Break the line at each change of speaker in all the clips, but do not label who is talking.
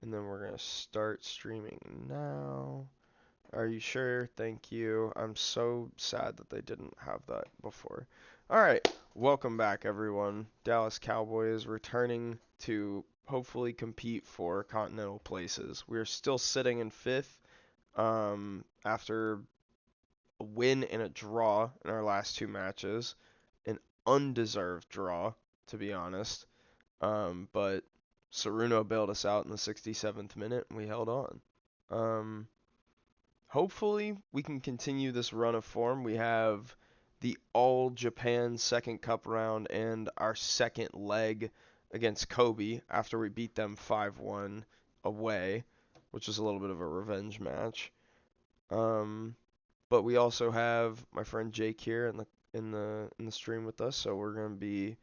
And then we're going to start streaming now. Are you sure? Thank you. I'm so sad that they didn't have that before. Alright, welcome back everyone. Dallas Cowboy is returning to hopefully compete for Continental places. We're still sitting in 5th after a win and a draw in our last 2 matches. An undeserved draw, to be honest. But Saruno bailed us out in the 67th minute and we held on. Hopefully we can continue this run of form. We have the All Japan second cup round and our second leg against Kobe after we beat them 5-1 away, which is a little bit of a revenge match. But we also have my friend Jake here in the stream with us, so we're gonna be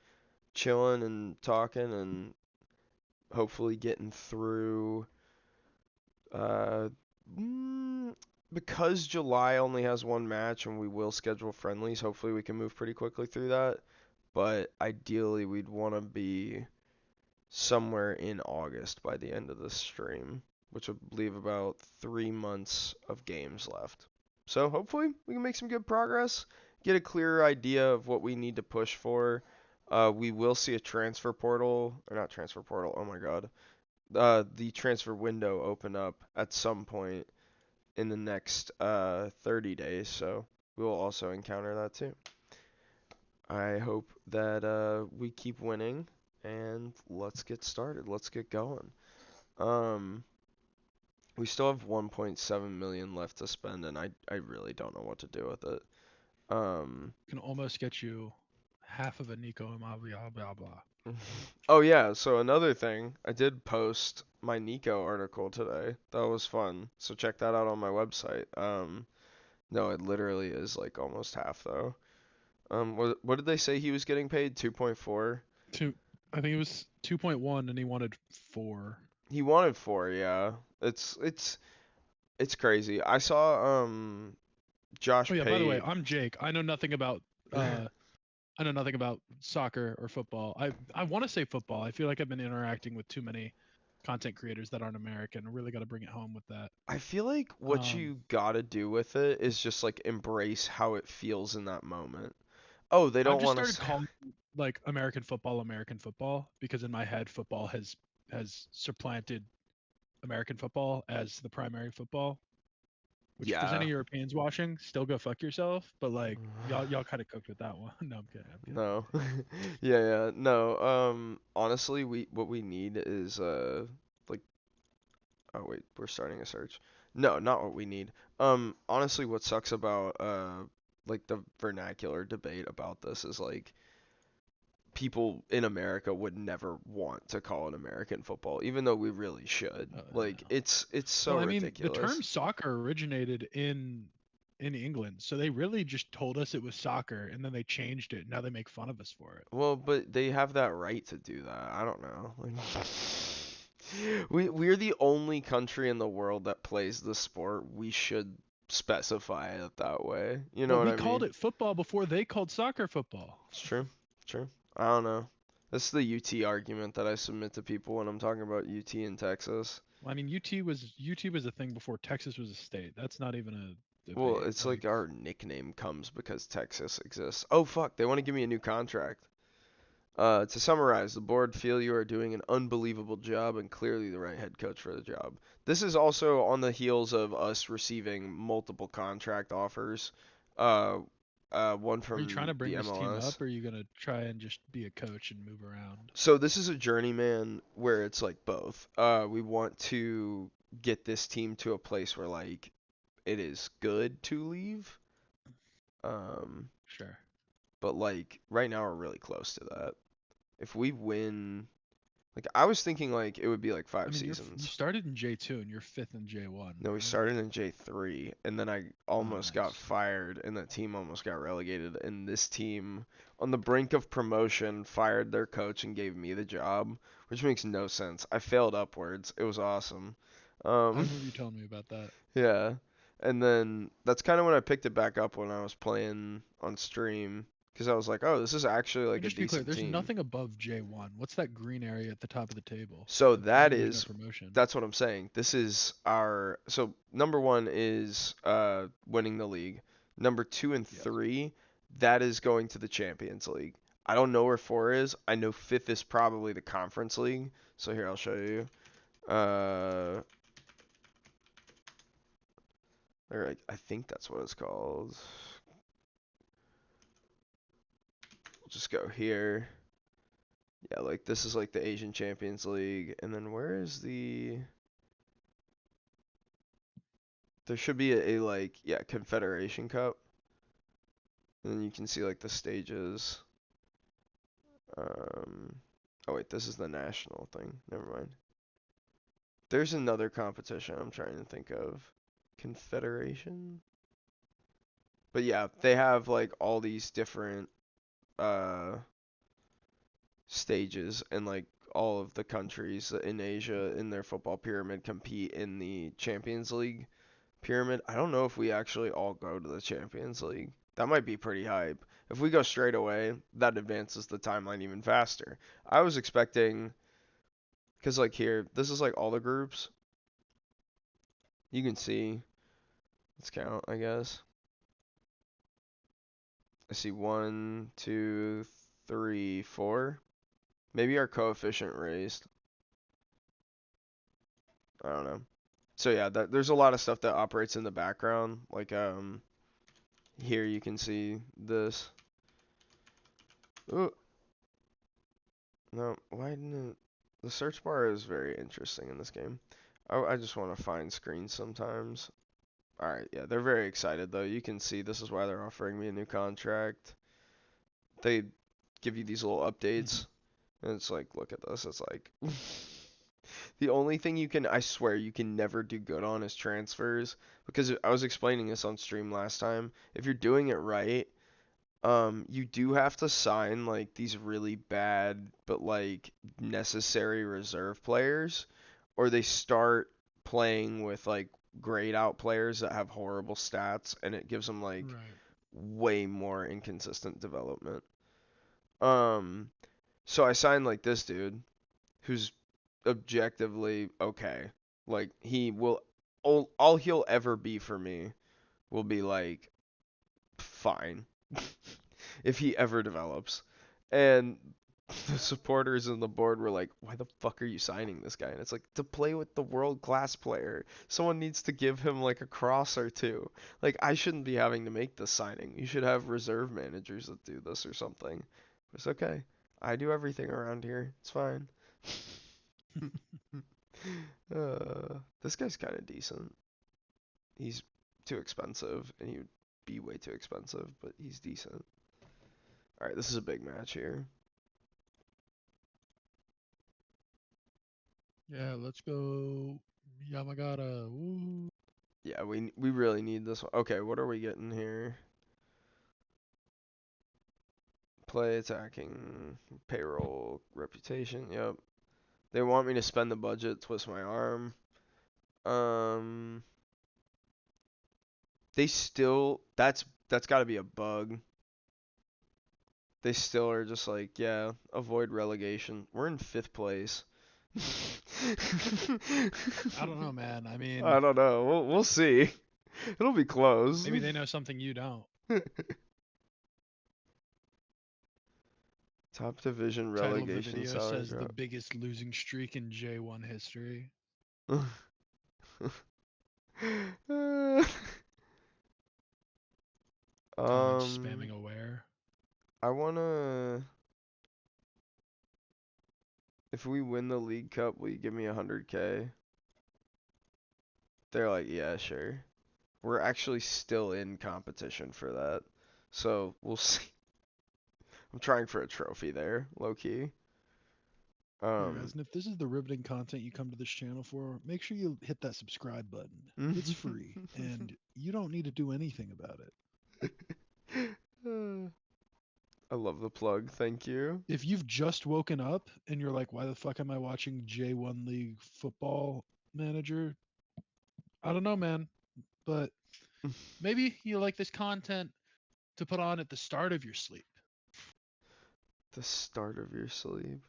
chilling and talking and hopefully getting through. Uh, because July only has one match and we will schedule friendlies, hopefully we can move pretty quickly through that. But ideally, we'd want to be somewhere in August by the end of this stream, which would leave about 3 months of games left. So hopefully we can make some good progress, get a clearer idea of what we need to push for. We will see a transfer portal, or not transfer portal, oh my god. The transfer window open up at some point in the next 30 days, so we will also encounter that too. I hope that we keep winning, and let's get started. Let's get going. Um, we still have 1.7 million left to spend, and I really don't know what to do with it.
Can almost get you half of a Nico and blah blah blah blah.
Oh yeah, so another thing, I did post my Nico article today. That was fun. So check that out on my website. No, it literally is like almost half though. What did they say he was getting paid? 2.4?
Two, I think it was 2.1, and he wanted 4.
He wanted 4, yeah. It's crazy. I saw
Oh
Josh
yeah, by the way,
Pate.
I'm Jake. I know nothing about soccer or football. I want to say football. I feel like I've been interacting with too many content creators that aren't American. I really got to bring it home with that.
I feel like what
Um,
you gotta do with it is just like embrace how it feels in that moment. Oh, they
I've
don't
just
want
started
to.
calling like American football because in my head football has supplanted American football as the primary football. Which if there's
Yeah.
any Europeans watching, still go fuck yourself. But like y'all kind of cooked with that one. No, I'm kidding. I'm kidding.
No. Yeah, yeah. No. Honestly, what we need is like oh wait, we're starting a search. No, not what we need. Honestly, what sucks about like the vernacular debate about this is like people in America would never want to call it American football, even though we really should. Like
No.
it's so
Well, I mean, the term
ridiculous.
soccer originated in England, so they really just told us it was soccer, and then they changed it. Now they make fun of us for it.
Well, but they have that right to do that. I don't know. Like, we're the only country in the world that plays the sport. We should specify it that way. You know
Well,
what
we
I
called
mean?
it football before they called soccer football.
It's true. True. I don't know. That's the UT argument that I submit to people when I'm talking about UT in Texas.
I mean, UT was a thing before Texas was a state. That's not even a
Well,
debate.
it's
Like,
like our nickname comes because Texas exists. Oh fuck, they want to give me a new contract. To summarize, the board feel you are doing an unbelievable job and clearly the right head coach for the job. This is also on the heels of us receiving multiple contract offers. Uh, one
are you trying
from
to bring
the
this team
MLS.
up, or are you gonna try and just be a coach and move around?
So this is a journeyman where it's like both. We want to get this team to a place where like it is good to leave. Um,
Sure.
but like right now we're really close to that. If we win, like I was thinking like it would be like
I
five
mean, you
seasons.
started in J2 and you're fifth in J1,
No, we
right?
started in J3 and then I
Oh,
almost got
nice.
fired and that team almost got relegated and this team on the brink of promotion fired their coach and gave me the job, which makes no sense. I failed upwards. It was awesome.
I
Um
remember you telling me about that.
yeah. And then that's kind of when I picked it back up when I was playing on stream. because I was like, oh, this is actually like
And
a
just to be clear,
decent
there's
team.
nothing above J1. What's that green area at the top of the table?
So that
Presumably no
is,
promotion.
that's what I'm saying. This is our, so number one is winning the league. Number two and
Yes.
three, that is going to the Champions League. I don't know where four is. I know fifth is probably the Conference League. So here, I'll show you. Or I think that's what it's called. We'll just go here. Yeah, like this is like the Asian Champions League. And then where is the... There should be a like, yeah, Confederation Cup. And then you can see like the stages. Um, oh wait, this is the national thing. Never mind. There's another competition I'm trying to think of. Confederation? But yeah, they have like all these different uh stages, and like all of the countries in Asia in their football pyramid compete in the Champions League pyramid. I don't know if we actually all go to the Champions League. That might be pretty hype. If we go straight away, that advances the timeline even faster. I was expecting, because like here, this is like all the groups. You can see, let's count, I guess. I see one, two, three, four. Maybe our coefficient raised. I don't know. So yeah, there's a lot of stuff that operates in the background. Like here you can see this. Ooh, no, why didn't it? The search bar is very interesting in this game. I just want to find screens sometimes. Alright, yeah, they're very excited though. You can see this is why they're offering me a new contract. They give you these little updates, and it's like, look at this. It's like, the only thing you can, I swear, you can never do good on is transfers. Because I was explaining this on stream last time. If you're doing it right, you do have to sign like these really bad but like necessary reserve players, or they start playing with like grayed out players that have horrible stats, and it gives them like
Right.
way more inconsistent development. Um, so I signed like this dude who's objectively okay. Like he will, all he'll ever be for me will be like fine if he ever develops. And the supporters and the board were like, "Why the fuck are you signing this guy?" And it's like, to play with the world class player. Someone needs to give him like a cross or two. Like I shouldn't be having to make this signing. You should have reserve managers that do this or something. It's okay. I do everything around here. It's fine. This guy's kind of decent. He's too expensive, and he would be way too expensive, but he's decent. All right, this is a big match here.
Yeah, let's go Yamagata. Woo.
Yeah, we really need this one. Okay, what are we getting here? Play, attacking, payroll, reputation. Yep. They want me to spend the budget, twist my arm. Um, they still, that's got to be a bug. They still are just like, yeah, avoid relegation. We're in fifth place.
I don't know, man. I
I
mean,
don't know. We'll see. It'll be close.
maybe they know something you don't.
Top division
Title of the
relegation
video
salary
says the
drop.
biggest losing streak in J1 history. Comments
um,
spamming aware.
I wanna. If we win the League Cup, will you give me 100K? They're like, yeah, sure. We're actually still in competition for that, so we'll see. I'm trying for a trophy there, low key.
Here, guys, and if this is the riveting content you come to this channel for, make sure you hit that subscribe button. It's free, and you don't need to do anything about it.
I love the plug. Thank you.
If you've just woken up and you're like, why the fuck am I watching J1 League Football Manager? I don't know, man, but maybe you like this content to put on at the start of your sleep.
The start of your sleep.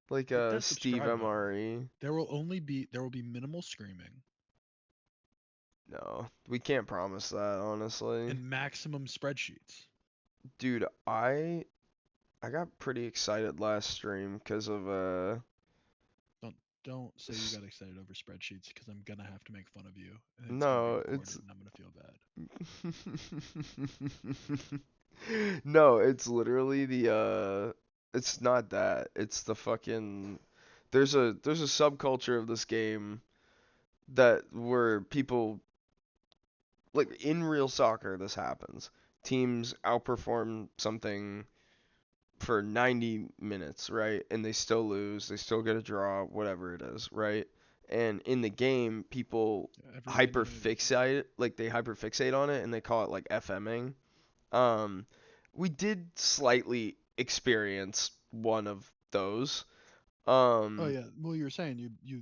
Like
Hit that
Steve
subscribe button.
MRE.
There will be minimal screaming
No, we can't promise that, honestly.
and maximum spreadsheets.
Dude, I got pretty excited last stream because of
Don't say you got excited over spreadsheets because I'm gonna have to make fun of you and it's gonna be
no,
recorded and I'm gonna feel bad.
no, it's literally the it's not that. It's the fucking there's a subculture of this game that where people like in real soccer this happens. Teams outperform something for 90 minutes, right? And they still lose, they still get a draw, whatever it is, right? And in the game, people
Yeah, every 90 minute equals.
hyperfixate, like they hyperfixate on it and they call it like FMing. Um, we did slightly experience one of those.
Oh
Um,
yeah, well you were saying you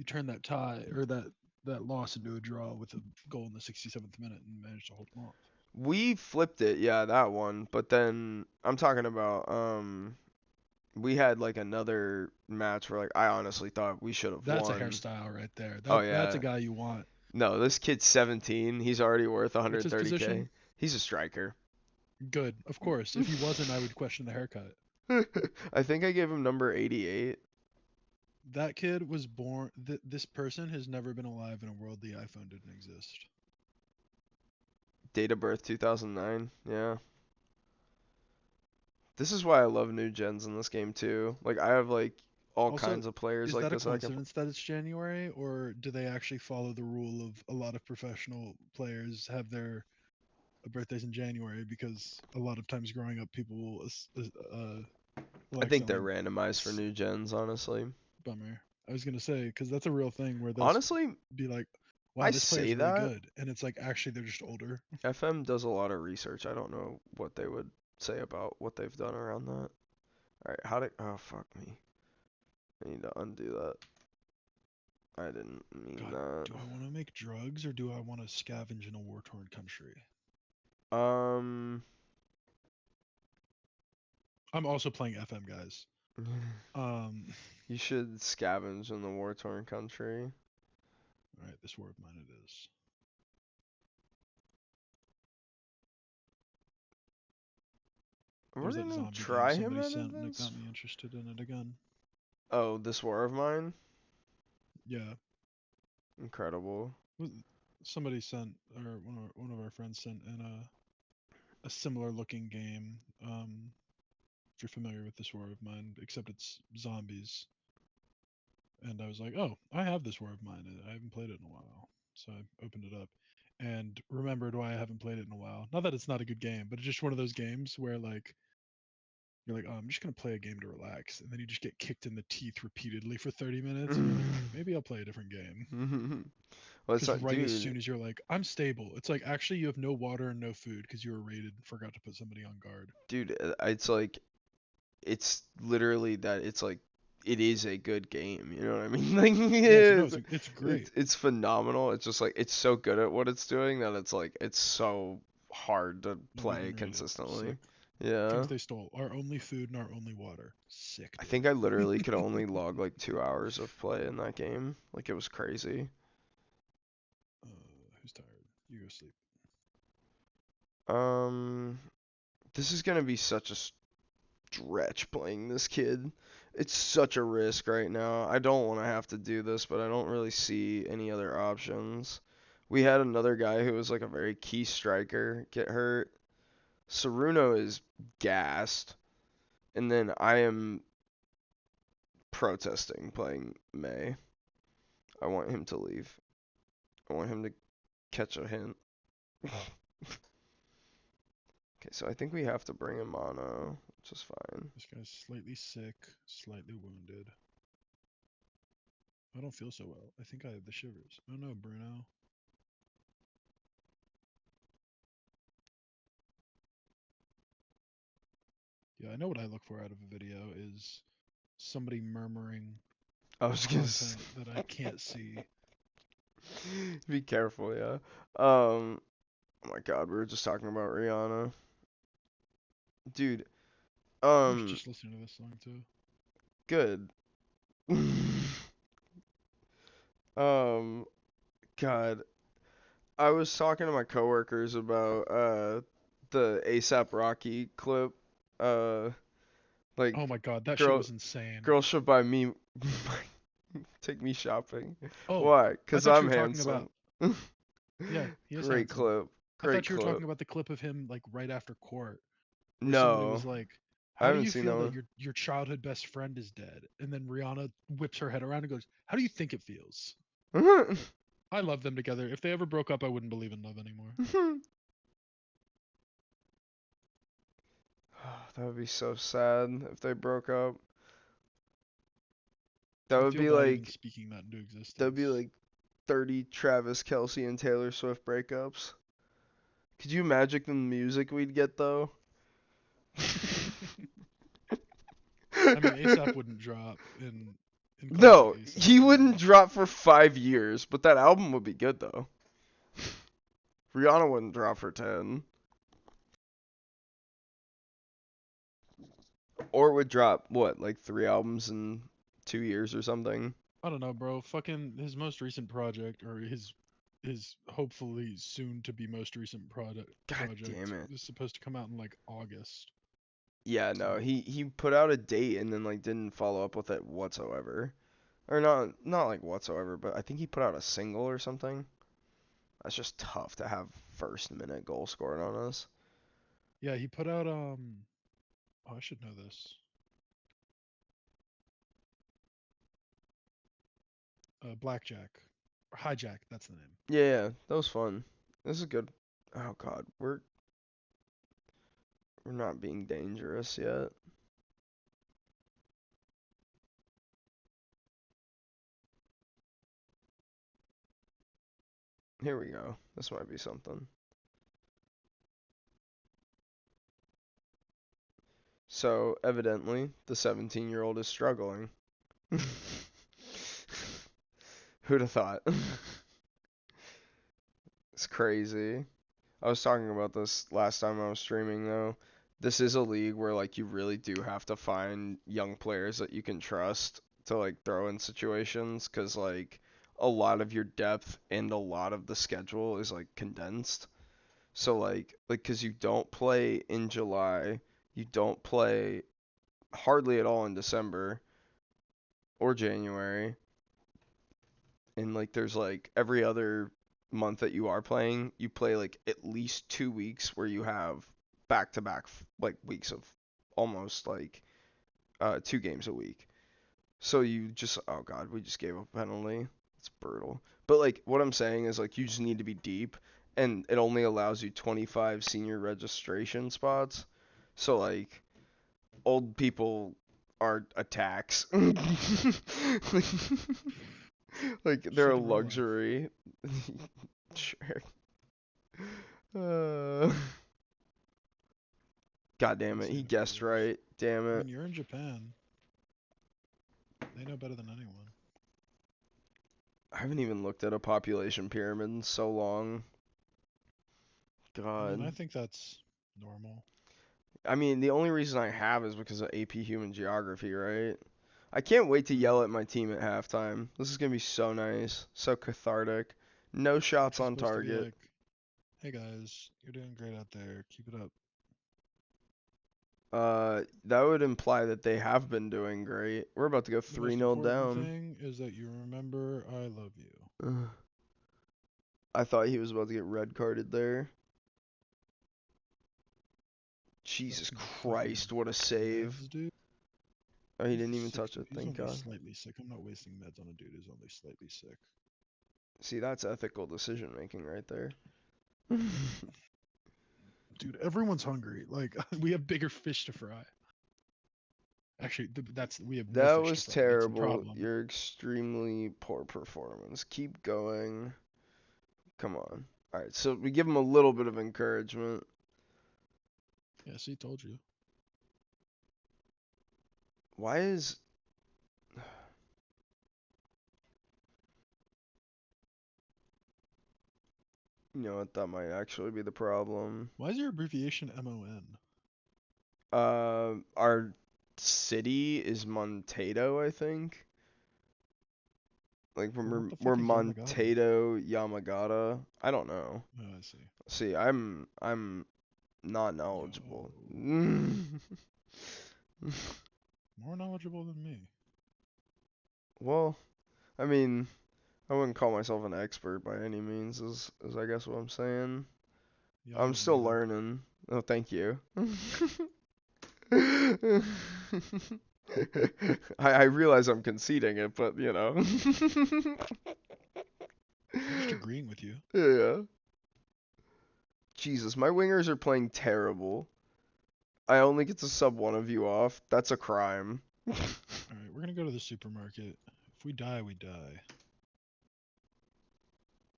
turned that tie or that loss into a draw with a goal in the 67th minute and managed to hold them off.
we flipped it, yeah, that one. But then I'm talking about we had like another match where like I honestly thought we should have
That's a
won.
hairstyle right there.
Oh
That's a
yeah.
guy you want.
No, this kid's 17. He's already worth
What's his position?
130K. He's a striker.
Good, of course. If he wasn't, I would question the haircut.
I think I gave him number 88.
That kid was born. This person has never been alive in a world the iPhone didn't exist.
Date of birth 2009. Yeah. This is why I love new gens in this game too. Like I have like all
Also,
kinds of players
is
like
that a
this I can.
coincidence that it's January, or do they actually follow the rule of a lot of professional players have their birthdays in January? Because a lot of times growing up, people will
I think they're
accidentally.
randomized for new gens, honestly.
Bummer. I was gonna say because that's a real thing where they'll
Honestly,
be like, "Wow,
I
this player's
say
really
that.
good," and it's like actually they're just older.
FM does a lot of research. I don't know what they would say about what they've done around that. Alright, how did. Oh, fuck me. I need to undo that. I didn't mean
God,
that.
do I want to make drugs or do I want to scavenge in a war-torn country?
Um.
I'm also playing FM, guys. Um,
You should scavenge in the war-torn country.
all right, this war of mine it is.
We're
There's that
gonna
zombie game
try him
somebody
out
sent
of
and it got
this.
me interested in it again.
Oh, this war of mine?
Yeah,
Incredible.
somebody sent or one of our friends sent in a similar looking game. If you're familiar with this war of mine, except it's zombies. And I was like, oh, I have this war of mine. I haven't played it in a while. So I opened it up and remembered why I haven't played it in a while. Not that it's not a good game, but it's just one of those games where like you're like, oh, I'm just gonna play a game to relax, and then you just get kicked in the teeth repeatedly for 30 minutes, and you're like, all right, maybe I'll play a different game.
Well, it's
Because
not,
right as
dude.
soon as you're like, I'm stable, it's like actually you have no water and no food because you were raided and forgot to put somebody on guard.
Dude, it's like it's literally that. It's like it is a good game. You know what I mean? Like
Yes, no,
it's
it's
it's
great.
it's phenomenal. It's just like it's so good at what it's doing that it's like it's so hard to
We've
play
been raided.
consistently.
Sick.
Yeah.
Things they stole. Our only food and our only water. Sick,
I think I
dude.
literally could only log like 2 hours of play in that game. Like it was crazy.
Who's tired? You go sleep.
Um, this is gonna be such a stretch playing this kid. It's such a risk right now. I don't want to have to do this, but I don't really see any other options. We had another guy who was like a very key striker get hurt. Saruno is gassed, and then I am protesting playing May. I want him to leave. I want him to catch a hint. Okay, so I think we have to bring him mono, which is fine.
This guy's slightly sick, slightly wounded. I don't feel so well. I think I have the shivers. Oh no, Bruno. Yeah, I know what I look for out of a video is somebody murmuring
I was gonna
content that I can't see.
be careful, yeah. Oh my God, we were just talking about Rihanna. Dude,
I was
Um,
just listening to this song too.
good. Um, God, I was talking to my coworkers about the ASAP Rocky clip. Uh,
Oh
like
my god, that shit
girl
was insane.
girl should buy me take me shopping.
Oh,
Why?
I
'Cause
thought you
I'm
were talking about.
handsome.
Yeah, he is
Great
handsome.
clip.
I
Great
thought you were
clip.
talking about the clip of him like right after court, where somebody
No,
was like,
I
"How do
haven't
you
seen
feel
that
that
one.
your childhood best friend is dead?" And then Rihanna whips her head around and goes, "How do you think it feels?" I love them together. If they ever broke up, I wouldn't believe in love anymore.
That would be so sad if they broke up. That
I
would
feel
be
bad even
like
speaking that into
that would be
existence.
like 30 Travis Kelsey and Taylor Swift breakups. Could you imagine the music we'd get though?
I mean, ASAP wouldn't drop in classic
No,
ASAP
he wouldn't
form.
drop for 5 years, but that album would be good though. Rihanna wouldn't drop for 10. Or would drop, what, like 3 albums in 2 years or something?
I don't know, bro. Fucking his most recent project, or his hopefully soon to be most recent
God damn
project
it.
is supposed to come out in like August.
Yeah, no,
So
he put out a date and then like didn't follow up with it whatsoever. Or not like whatsoever, but I think he put out a single or something. That's just tough to have first minute goal scored on us.
yeah, he put out oh, I should know this. Blackjack or Hijack, that's the name.
Yeah, yeah, that was fun. This is good. Oh god, we're not being dangerous yet. Here we go. This might be something. So, evidently, the 17-year-old is struggling. Who'd have thought? It's crazy. I was talking about this last time I was streaming though. This is a league where like you really do have to find young players that you can trust to like throw in situations cuz like a lot of your depth and a lot of the schedule is like condensed. So like cuz you don't play in July, you don't play hardly at all in December or January, and like there's like every other month that you are playing, you play like at least 2 weeks where you have back to back like weeks of almost like 2 games a week. So you just oh god, we just gave up a penalty. It's brutal. But like what I'm saying is like you just need to be deep, and it only allows you 25 senior registration spots. So like old people are a tax. Like
Just
they're
like
a
in real life.
luxury. Sure. Uh, God damn it, he
Insane if it
guessed
is.
right. Damn
I
it.
mean, you're in Japan. They know better than anyone.
I haven't even looked at a population pyramid in so long.
I mean,
God.
I think that's normal.
I mean, the only reason I have is because of AP Human Geography, right? I can't wait to
Mm.
yell at my team at halftime. This is gonna be so nice, so cathartic. No shots
What's it
on
supposed to be
target.
like? Hey guys, you're doing great out there. Keep it up.
That would imply that they have been doing great. We're about to go
The
3
most
0
important
down.
thing is that you remember I love you.
Ugh. I thought he was about to get red carded there.
That's
Jesus
some fucking
Christ, what a save.
meds, dude.
Oh, he
He's
didn't even
sick.
touch it,
He's
thank
only
God.
slightly sick. I'm not wasting meds on a dude who's only slightly sick.
See, that's ethical decision making right there.
Dude, everyone's hungry. Like we have bigger fish to fry. Actually, that's we have no
That
fish to
was
fry. That's the
terrible.
problem.
Your extremely poor performance. Keep going. Come on. Alright, so we give him a little bit of encouragement.
Yeah, see, told you.
Why is. You know what? That might actually be the problem.
Why is your abbreviation MON?
Our city is Montato, I think. Like
Well, what the
we're
fuck is Yamagata?
Montato, Yamagata. I don't know.
Oh, I see.
See, I'm not knowledgeable.
Yo, more knowledgeable than me.
Well, I mean, I wouldn't call myself an expert by any means, is I guess what I'm saying.
Yeah, I
I'm
wouldn't
still
either.
learning. Oh, thank you. I realize I'm conceding it, but you know.
I'm just agreeing with you.
Yeah. Jesus, my wingers are playing terrible. I only get to sub one of you off. That's a crime.
All right, we're gonna go to the supermarket. If we die, we die.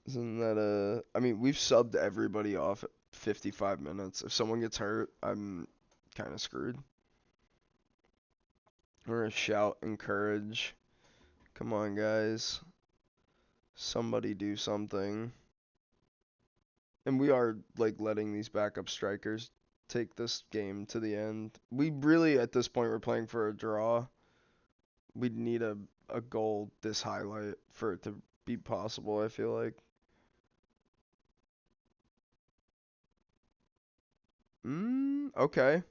Isn't that I mean, we've subbed everybody off at 55 minutes. If someone gets hurt, I'm kind of screwed. We're gonna shout, encourage. Come on, guys. Somebody do something. And we are like letting these backup strikers take this game to the end. We really at this point we're playing for a draw. We'd need a goal this highlight for it to be possible, I feel like. Okay.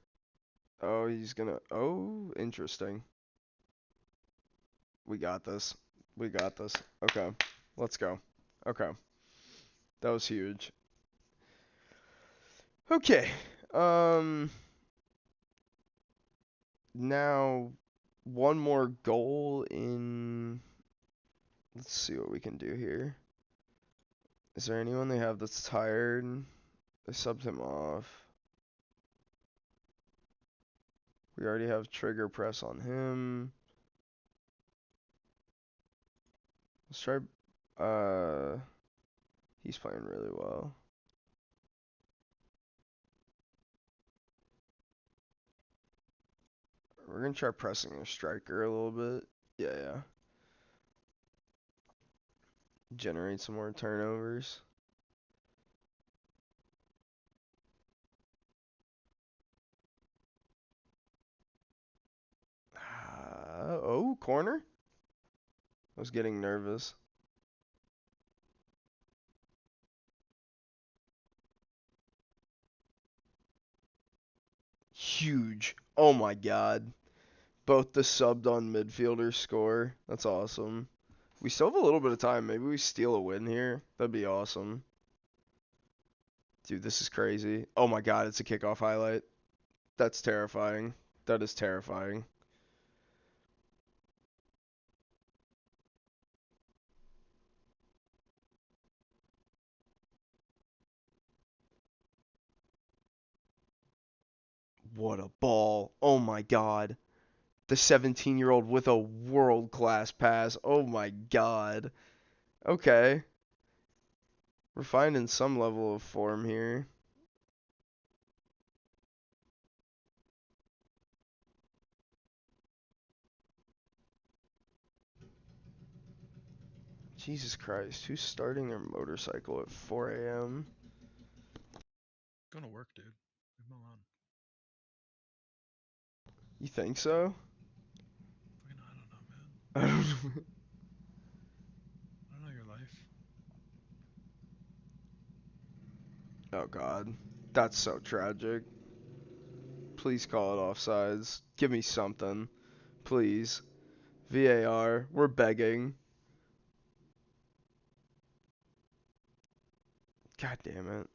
Oh, he's gonna. Oh, interesting. We got this. We got this. Okay. Let's go. Okay. That was huge. Okay. Um now one more goal in. Let's see what we can do here. Is there anyone they have that's tired? They subbed him off. We already have trigger press on him. Let's try. He's playing really well. We're gonna try pressing a striker a little bit. Yeah, yeah. Generate some more turnovers. Oh, corner? I was getting nervous. Huge. Oh my god. Both the subbed on midfielders score. That's awesome. We still have a little bit of time. Maybe we steal a win here. That'd be awesome. Dude, this is crazy. Oh my god, it's a kickoff highlight. That's terrifying. That is terrifying. What a ball. Oh my god. The 17-year-old with a world-class pass. Oh my god. Okay. We're finding some level of form here. Jesus Christ, who's starting their motorcycle at 4 a.m.?
Going to work, dude. Leave him alone.
You think so?
Fucking, I don't know, man.
I don't know.
I don't know your life.
Oh god. That's so tragic. Please call it offsides. Give me something. Please. VAR. We're begging. God damn it.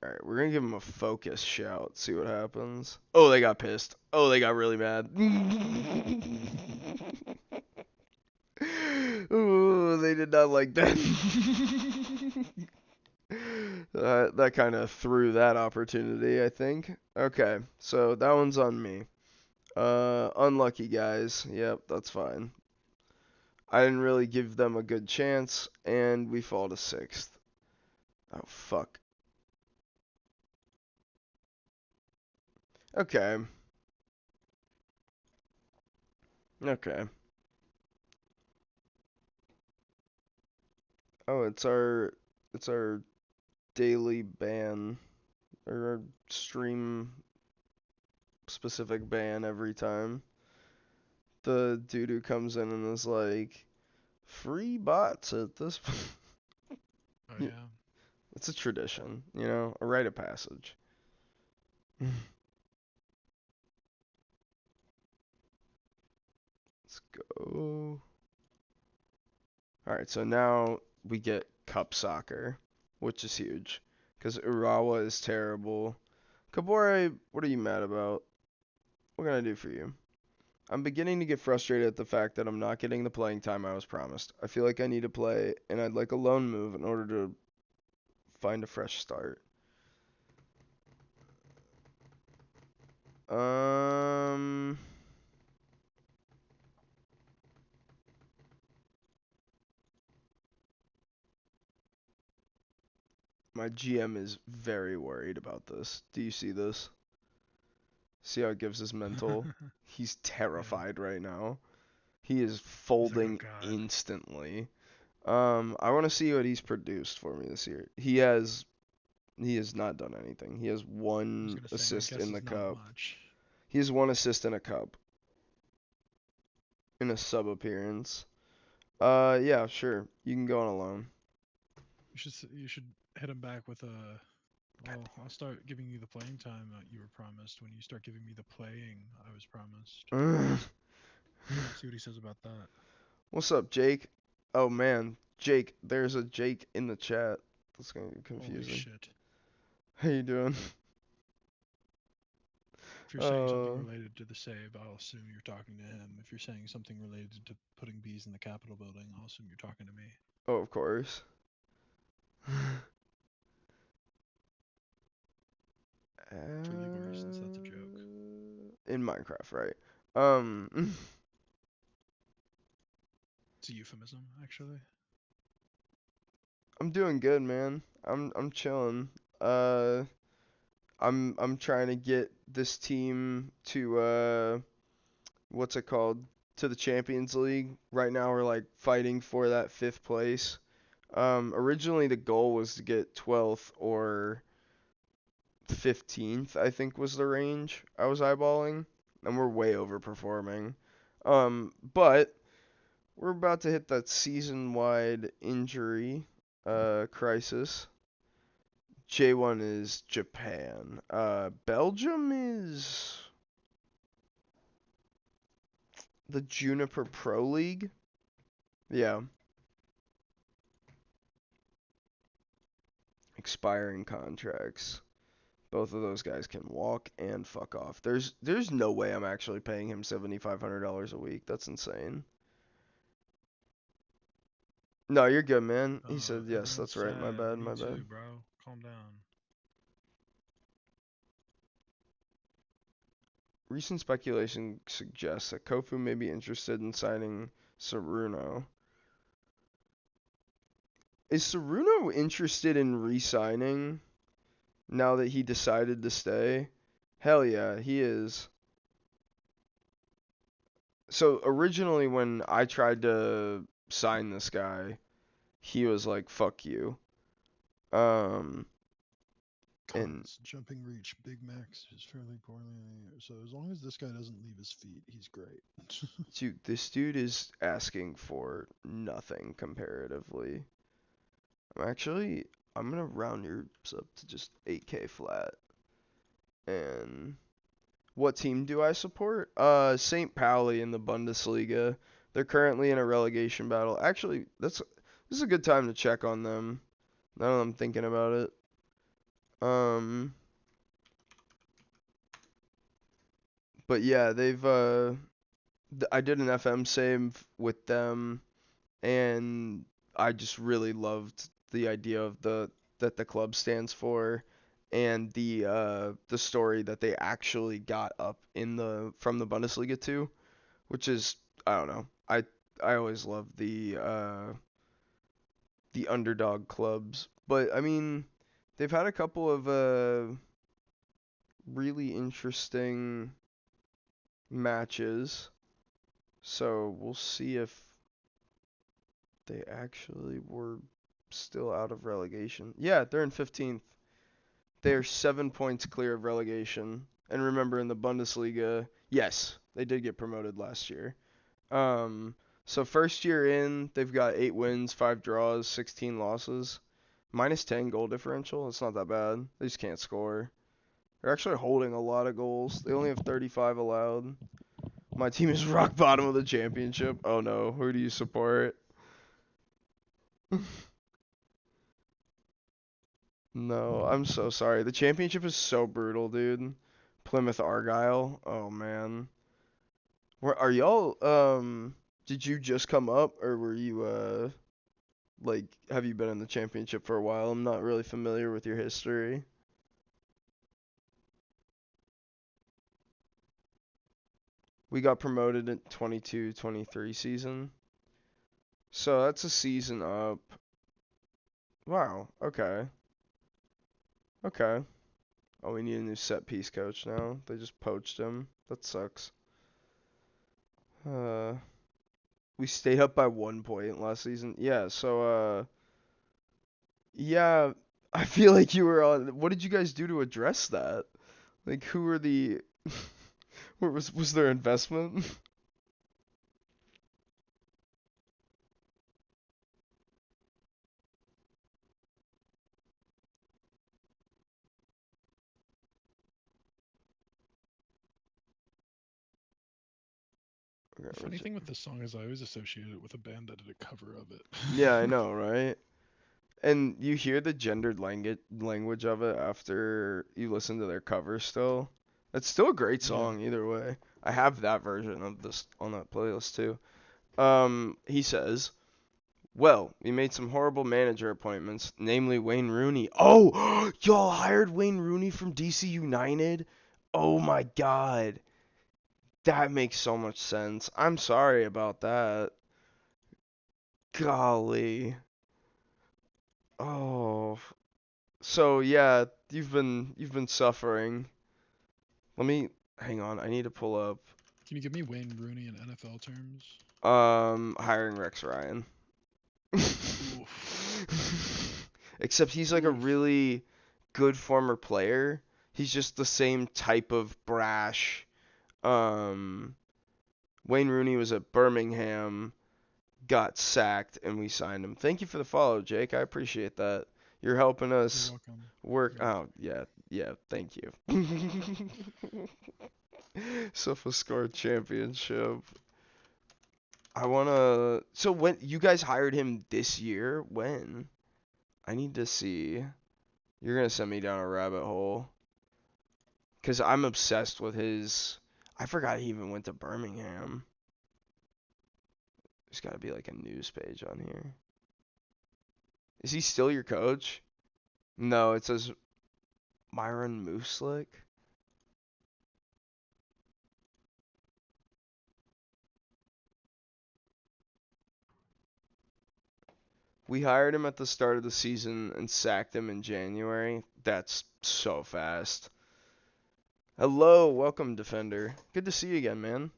Alright, we're gonna give him a focus shout. See what happens. Oh, they got pissed. Oh, they got really mad. Ooh, they did not like that. That kind of threw that opportunity, I think. Okay, so that one's on me. Unlucky guys. Yep, that's fine. I didn't really give them a good chance, and we fall to sixth. Oh, fuck. Okay. Okay. Oh, it's our daily ban. or a stream specific ban every time. The dude who comes in and is like, free bots at this.
Oh yeah.
It's a tradition, you know, a rite of passage. Let's go. Alright, so now we get Cup Soccer, which is huge. Because Urawa is terrible. Kabore, what are you mad about? What can I do for you? I'm beginning to get frustrated at the fact that I'm not getting the playing time I was promised. I feel like I need to play, and I'd like a loan move in order to find a fresh start. Um, my GM is very worried about this. Do you see this? See how it gives his mental? He's
Yeah.
terrified right now. He is
He's like, oh
folding
god.
instantly. I want to see what he's produced for me this year. He has not done anything. He has
I was
one
gonna say my
assist
guess
in the
is not
cup.
much.
He has one assist in a cup in a sub appearance. Yeah, sure. You can go on a loan.
You should hit him back with a. Well, I'll start giving you the playing time that you were promised when you start giving me the playing I was promised. See what he says about that.
What's up, Jake? Oh man, Jake. There's a Jake in the chat. That's gonna be
Holy
confusing.
shit.
How you doing?
If you're saying something
Uh,
related to the save, I'll assume you're talking to him. If you're saying something related to putting bees in the Capitol building, I'll assume you're talking to me.
oh, of course.
For legal reasons, that's a joke.
In Minecraft, right? Um,
It's a euphemism, actually.
I'm doing good, man. I'm chilling. Uh, I'm trying to get this team to what's it called? To the Champions League. Right now we're like fighting for that fifth place. Originally the goal was to get 12th or 15th, I think was the range I was eyeballing, and we're way overperforming. But we're about to hit that season-wide injury crisis. J1 is Japan. Belgium is the Juniper Pro League. Yeah, expiring contracts. Both of those guys can walk and fuck off. There's no way I'm actually paying him $7,500 a week. That's insane. No, you're good, man. He said yes.
Everyone's
That's right. My
sad.
bad.
Me
My
too,
bad.
bro. Calm down.
Recent speculation suggests that Kofu may be interested in signing Saruno. Is Saruno interested in re-signing now that he decided to stay? Hell yeah, he is. So originally when I tried to sign this guy, he was like, "Fuck you." Um, and
Cons. Jumping reach. Big Max is fairly poorly in the air. So as long as this guy doesn't leave his feet, he's great.
dude, this dude is asking for nothing comparatively. I'm gonna round yours up to just 8K flat. And what team do I support? St. Pauli in the Bundesliga. They're currently in a relegation battle. Actually, this is a good time to check on them. Now that I'm thinking about it. Um, but yeah, I did an FM save with them, and I just really loved the idea of that the club stands for, and the story that they actually got up in the from the Bundesliga too, which is, I don't know. I always love the underdog clubs, but I mean they've had a couple of really interesting matches, so we'll see if they actually were still out of relegation. Yeah, they're in 15th. They're 7 points clear of relegation. And remember, in the Bundesliga, yes, they did get promoted last year. Um, so first year in, they've got 8 wins, 5 draws, 16 losses, -10 goal differential. It's not that bad. They just can't score. They're actually holding a lot of goals. They only have 35 allowed. My team is rock bottom of the championship. Oh no, who do you support? No, I'm so sorry. The championship is so brutal, dude. Plymouth Argyle. Oh man. Where are y'all did you just come up or were you like have you been in the championship for a while? I'm not really familiar with your history. We got promoted in 22-23 season. So that's a season up. Wow. Okay. Okay. Oh, we need a new set piece coach now. They just poached him. That sucks. Uh, we stayed up by 1 point last season. Yeah, so yeah, I feel like you were on. What did you guys do to address that? Like, who were the? What was their investment? Okay,
The funny thing with this song is I always associated it with a band that did a cover of it.
yeah, I know, right? And you hear the gendered language of it after you listen to their cover still. It's still a great
Yeah.
song either way. I have that version of this on that playlist too. He says, "Well, we made some horrible manager appointments, namely Wayne Rooney." Oh, y'all hired Wayne Rooney from DC United? Oh my God. That makes so much sense. I'm sorry about that. Golly. Oh, so yeah, you've been suffering. Let me hang on. I need to pull up
Can you give me Wayne Rooney in NFL terms?
hiring Rex Ryan.
Oof.
Except he's like a
Oof.
really good former player. He's just the same type of brash. Um, Wayne Rooney was at Birmingham, got sacked, and we signed him. Thank you for the follow, Jake. I appreciate that. You're helping
You're
us
welcome.
work.
You're
Oh,
welcome.
yeah, yeah. Thank you. SofaScore championship. I wanna. So when you guys hired him this year? When? I need to see. You're gonna send me down a rabbit hole. Cause I'm obsessed with his. I forgot he even went to Birmingham. There's gotta be like a news page on here. Is he still your coach? No, it says Myron Mooslick. We hired him at the start of the season and sacked him in January. That's so fast. Hello, welcome, Defender. Good to see you again, man.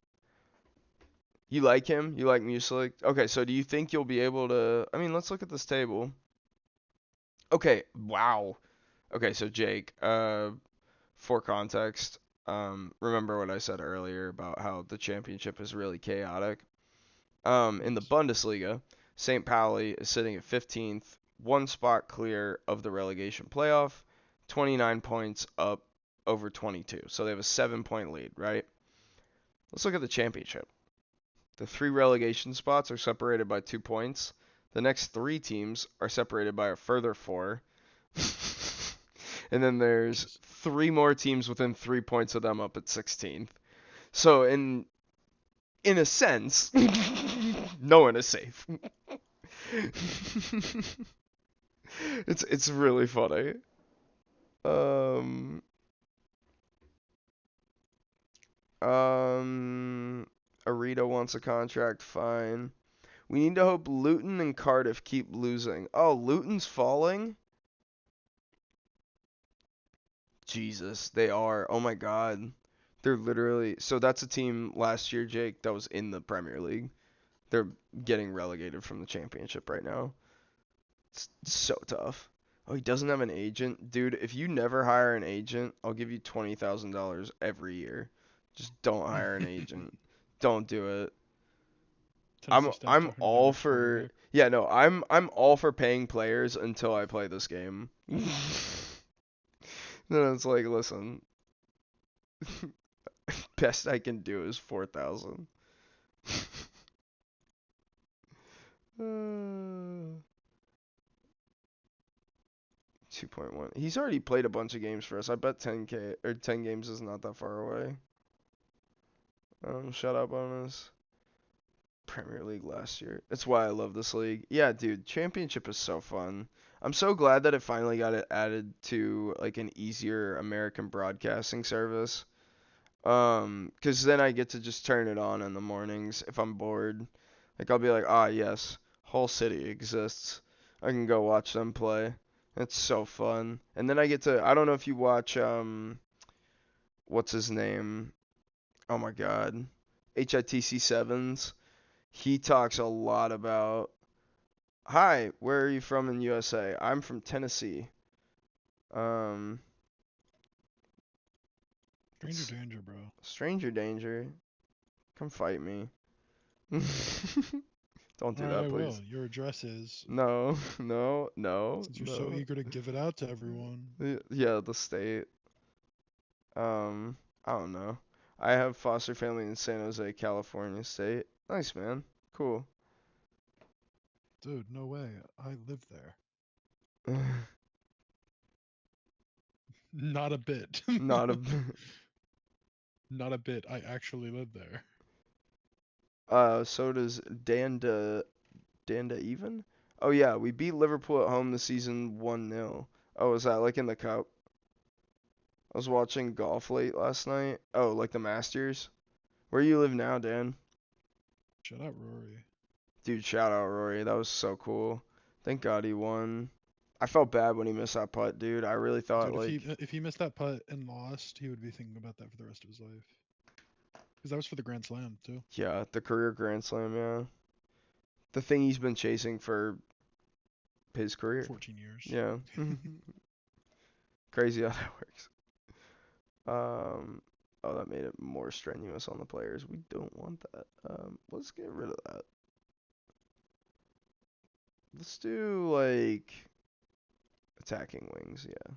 You like him? You like Music? Okay, so do you think you'll be able to? I mean, let's look at this table. Okay, wow. Okay, so Jake, for context, remember what I said earlier about how the championship is really chaotic. In the
Yes.
Bundesliga, St. Pauli is sitting at 15th, 1 spot clear of the relegation playoff, 29 points up over 22. So they have a 7 point lead, right? Let's look at the championship. The 3 relegation spots are separated by 2 points. The next 3 teams are separated by a further 4. And then there's
Jeez.
3 more teams within 3 points of them up at 16th. So in a sense, no one is safe. It's really funny. Um um Arita wants a contract, fine. We need to hope Luton and Cardiff keep losing. Oh, Luton's falling? Jesus, they are. Oh my God. They're literally. So that's a team last year, Jake, that was in the Premier League. They're getting relegated from the championship right now. It's so tough. Oh, he doesn't have an agent? Dude, if you never hire an agent, I'll give you $20,000 every year. Just don't hire an agent. Don't do it.
Tennessee Staff
I'm
talking to
all
Nick's
for
quarterback.
yeah, no, I'm all for paying players until I play this game. Then it's like, listen, best I can do is 4,000. 2.1. He's already played a bunch of games for us. I bet 10k or 10 games is not that far away. Shout out bonus. Premier League last year. That's why I love this league. Yeah, dude, championship is so fun. I'm so glad that it finally got it added to like an easier American broadcasting service. 'Cause then I get to just turn it on in the mornings if I'm bored. Like I'll be like, ah, yes, Hull City exists. I can go watch them play. It's so fun. And then I get to, I don't know if you watch, what's his name? Oh my God. HITC Sevens. He talks a lot about, hi, where are you from in USA? I'm from Tennessee. Um,
Stranger
it's
danger, bro.
stranger danger. Come fight me. Don't
All
do
right,
that,
I will.
please.
Your address is,
No, no, no,
since you're so
no.
eager to give it out to everyone.
Yeah, the state. I don't know. I have foster family in San Jose, California state. Nice, man. Cool.
Dude, no way. I live there. Not a bit.
Not a.
Not a bit. I actually live there.
So does Danda even? Oh yeah, we beat Liverpool at home this season 1-0. Oh, is that like in the cup? I was watching golf late last night. Oh, like the Masters. Where you live now, Dan?
Shut up, Rory.
Dude, shout out Rory. That was so cool. Thank God he won. I felt bad when he missed that putt, dude. I really thought
Dude,
like,
if he missed that putt and lost, he would be thinking about that for the rest of his life. Because that was for the Grand Slam too.
yeah, the career Grand Slam, yeah. The thing he's been chasing for his career.
14 years.
Yeah. Crazy how that works. Um, oh, that made it more strenuous on the players. We don't want that. Let's get rid of that. Let's do like attacking wings, yeah.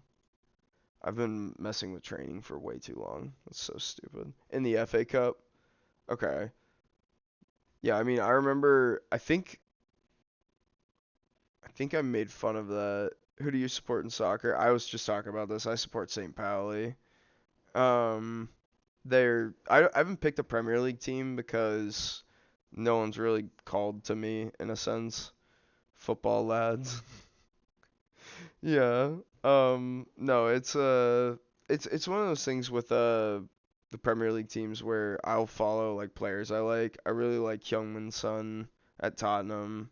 I've been messing with training for way too long. That's so stupid. In the FA Cup, okay. Yeah, I mean, I remember. I think I made fun of that. Who do you support in soccer? I was just talking about this. I support St. Pauli. Um, I haven't picked a Premier League team because no one's really called to me in a sense. Football lads. Yeah. No, it's one of those things with the Premier League teams where I'll follow like players I like. I really like Heung-min Son at Tottenham.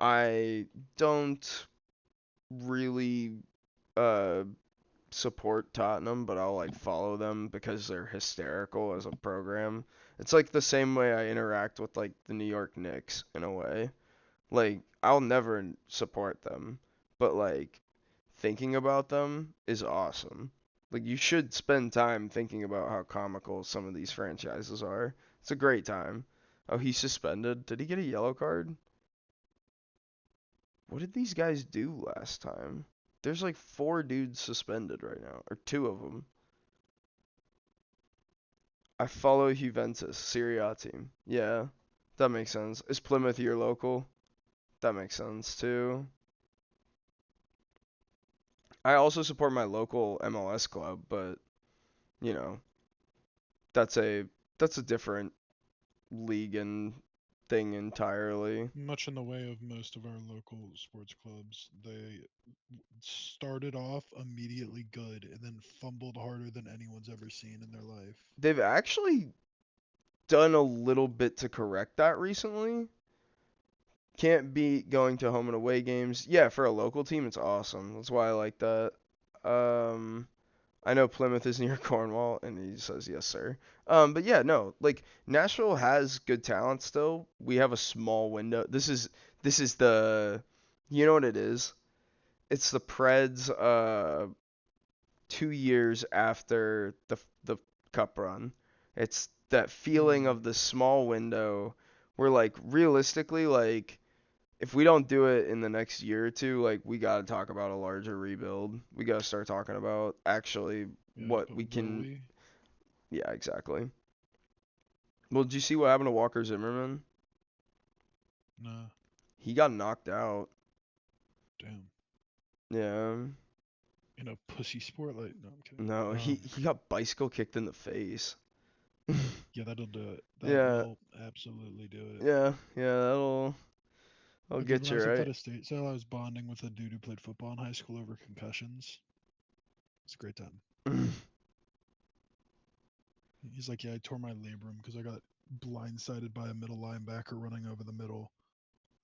I don't really uh support Tottenham, but I'll like follow them because they're hysterical as a program. It's like the same way I interact with like the New York Knicks in a way. Like I'll never support them, but like thinking about them is awesome. Like you should spend time thinking about how comical some of these franchises are. It's a great time. Oh, he's suspended. Did he get a yellow card? What did these guys do last time? There's like 4 dudes suspended right now, or 2 of them. I follow Juventus, Serie A team. Yeah, that makes sense. Is Plymouth your local? That makes sense too. I also support my local MLS club, but you know, that's a that's a different league and thing entirely.
Much in the way of most of our local sports clubs, they started off immediately good and then fumbled harder than anyone's ever seen in their life.
They've actually done a little bit to correct that recently. Can't beat going to home and away games. Yeah, for a local team, it's awesome. That's why I like that. Um, I know Plymouth is near Cornwall, and he says yes, sir. But yeah, no, like Nashville has good talent still. We have a small window. This is the, you know what it is? it's the Preds 2 years after the cup run. It's that feeling of the small window where like realistically like if we don't do it in the next year or two, like we got to talk about a larger rebuild. We got to start talking about actually
Yeah,
what
but
we
will
can.
we?
Yeah, exactly. Well, did you see what happened to Walker Zimmerman?
Nah.
He got knocked out.
Damn.
Yeah.
In a pussy sport? Like, no, I'm kidding.
No, he got bicycle kicked in the face.
Yeah, that'll do it. That
Yeah,
will absolutely do it.
yeah, that'll
Dude, when
get
I
you
was at
right.
that estate sale, I was bonding with a dude who played football in high school over concussions. It's a great time. He's like, yeah, I tore my labrum because I got blindsided by a middle linebacker running over the middle.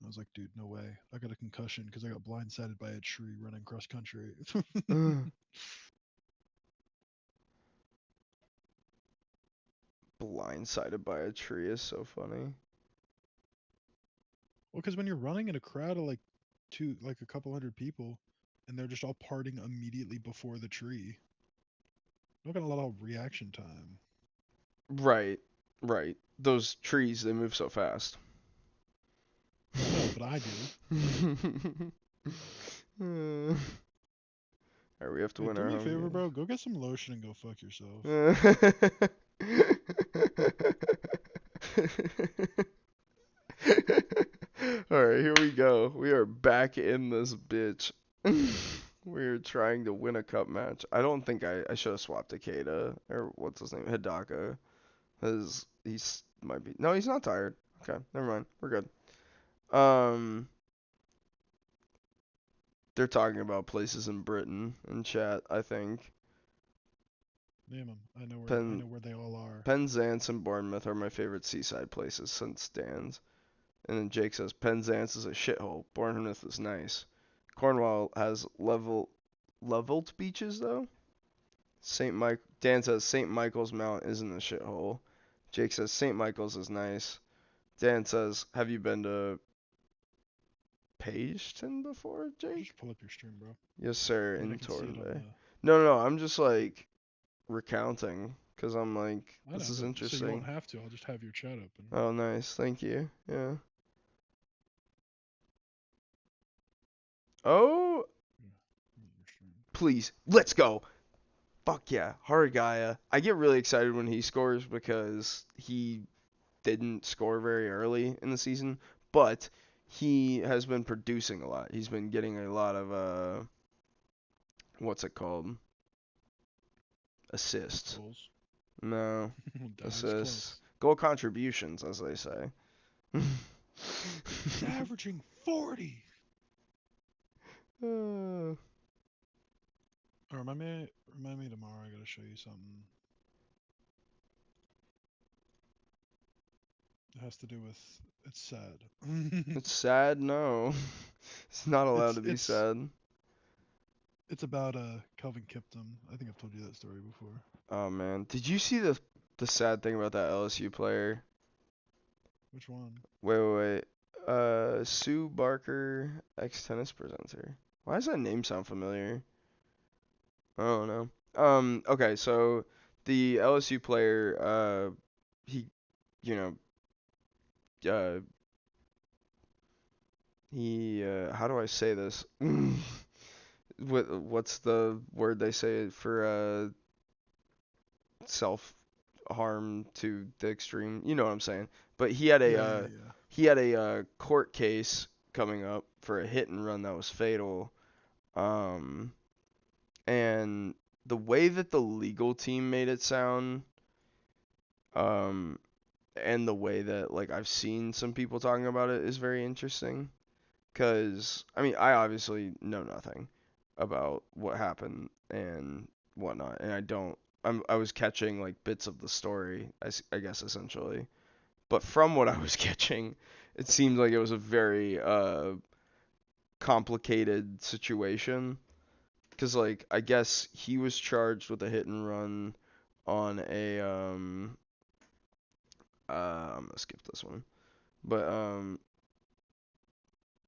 I was like, dude, no way. I got a concussion because I got blindsided by a tree running cross country. Well,
Blindsided by a tree is so funny.
because when you're running in a crowd of like a couple hundred people, and they're just all parting immediately before the tree, you don't got a lot of reaction time.
Right, right. Those trees, they move so fast.
No, but I do.
Alright, we have to
Hey,
win
do
our
me a
home
favor,
games.
bro. Go get some lotion and go fuck yourself.
Alright, here we go. We are back in this bitch. We're trying to win a cup match. I don't think I should have swapped Takeda, or what's his name, Hidaka. Cause he's might be. No, he's not tired. Okay, never mind. We're good. Um, they're talking about places in Britain in chat. I think
Name them. I
Pen
know where they all are.
Penzance and Bournemouth are my favorite seaside places since Dan's. And then Jake says Penzance is a shithole. Bournemouth is nice. Cornwall has leveled beaches though. Saint Mike Dan says St. Michael's Mount isn't a shithole. Jake says St. Michael's is nice. Dan says, have you been to Pageton before, Jake?
Just pull up your stream, bro.
Yes, sir,
I mean, I
in
can see it on
Torbay.
the.
No, I'm just like recounting because I'm like,
I
this
know,
is
but so you won't
interesting.
have to. I'll just have your chat open.
Oh, nice. Thank you. Yeah. Oh,
Your stream.
please. Let's go. Fuck yeah. Haragaya. I get really excited when he scores because he didn't score very early in the season, but he has been producing a lot. He's been getting a lot of what's it called? Assists.
Goals.
No,
I was
assists.
close.
Goal contributions, as they say.
He's averaging 40.
Uh,
Oh, remind me tomorrow. I gotta show you something. It has to do with. It's sad.
it's sad, no. It's not allowed
it's
to be
it's
sad.
it's about Kelvin Kiptum. I think I've told you that story before.
Oh man, did you see the sad thing about that LSU player?
Which one?
Wait. Sue Barker, ex-tennis presenter. Why does that name sound familiar? I don't know. Okay, so the LSU player, he, you know, how do I say this? What's the word they say for self harm to the extreme? You know what I'm saying. But
Yeah.
he had a court case coming up for a hit and run that was fatal. Um, and the way that the legal team made it sound, um, and the way that like I've seen some people talking about it is very interesting. Cause I mean, I obviously know nothing about what happened and whatnot, and I was catching like bits of the story, I guess essentially. But from what I was catching, it seemed like it was a very complicated situation. Cause like I guess he was charged with a hit and run on a I'm gonna skip this one, but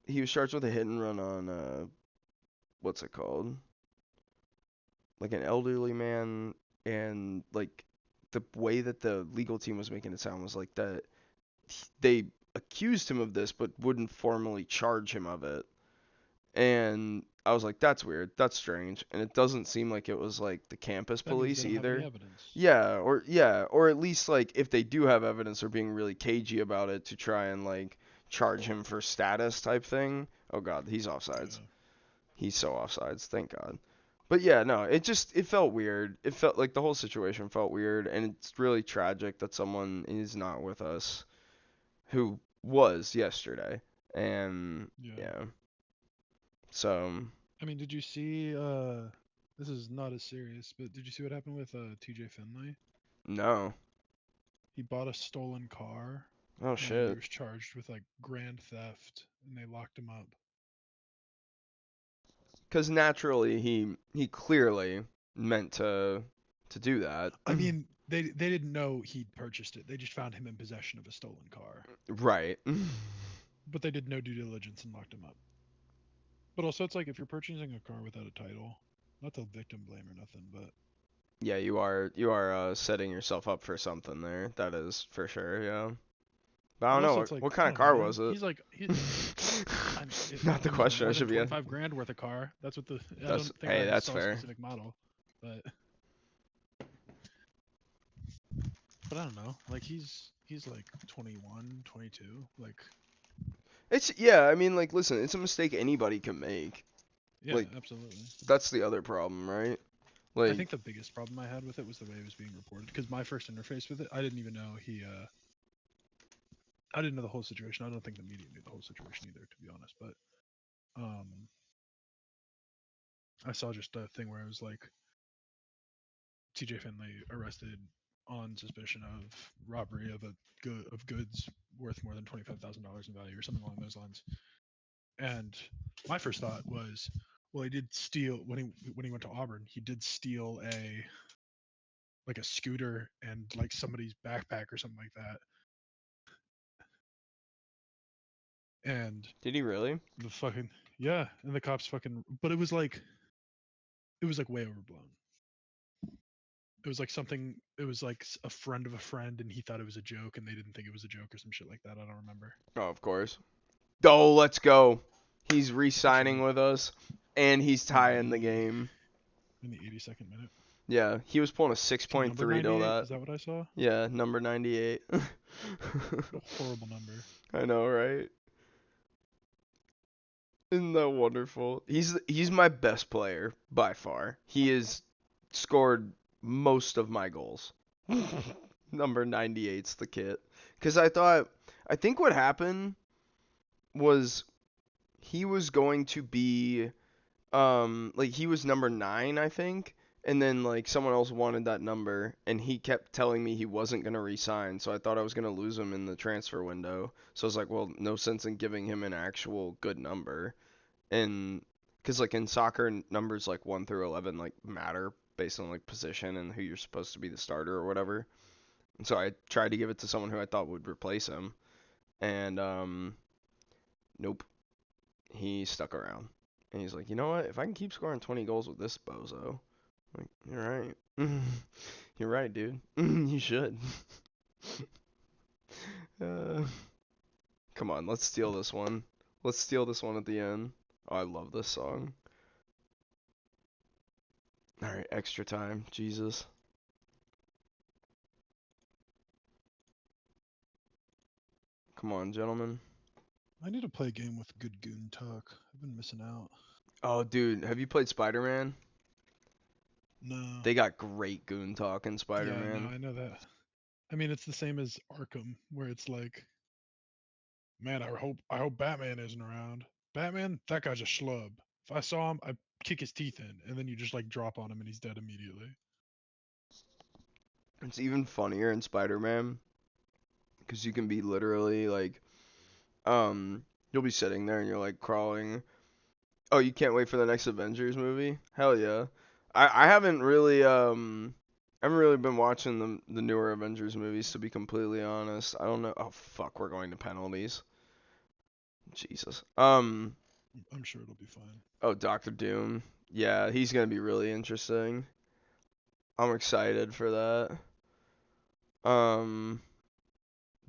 he was charged with a hit and run on what's it called? Like an elderly man, and like the way that the legal team was making it sound was like that they accused him of this but wouldn't formally charge him of it. And I was like, that's weird. That's strange. And it doesn't seem like it was like the campus
That means they
police
don't have any
either.
evidence.
Or at least like if they do have evidence, they're being really cagey about it to try and like charge him for status type thing. Oh god, he's offsides.
Yeah.
He's so offsides. Thank God. But yeah, no, it felt weird. It felt like the whole situation felt weird, and it's really tragic that someone is not with us who was yesterday. And
Yeah.
yeah, so
I mean, did you see? This is not as serious, but did you see what happened with TJ Finley?
no.
He bought a stolen car,
Oh
and he
shit.
was charged with like grand theft, and they locked him up.
Because naturally he clearly meant to do that.
I mean, they didn't know he'd purchased it. They just found him in possession of a stolen car,
Right.
but they did no due diligence and locked him up. But also, it's like if you're purchasing a car without a title, not to victim blame or nothing, but
Yeah, you are setting yourself up for something there. That is for sure. Yeah. But I
but
don't know
also it's like,
what kind
come
of
on,
car
man.
was it.
He's like he. I mean,
Not the
it was
question I
more than
should be.
25 grand worth of car. That's what the. I
That's
don't think
hey,
I
that's
saw a
fair.
specific model, but I don't know. Like he's like 21, 22. Like
It's yeah. I mean, like, listen, it's a mistake anybody can make.
yeah,
Like,
absolutely.
that's the other problem, right?
I think
Like,
the biggest problem I had with it was the way it was being reported. Because my first interface with it, I didn't even know he. I didn't know the whole situation. I don't think the media knew the whole situation either, to be honest. But um, I saw just a thing where it was like T.J. Finley arrested on suspicion of robbery of a good of goods worth more than $25,000 in value or something along those lines. And my first thought was, well, he did steal when he went to Auburn. He did steal a like a scooter and like somebody's backpack or something like that. And
did he really?
the fucking yeah, and the cops fucking. But it was like way overblown. It was like something. It was like a friend of a friend, and he thought it was a joke, and they didn't think it was a joke or some shit like that. I don't remember.
Oh, of course. Oh, let's go. He's re-signing
Actually,
with us, and he's
in
tying the
the
game.
82nd minute.
Yeah, he was pulling a
To number
6.3 till
98,
that.
is that what I saw?
Yeah, number 98.
What a horrible number.
I know, right? Isn't that wonderful? He's my best player by far. He has scored most of my goals. Number 98's the kit. Cuz I think what happened was he was going to be like he was number 9, I think, and then like someone else wanted that number and he kept telling me he wasn't going to resign, so I thought I was going to lose him in the transfer window. So I was like, well, no sense in giving him an actual good number. And cuz like in soccer, numbers like 1 through 11 like matter based on like position and who you're supposed to be the starter or whatever. And so I tried to give it to someone who I thought would replace him, and nope, he stuck around. And he's like, you know what? If I can keep scoring 20 goals with this bozo, like, you're right. You're right, dude. You should. uh, Come on, let's steal this one. Let's steal this one at the end. Oh, I love this song. All right, extra time. Jesus. Come on, gentlemen.
I need to play a game with good goon talk. I've been missing out.
Oh, dude, have you played Spider-Man?
No.
They got great goon talk in
Yeah, no,
Spider-Man.
I know that. I mean, it's the same as Arkham, where it's like, man, I hope Batman isn't around. Batman, that guy's a schlub. If I saw him, I'd kick his teeth in, and then you just like drop on him and he's dead immediately.
It's even funnier in Spider-Man because you can be literally like, you'll be sitting there and you're like crawling. Oh, you can't wait for the next Avengers movie? Hell yeah. I haven't really been watching the newer Avengers movies, to be completely honest. I don't know. Oh fuck, we're going to penalties. Jesus.
I'm sure it'll be fine.
Oh, Doctor Doom. Yeah, he's gonna be really interesting. I'm excited for that. Um,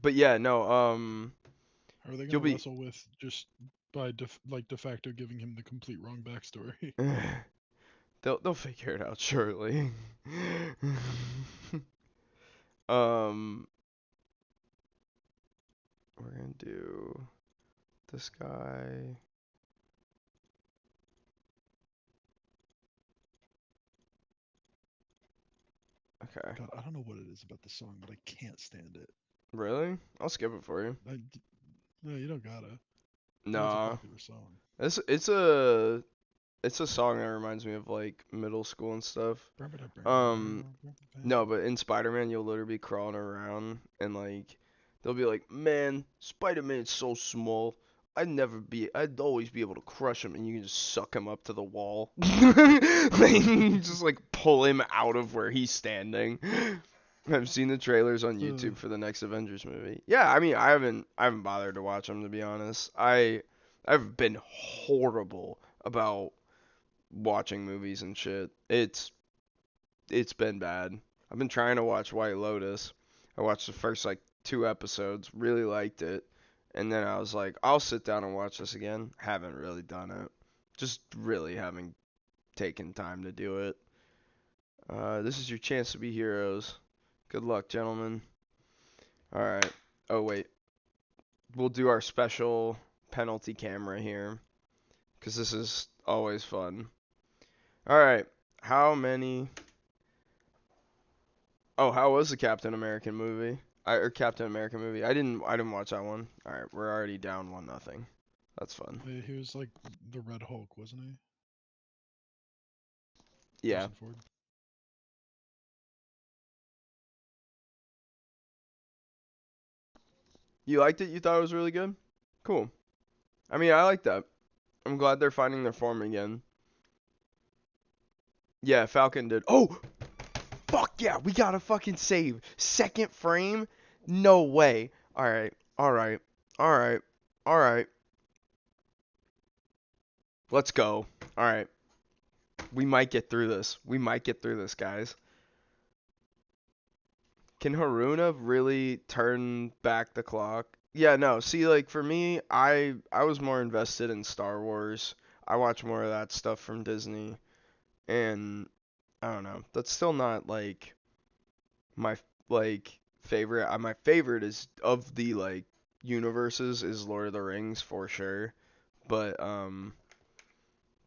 but yeah, no.
How are they
You'll
gonna
be.
wrestle with just by de facto giving him the complete wrong backstory?
They'll figure it out shortly. um, we're gonna do this guy. Okay.
God, I don't know what it is about this song, but I can't stand it.
Really? I'll skip it for you.
No, you don't gotta. I mean, it's a
Nah.
popular song.
It's a song that reminds me of like middle school and stuff. Um, no, but in Spider-Man, you'll literally be crawling around and like they'll be like, "Man, Spider-Man's so small. I'd always be able to crush him," and you can just suck him up to the wall, like, just like pull him out of where he's standing. I've seen the trailers on
Uh,
YouTube for the next Avengers movie. Yeah, I mean, I haven't bothered to watch them to be honest. I've been horrible about watching movies and shit. It's been bad. I've been trying to watch White Lotus. I watched the first like 2 episodes, really liked it, and then I was like, I'll sit down and watch this again. Haven't really done it. Just really haven't taken time to do it. This is your chance to be heroes. Good luck, gentlemen. All right. Oh wait, we'll do our special penalty camera here, cause this is always fun. All right. How many Oh, how was the Captain American movie? Or Captain America movie? I didn't watch that one. All right, we're already down 1-0. That's fun.
he was like the Red Hulk, wasn't he?
Yeah.
Harrison Ford.
You liked it? You thought it was really good? Cool. I mean, I like that. I'm glad they're finding their form again. Yeah, Falcon did. Oh, fuck yeah, we got a fucking save. Second frame? No way. All right. All right. All right. All right. Let's go. All right. We might get through this. We might get through this, guys. Can Haruna really turn back the clock? Yeah, no. See, like for me, I was more invested in Star Wars. I watch more of that stuff from Disney, and I don't know. That's still not like my like favorite. My favorite is of the like universes is Lord of the Rings for sure, but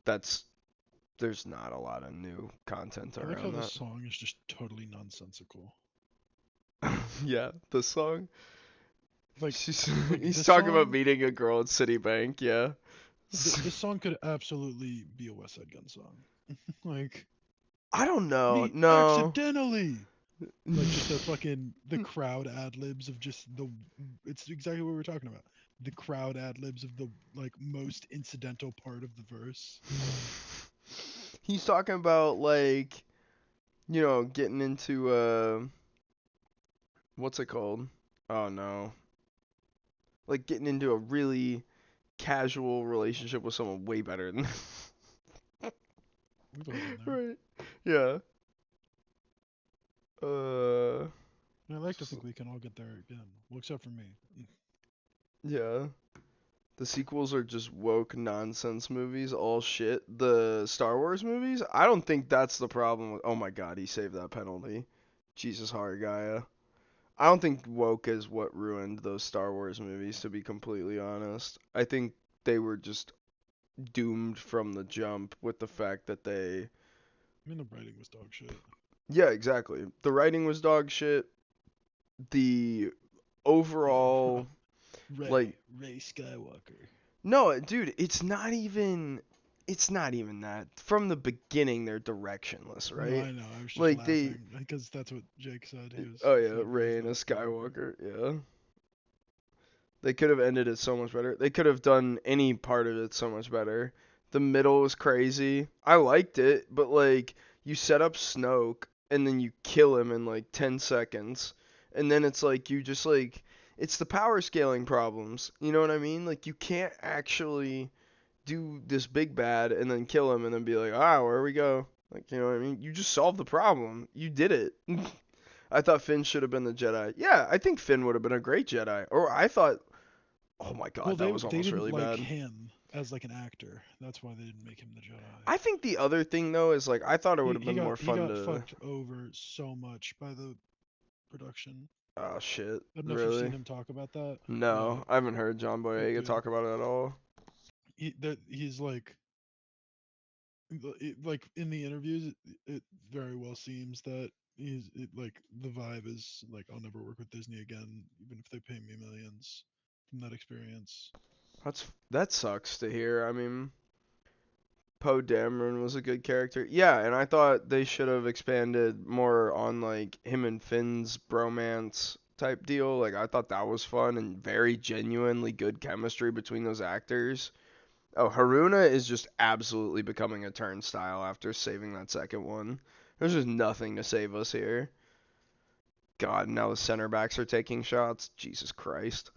that's there's not a lot of new content
I like how
around
this
that.
song is just totally nonsensical.
Yeah, the song.
Like,
She's
like
he's
this
talking about
song,
meeting a girl at Citibank, yeah.
this song could absolutely be a West Side Gun song. Like,
I don't know.
we
No.
accidentally, like, just the crowd ad libs of just the. It's exactly what we were talking about. The crowd ad libs of the like most incidental part of the verse.
He's talking about like, getting into what's it called? Oh no. Like getting into a really casual relationship with someone way better than
We've all been there.
Right. Yeah. Uh
And I like to
just
think we can all get there again. Well, except for me.
yeah. The sequels are just woke nonsense movies, all shit. The Star Wars movies, I don't think that's the problem with. Oh my god, he saved that penalty. Jesus Harigaya. I don't think woke is what ruined those Star Wars movies, to be completely honest. I think they were just doomed from the jump with the fact that they.
I mean, the writing was dog shit.
Yeah, exactly. The writing was dog shit. The overall, like,
Ray Skywalker.
no, dude, it's not even. It's not even that. From the beginning, they're directionless,
No,
right?
I know. I was just
Like, they.
laughing because that's what Jake said. He was
Oh, yeah,
like Ray's
Rey and
not
a
a Skywalker.
Skywalker, yeah. They could have ended it so much better. They could have done any part of it so much better. The middle was crazy. I liked it, but like you set up Snoke and then you kill him in like 10 seconds. And then it's like you just like it's the power scaling problems. You know what I mean? Like you can't actually do this big bad and then kill him and then be like, ah, where we go? Like, you know what I mean? You just solved the problem. You did it. I thought Finn should have been the Jedi. Yeah, I think Finn would have been a great Jedi. Or I thought, oh my
Well,
God, that was
they
almost
didn't
really
like
bad.
him as like an actor. That's why they didn't make him the Jedi.
I think the other thing though is like I thought it would have been more
He
fun
got
to.
fucked over so much by the production.
Oh shit,
I don't know if you've
really?
seen him talk about that,
No,
but
I haven't heard John Boyega
dude,
talk about it at all.
he's like in the interviews, it very well seems that like the vibe is like I'll never work with Disney again, even if they pay me millions from that experience.
That sucks to hear. I mean, Poe Dameron was a good character. Yeah, and I thought they should have expanded more on like him and Finn's bromance type deal. Like I thought that was fun and very genuinely good chemistry between those actors. Oh, Haruna is just absolutely becoming a turnstile after saving that second one. There's just nothing to save us here. God, now the center backs are taking shots. Jesus Christ.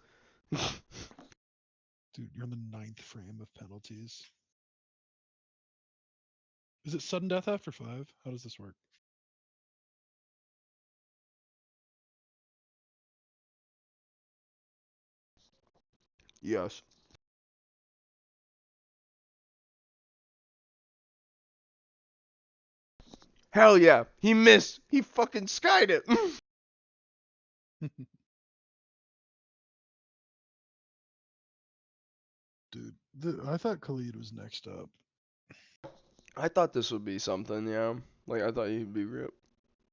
Dude, you're in the ninth frame of penalties. Is it sudden death after 5? How does this work?
Yes. Hell yeah. He missed. He fucking skied it.
Dude, I thought Khalid was next up.
I thought this would be something, yeah. Like, I thought he'd be real.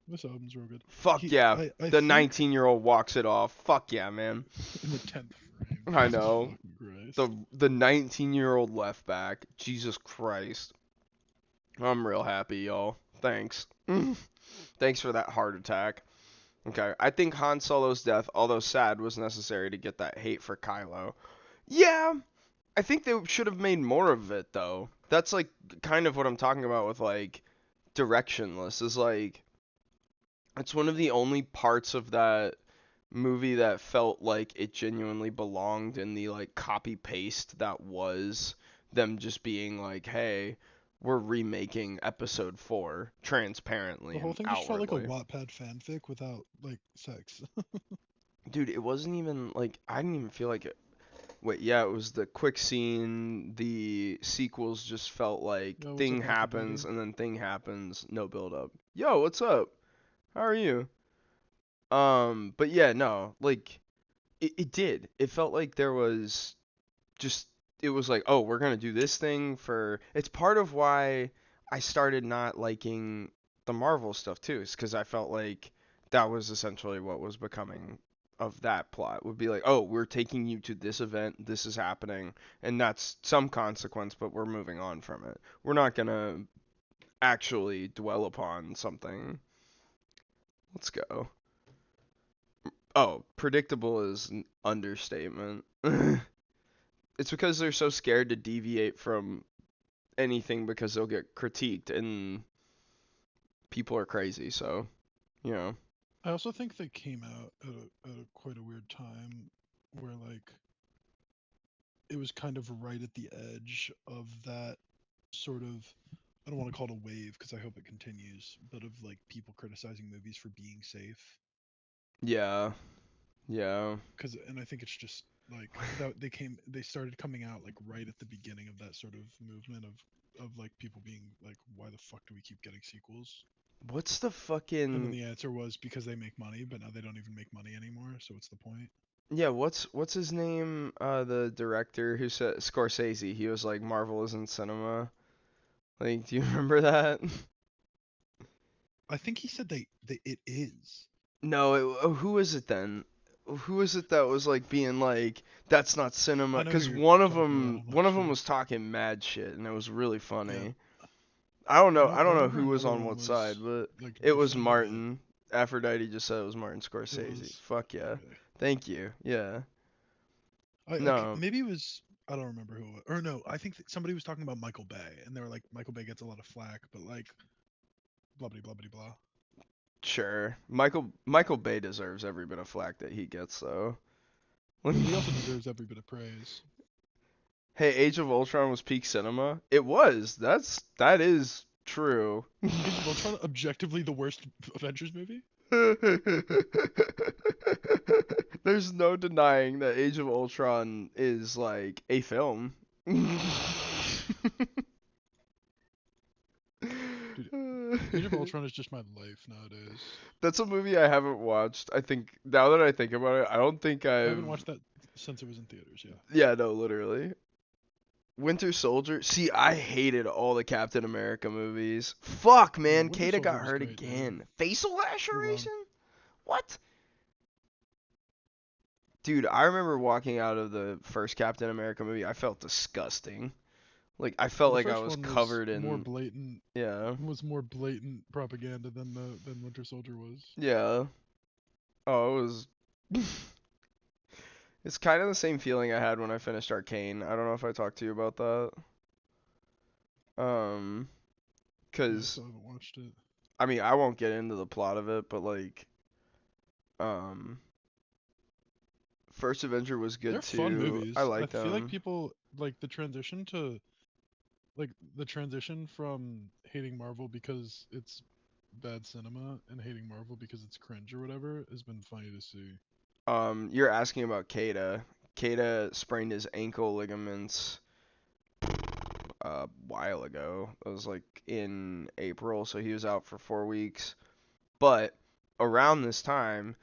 This album's real good.
Fuck yeah.
I
The
think
19-year-old walks it off. Fuck yeah, man.
in the 10th frame.
I
Jesus
know.
fucking Christ.
The 19-year-old left back. Jesus Christ. I'm real happy, y'all. Thanks. Thanks for that heart attack. Okay, I think Han Solo's death, although sad, was necessary to get that hate for Kylo. Yeah, I think they should have made more of it, though. That's, like, kind of what I'm talking about with, like, directionless, is, like, it's one of the only parts of that movie that felt like it genuinely belonged in the like copy paste that was them just being like, hey, we're remaking episode 4 transparently
The whole
and
thing just felt like a
outwardly.
Wattpad fanfic without like sex.
Dude, it wasn't even like I didn't even feel like it. Wait, yeah, it was the quick scene. The sequels just felt like
Yo, what's
thing
up, Uncle
happens
Buddy?
and then thing happens, no build up. Yo, what's up? How are you? But yeah, no, like it did. It felt like there was just it was like, oh, we're gonna do this thing for. It's part of why I started not liking the Marvel stuff too, is because I felt like that was essentially what was becoming of that plot. Would be like, oh, we're taking you to this event, this is happening, and that's some consequence, but we're moving on from it. We're not gonna actually dwell upon something. Let's go. Oh, predictable is an understatement. It's because they're so scared to deviate from anything because they'll get critiqued and people are crazy. So, you know,
I also think they came out at a quite a weird time where like it was kind of right at the edge of that sort of I don't want to call it a wave because I hope it continues, but of like people criticizing movies for being safe.
yeah, yeah.
Because and I think it's just like they started coming out like right at the beginning of that sort of movement of like people being like, why the fuck do we keep getting sequels?
What's the
And then
fucking
the answer was because they make money, but now they don't even make money anymore. So what's the point?
yeah? What's his name? The director who said Scorsese. He was like Marvel isn't cinema. Like, do you remember that?
I think he said they it is.
No, who is it then? Who is it that was like being like that's not cinema?
I know who
Because
you're talking about. I'm
one
not
of them
sure.
was talking mad shit and it was really
Yeah,
funny. I
I
don't know
remember
who was
another
on
one
what side,
was
but
like
it was
defending it.
Martin. Aphrodite just said it was Martin
It
Scorsese.
was
Fuck yeah.
okay.
Thank you. Yeah.
I
No,
maybe it was I don't remember who it was. Or no, I think somebody was talking about Michael Bay, and they were like Michael Bay gets a lot of flack, but like blah blah blah blah blah.
sure. Michael Bay deserves every bit of flack that he gets though.
He also deserves every bit of praise.
Hey, Age of Ultron was peak cinema. It was. That is true.
Age of Ultron, objectively the worst Avengers movie.
There's no denying that Age of Ultron is like a film.
Dude, Age of Ultron is just my life nowadays.
That's a movie I haven't watched. I think now that I think about it, I don't think
I
I've.
haven't watched that since it was in theaters. Yeah.
Yeah, no, literally. Winter Soldier. See, I hated all the Captain America movies. Fuck,
No,
man.
Winter
Kata
Soldier
got
was
hurt
great, dude.
again. Facial
You're wrong.
laceration? What? Dude, I remember walking out of the first Captain America movie. I felt disgusting. Like I
Well,
felt
the
like I
first
was
one was
covered
more
in.
blatant.
Yeah.
Was more blatant propaganda than Winter Soldier was.
Yeah. Oh, it was. It's kind of the same feeling I had when I finished Arcane. I don't know if I talked to you about that. Um,
Yeah, I
cause
still haven't watched it.
I mean I won't get into the plot of it, but like, um, First Avenger was
They're
good
fun
too. I
movies. I
like
feel like
them.
people like the transition from hating Marvel because it's bad cinema and hating Marvel because it's cringe or whatever has been funny to see.
You're asking about Kata. Kata sprained his ankle ligaments a while ago. It was like in April, so he was out for 4 weeks. But around this time,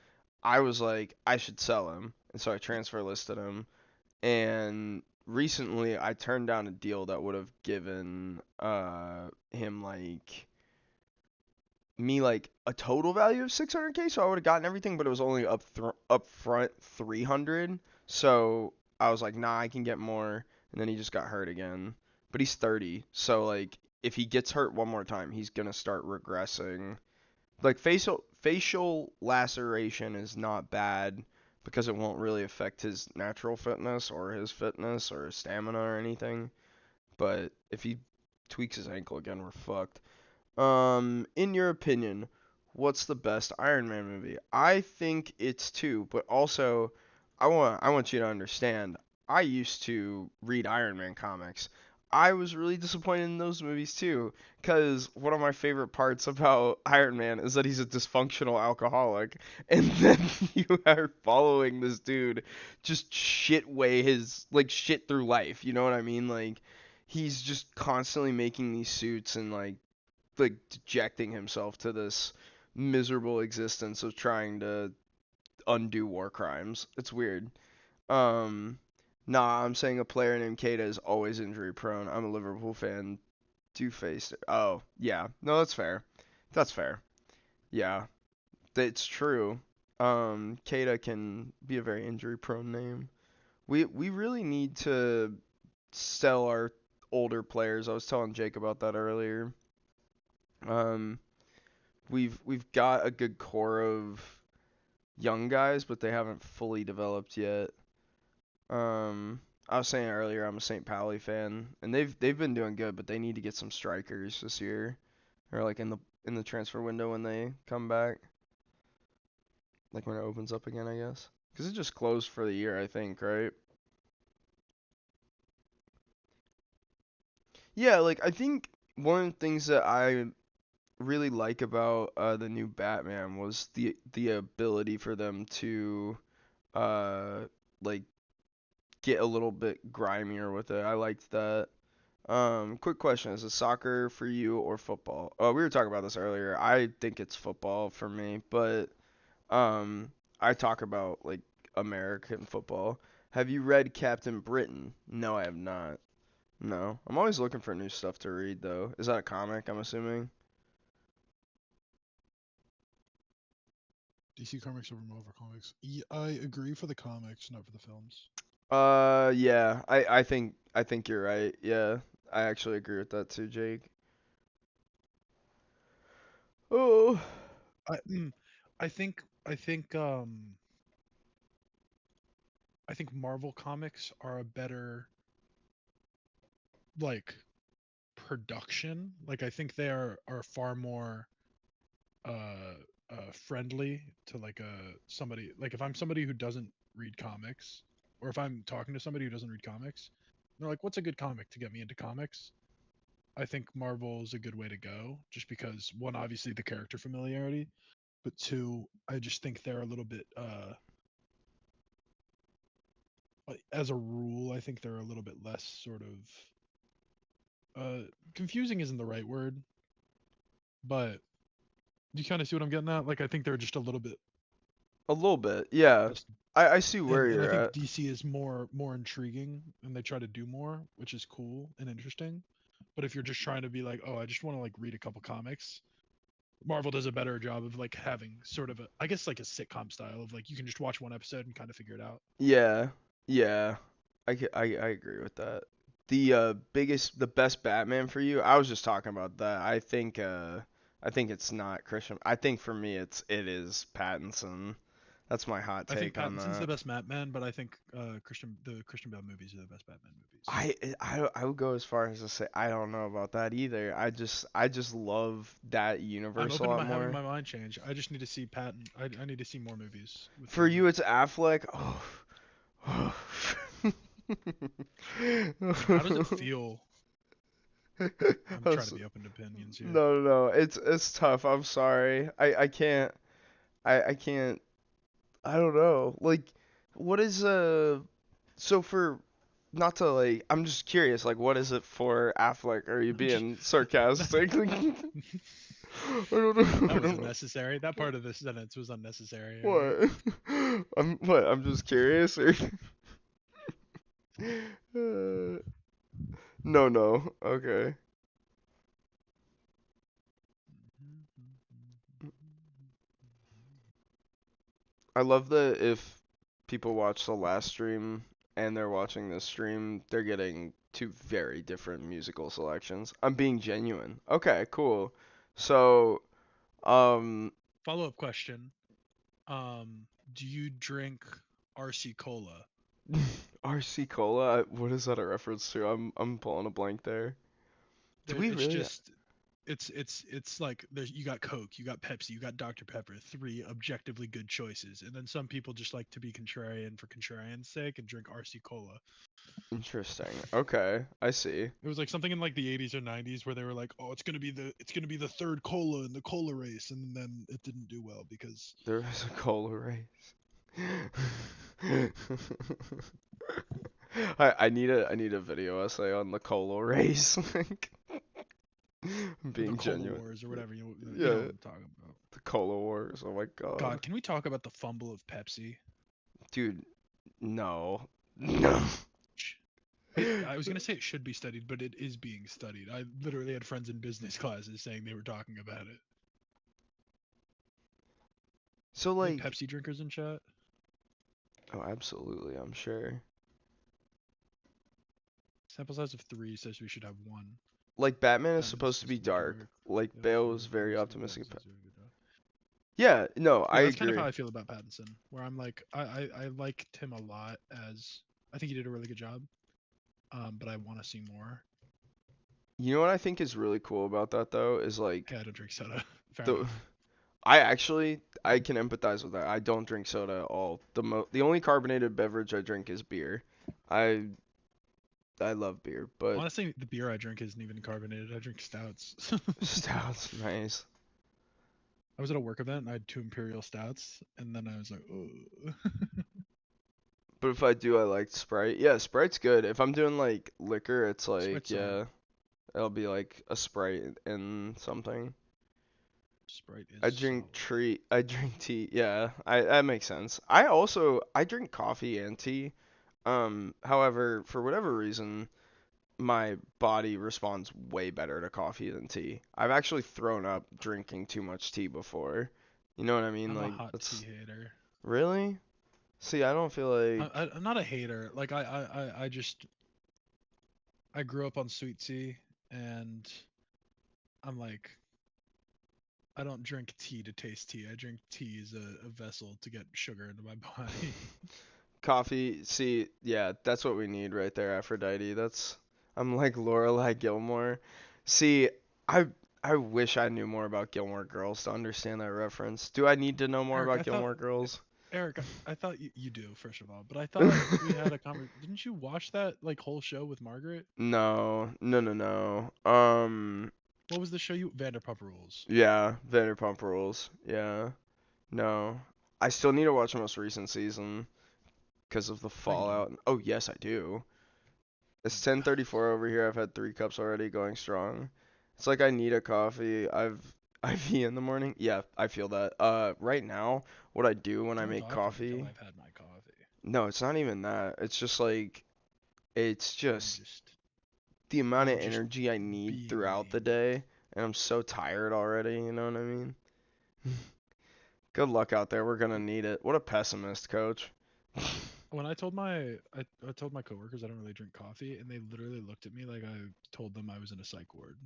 I was like, I should sell him, and so I transfer listed him. And recently, I turned down a deal that would have given him like me like a total value of 600K, so I would have gotten everything, but it was only up front 300. So I was like, nah, I can get more. And then he just got hurt again. But he's 30, so like if he gets hurt one more time, he's gonna start regressing. Like facial laceration is not bad because it won't really affect his natural fitness or his fitness or his stamina or anything. But if he tweaks his ankle again, we're fucked. In your opinion, what's the best Iron Man movie? I think it's two, but also I want you to understand. I used to read Iron Man comics. I was really disappointed in those movies too, because one of my favorite parts about Iron Man is that he's a dysfunctional alcoholic, and then you are following this dude just shit way his like shit through life. You know what I mean? Like he's just constantly making these suits and like dejecting himself to this miserable existence of trying to undo war crimes. It's weird. Um, nah, I'm saying a player named Keita is always injury prone. I'm a Liverpool fan. Two faced. Oh, yeah. No, that's fair. That's fair. Yeah, that's true. Keita can be a very injury prone name. We really need to sell our older players. I was telling Jake about that earlier. Um, we've got a good core of young guys, but they haven't fully developed yet. I was saying earlier I'm a St. Pauli fan, and they've been doing good, but they need to get some strikers this year, or like in the transfer window when they come back, like when it opens up again, I guess. Because it just closed for the year, I think, right? Yeah, like I think one of the things that I really like about the new Batman was the ability for them to uh like get a little bit grimier with it. I liked that. Quick question: is it soccer for you or football? Oh, we were talking about this earlier. I think it's football for me, but um, I talk about like American football. Have you read Captain Britain? No, I have not. No, I'm always looking for new stuff to read though. Is that a comic? I'm assuming.
DC Comics over Marvel Comics. Yeah, I agree for the comics, not for the films.
Yeah, I think you're right. Yeah, I actually agree with that too, Jake. Oh,
I mm, I think I think I think Marvel comics are a better like production. Like I think they are far more uh friendly to like somebody like if I'm somebody who doesn't read comics or if I'm talking to somebody who doesn't read comics, They're like, what's a good comic to get me into comics? I think Marvel is a good way to go, just because one, obviously the character familiarity, but two, I just think they're a little bit, like, as a rule, I think they're a little bit less sort of, confusing isn't the right word, but you kind of see what I'm getting at. Like, I think they're just a little bit
A little bit, yeah.
less,
I see where
and I
you're
think
at.
DC is more intriguing, and they try to do more, which is cool and interesting. But if you're just trying to be like, oh, I just want to like read a couple comics, Marvel does a better job of like having sort of a, I guess like a sitcom style of like you can just watch one episode and kind of figure it out.
Yeah, yeah. I agree with that. The the best Batman for you, I was just talking about that. I think it's not Christian. I think for me it is Pattinson. That's my hot
I think
take on
Pattinson's the
that.
best Batman, but I think the Christian Bale movies are the best Batman movies.
I would go as far as to say I don't know about that either. I just love that
I'm
universe a
open to
lot
my having
more.
my mind change. I just need to see I need to see more movies with
For
him.
you, it's Affleck. Oh.
How does it feel? I'm
I'm
trying to
s-
be open to opinions here.
No, no, no. It's tough. I'm sorry. I can't. I can't. I don't know. Like, what is so for not to like. I'm just curious. Like, what is it for Affleck? Are you
Just
being sarcastic? I don't know. I
that was
don't know.
unnecessary. That part of this sentence was unnecessary. All right.
What? I'm just curious. Or no, no. Okay. I love that if people watch the last stream and they're watching this stream, they're getting two very different musical selections. I'm being genuine. Okay, cool. So, um,
Follow up question. Do you drink RC cola?
RC Cola, what is that a reference to? I'm pulling a blank there. Do we
It's
really?
just it's like there's you got Coke, you got Pepsi, you got Dr Pepper, three objectively good choices, and then some people just like to be contrarian for contrarian's sake and drink RC cola.
Interesting. Okay, I see.
It was like something in like the 80s or 90s where they were like, oh, it's gonna be the third cola in the cola race, and then it didn't do well because
There is a cola race. I need a video essay on the cola race. Like, I'm
the
being
cola
genuine.
wars or whatever you know
Yeah,
what I'm talking about.
the cola wars. Oh my god.
God, can we talk about the fumble of Pepsi?
Dude, no. No.
I was gonna say it should be studied, but it is being studied. I literally had friends in business classes saying they were talking about it.
So
Any
like,
Pepsi drinkers in chat?
oh, absolutely, I'm sure.
Sample size of three says we should have one.
Like Batman is
Batman is
supposed to be
supposed to be
dark.
dark.
Like
Bale is
Bale
very
was very
optimistic.
optimistic.
Pattinson's doing a good job.
Yeah, no, I
Yeah, that's kind of how
agree.
I feel about Pattinson. Where I'm like, I liked him a lot as I think he did a really good job. But I want to see more.
You know what I think is really cool about that though is
Hey,
like
I don't drink soda. Fair
the
enough.
I can empathize with that. I don't drink soda at all. The only carbonated beverage I drink is beer. I I love beer, but
Honestly, the beer I drink isn't even carbonated. I drink stouts.
stout's nice.
I was at a work event and I had two imperial stouts, and then I was like, oh.
But if I do, I like Sprite. Yeah, Sprite's good. If I'm doing like liquor, it's like
Sprite's solid.
yeah, it'll be like a Sprite and something.
Sprite is
I drink
solid.
tree. I drink tea. Yeah, I that makes sense. I drink coffee and tea. However, for whatever reason, my body responds way better to coffee than tea. I've actually thrown up drinking too much tea before. You know what I mean?
I'm a
Like
hot tea
that's
hater.
really. See, I don't feel like
I'm not a hater. Like I just I grew up on sweet tea, and I'm like I don't drink tea to taste tea. I drink tea as a vessel to get sugar into my body.
coffee. See, yeah, that's what we need right there, Aphrodite. I'm like Lorelai Gilmore. See, I I wish I knew more about Gilmore Girls to understand that reference. Do I need to know more
Eric,
about Gilmore Girls?
Eric, I thought you do, first of all, but I thought we had a conversation. Didn't you watch that like whole show with Margaret?
No, no, no, no.
What was the show you Vanderpump Rules?
Yeah, Vanderpump Rules. Yeah, no. I still need to watch the most recent season because of the
No, you don't.
fallout. Oh, yes, I do. It's 10:34 over here. I've had 3 cups already, going strong. It's like I need a coffee. I've IV in the morning. Yeah, I feel that. Right now, what I do when I
Don't
make
talk to me until
coffee,
I've had my coffee.
no, it's not even that. It's just like it's
I'm
just
just
the amount of
you're just
energy I need
being
throughout the
mean.
day, and I'm so tired already, you know what I mean? Good luck out there. We're gonna need it. What a pessimist, coach.
When I told my coworkers I don't really drink coffee, and they literally looked at me like I told them I was in a psych ward.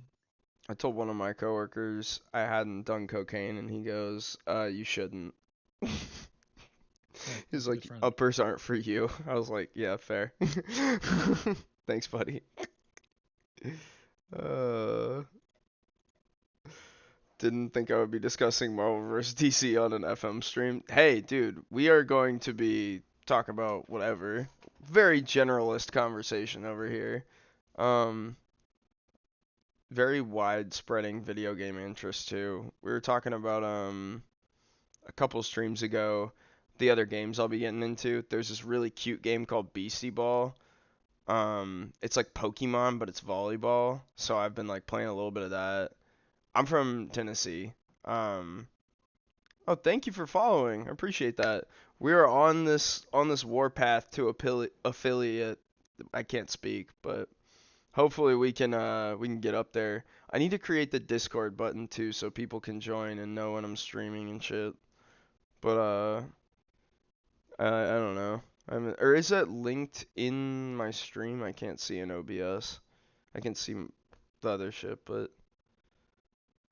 I told one of my coworkers I hadn't done cocaine, and he goes, you shouldn't."
Hey,
He's
that's a good
like,
friend.
uppers aren't for you. I was like, yeah, fair. Thanks, buddy. Uh, didn't think I would be discussing Marvel vs. DC on an FM stream. Hey, dude, we are going to be talking about whatever. Very generalist conversation over here. Um, very widespreading video game interest too. We were talking about a couple streams ago the other games I'll be getting into. There's this really cute game called Beastie Ball. It's like Pokemon, but it's volleyball. So I've been like playing a little bit of that. I'm from Tennessee. Um, oh, thank you for following. I appreciate that. We are on this warpath to affiliate. I can't speak, but hopefully we can get up there. I need to create the Discord button too, so people can join and know when I'm streaming and shit. But I don't know. Or is that linked in my stream? I can't see in OBS. I can see the other shit, but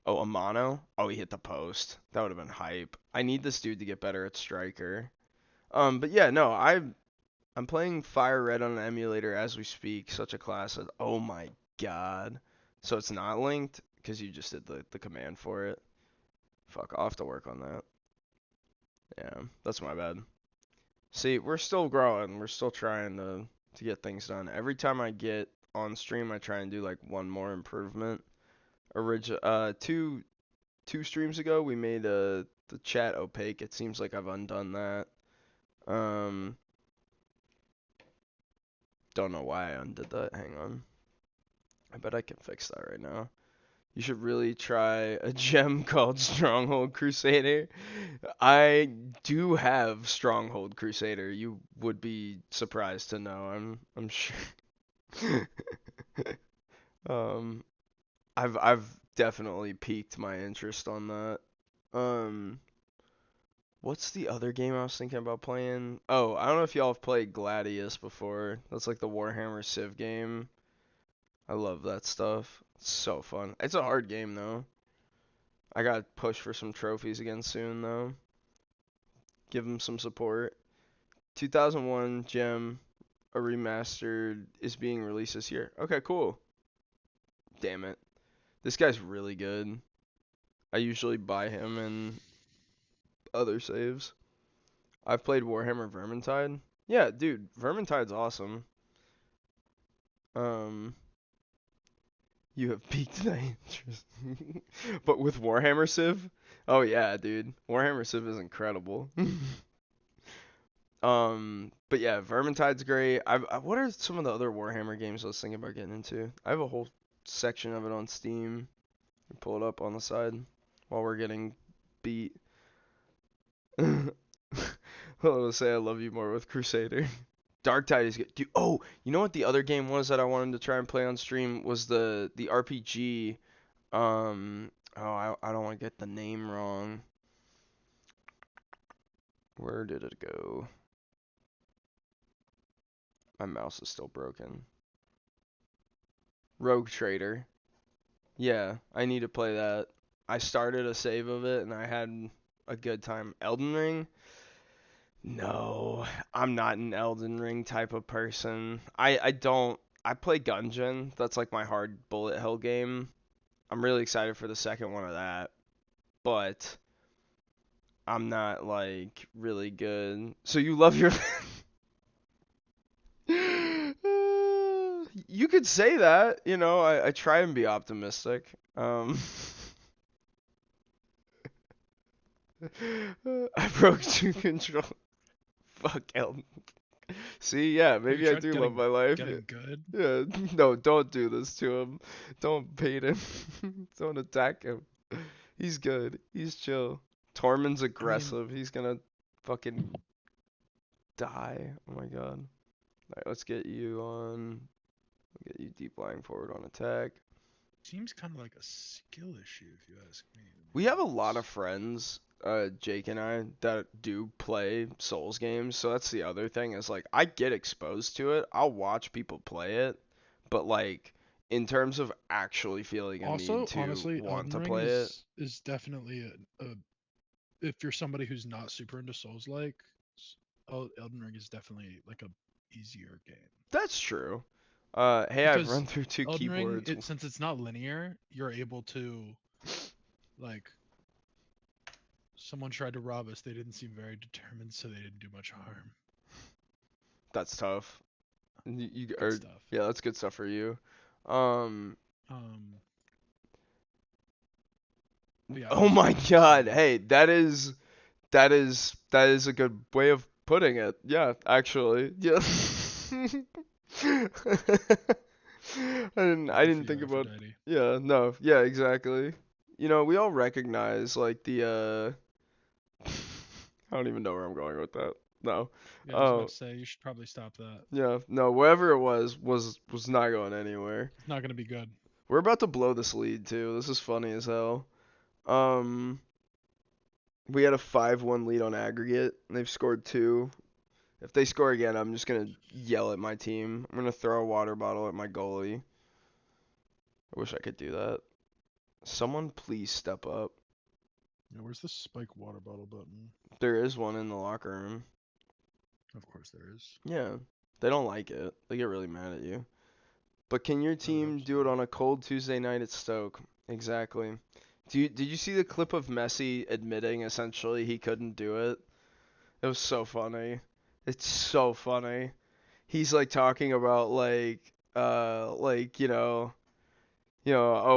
oh, Amano. Oh, he hit the post. That would have been hype. I need this dude to get better at striker. But yeah, no, I'm playing Fire Red on an emulator as we speak. Such a class. Oh my god. So it's not linked because you just did the command for it. Fuck, I'll have to work on that. Yeah, that's my bad. See, we're still growing. We're still trying to get things done. Every time I get on stream, I try and do like one more improvement. Two streams ago, we made the chat opaque. It seems like I've undone that. Um, don't know why I undid that. Hang on. I bet I can fix that right now. You should really try a gem called Stronghold Crusader. I do have Stronghold Crusader. You would be surprised to know. I'm sure. um, I've definitely piqued my interest on that. Um, what's the other game I was thinking about playing? Oh, I don't know if y'all have played Gladius before. That's like the Warhammer Civ game. I love that stuff. It's so fun. It's a hard game though. I got pushed for some trophies again soon though. Give them some support. 2001 Gem, a remastered, is being released this year. Okay, cool. Damn it. This guy's really good. I usually buy him in other saves. I've played Warhammer Vermintide. Yeah, dude, Vermintide's awesome. Um, you have piqued my interest. But with Warhammer Civ? Oh yeah, dude. Warhammer Civ is incredible. But yeah, Vermintide's great. What are some of the other Warhammer games I was thinking about getting into? I have a whole section of it on Steam. Pull it up on the side while we're getting beat. I'll say I love you more with Crusader. Dark Tide is good. Dude, oh, you know what the other game was that I wanted to try and play on stream was the RPG. I don't want to get the name wrong. Where did it go? My mouse is still broken. Rogue Trader. Yeah, I need to play that. I started a save of it and I had a good time. Elden Ring? No, I'm not an Elden Ring type of person. I play Gungeon. That's like my hard bullet hell game. I'm really excited for the second one of that. But I'm not like really good. So you love your You could say that, you know, I try and be optimistic. I broke two control. Fuck Elton. See, yeah,
Have you
maybe I
tried
do love my life. Yeah,
getting good?
yeah. No, don't do this to him. Don't bait him. Don't attack him. He's good. He's chill. Tormund's
I mean,
aggressive. He's gonna fucking die. Oh my god. Alright, let's get you on. Get you deep lying forward on attack.
seems kind of like a skill issue, if you ask me, to
We
be
have a lot of
honest.
friends, Jake and I, that do play Souls games. So that's the other thing is like I get exposed to it. I'll watch people play it, but like in terms of actually feeling a need
Also,
to
honestly,
want
Elden
to
Ring
play it,
is definitely a if you're somebody who's not super into Souls like, Elden Ring is definitely like a easier game
that's true. Hey, I've
because
run through two
Elden Ring,
keyboards.
since it's not linear, you're able to like someone tried to rob us. They didn't seem very determined, so they didn't do much harm.
That's tough.
Good stuff.
Yeah, that's good stuff for you. Um,
Um, but yeah,
oh my
so
God. Hey, that is a good way of putting it. Yeah, actually. Yeah. I
good for
didn't
you,
think about
Aphrodite.
yeah, no. Yeah, exactly. You know, we all recognize like the I don't even know where I'm going with that. No.
Yeah, I was about
Oh,
to say you should probably stop that.
yeah. No, wherever it was not going anywhere.
It's not gonna be good.
We're about to blow this lead too. This is funny as hell. Um we had a 5-1 lead on aggregate. And they've scored two. If they score again, I'm just gonna yell at my team. I'm gonna throw a water bottle at my goalie. I wish I could do that. Someone please step up.
Yeah, where's the spike water bottle button?
There is one in the locker room.
Of course there is.
Yeah. They don't like it. They get really mad at you. But can your
I would hope
team do
so.
it on a cold Tuesday night at Stoke? Exactly. Did you see the clip of Messi admitting essentially he couldn't do it? It was so funny. It's so funny. He's like talking about like oh,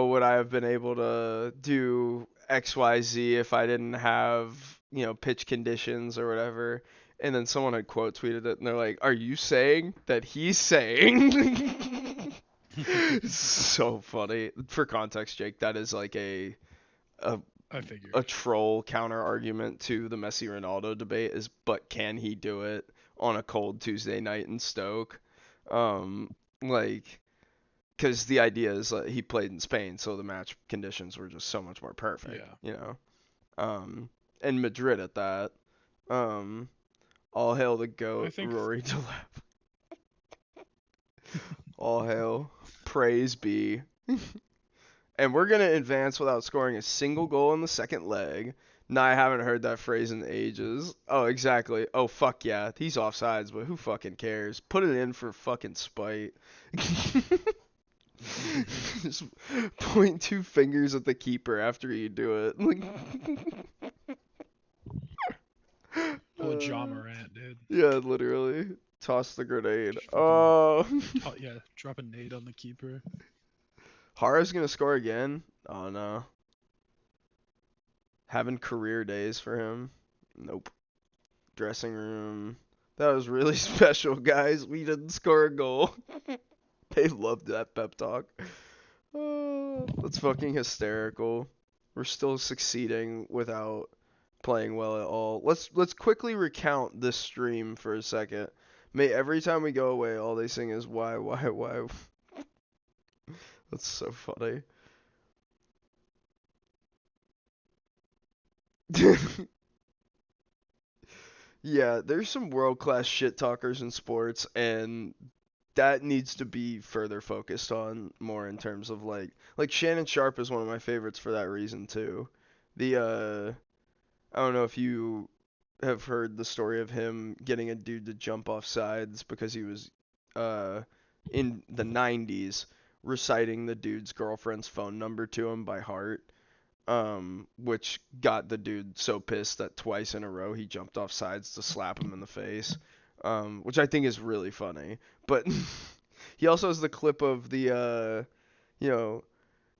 would I have been able to do XYZ if I didn't have, pitch conditions or whatever? And then someone had quote tweeted it and they're like, "Are you saying that he's saying?" So funny. For context, Jake, that is like a
I
a
figured.
troll counter argument to the Messi Ronaldo debate is, but can he do it on a cold Tuesday night in Stoke? Like, because the idea is that he played in Spain, so the match conditions were just so much more perfect,
Yeah.
you know. And Madrid at that. Um, all hail the
I
goat,
think
Rory Delap. All hail, praise be. And we're gonna advance without scoring a single goal in the second leg. Nah, I haven't heard that phrase in ages. Oh, exactly. Oh, fuck yeah. He's offsides, but who fucking cares? Put it in for fucking spite. Just point two fingers at the keeper after you do it.
pull a John Morant, dude.
Yeah, literally. Toss the grenade.
Just fucking
Oh.
yeah, drop a nade on the keeper.
Hara's gonna score again? Oh no. Having career days for him? Nope. Dressing room. That was really special, guys. We didn't score a goal. They loved that pep talk. Oh, that's fucking hysterical. We're still succeeding without playing well at all. Let's quickly recount this stream for a second. May every time we go away, all they sing is why. That's so funny. Yeah, there's some world class shit talkers in sports, and that needs to be further focused on more in terms of like Shannon Sharp is one of my favorites for that reason too. The I don't know if you have heard the story of him getting a dude to jump off sides because he was uh in the 90s reciting the dude's girlfriend's phone number to him by heart. which got the dude so pissed that twice in a row he jumped off sides to slap him in the face, which I think is really funny. But he also has the clip of the, you know,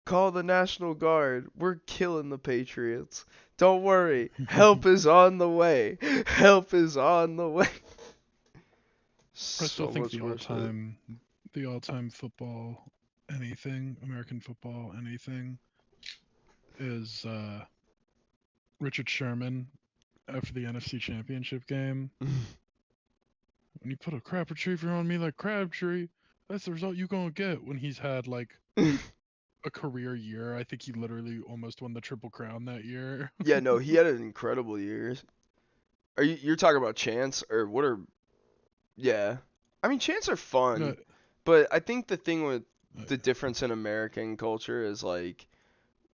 call the National Guard. We're killing the Patriots. Don't worry, help is on the way. Help is on the way.
I still
So
think
much worse shit.
the all-time football anything, American football anything, is Richard Sherman after the NFC Championship game. When you put a crab retriever on me like Crabtree, that's the result you gonna get. When he's had like a career year, I think he literally almost won the Triple Crown that year.
Yeah, no, he had an incredible year. You're talking about chants or what are yeah. I mean chants are
No,
fun, but I think the thing with
uh,
the difference in American culture is like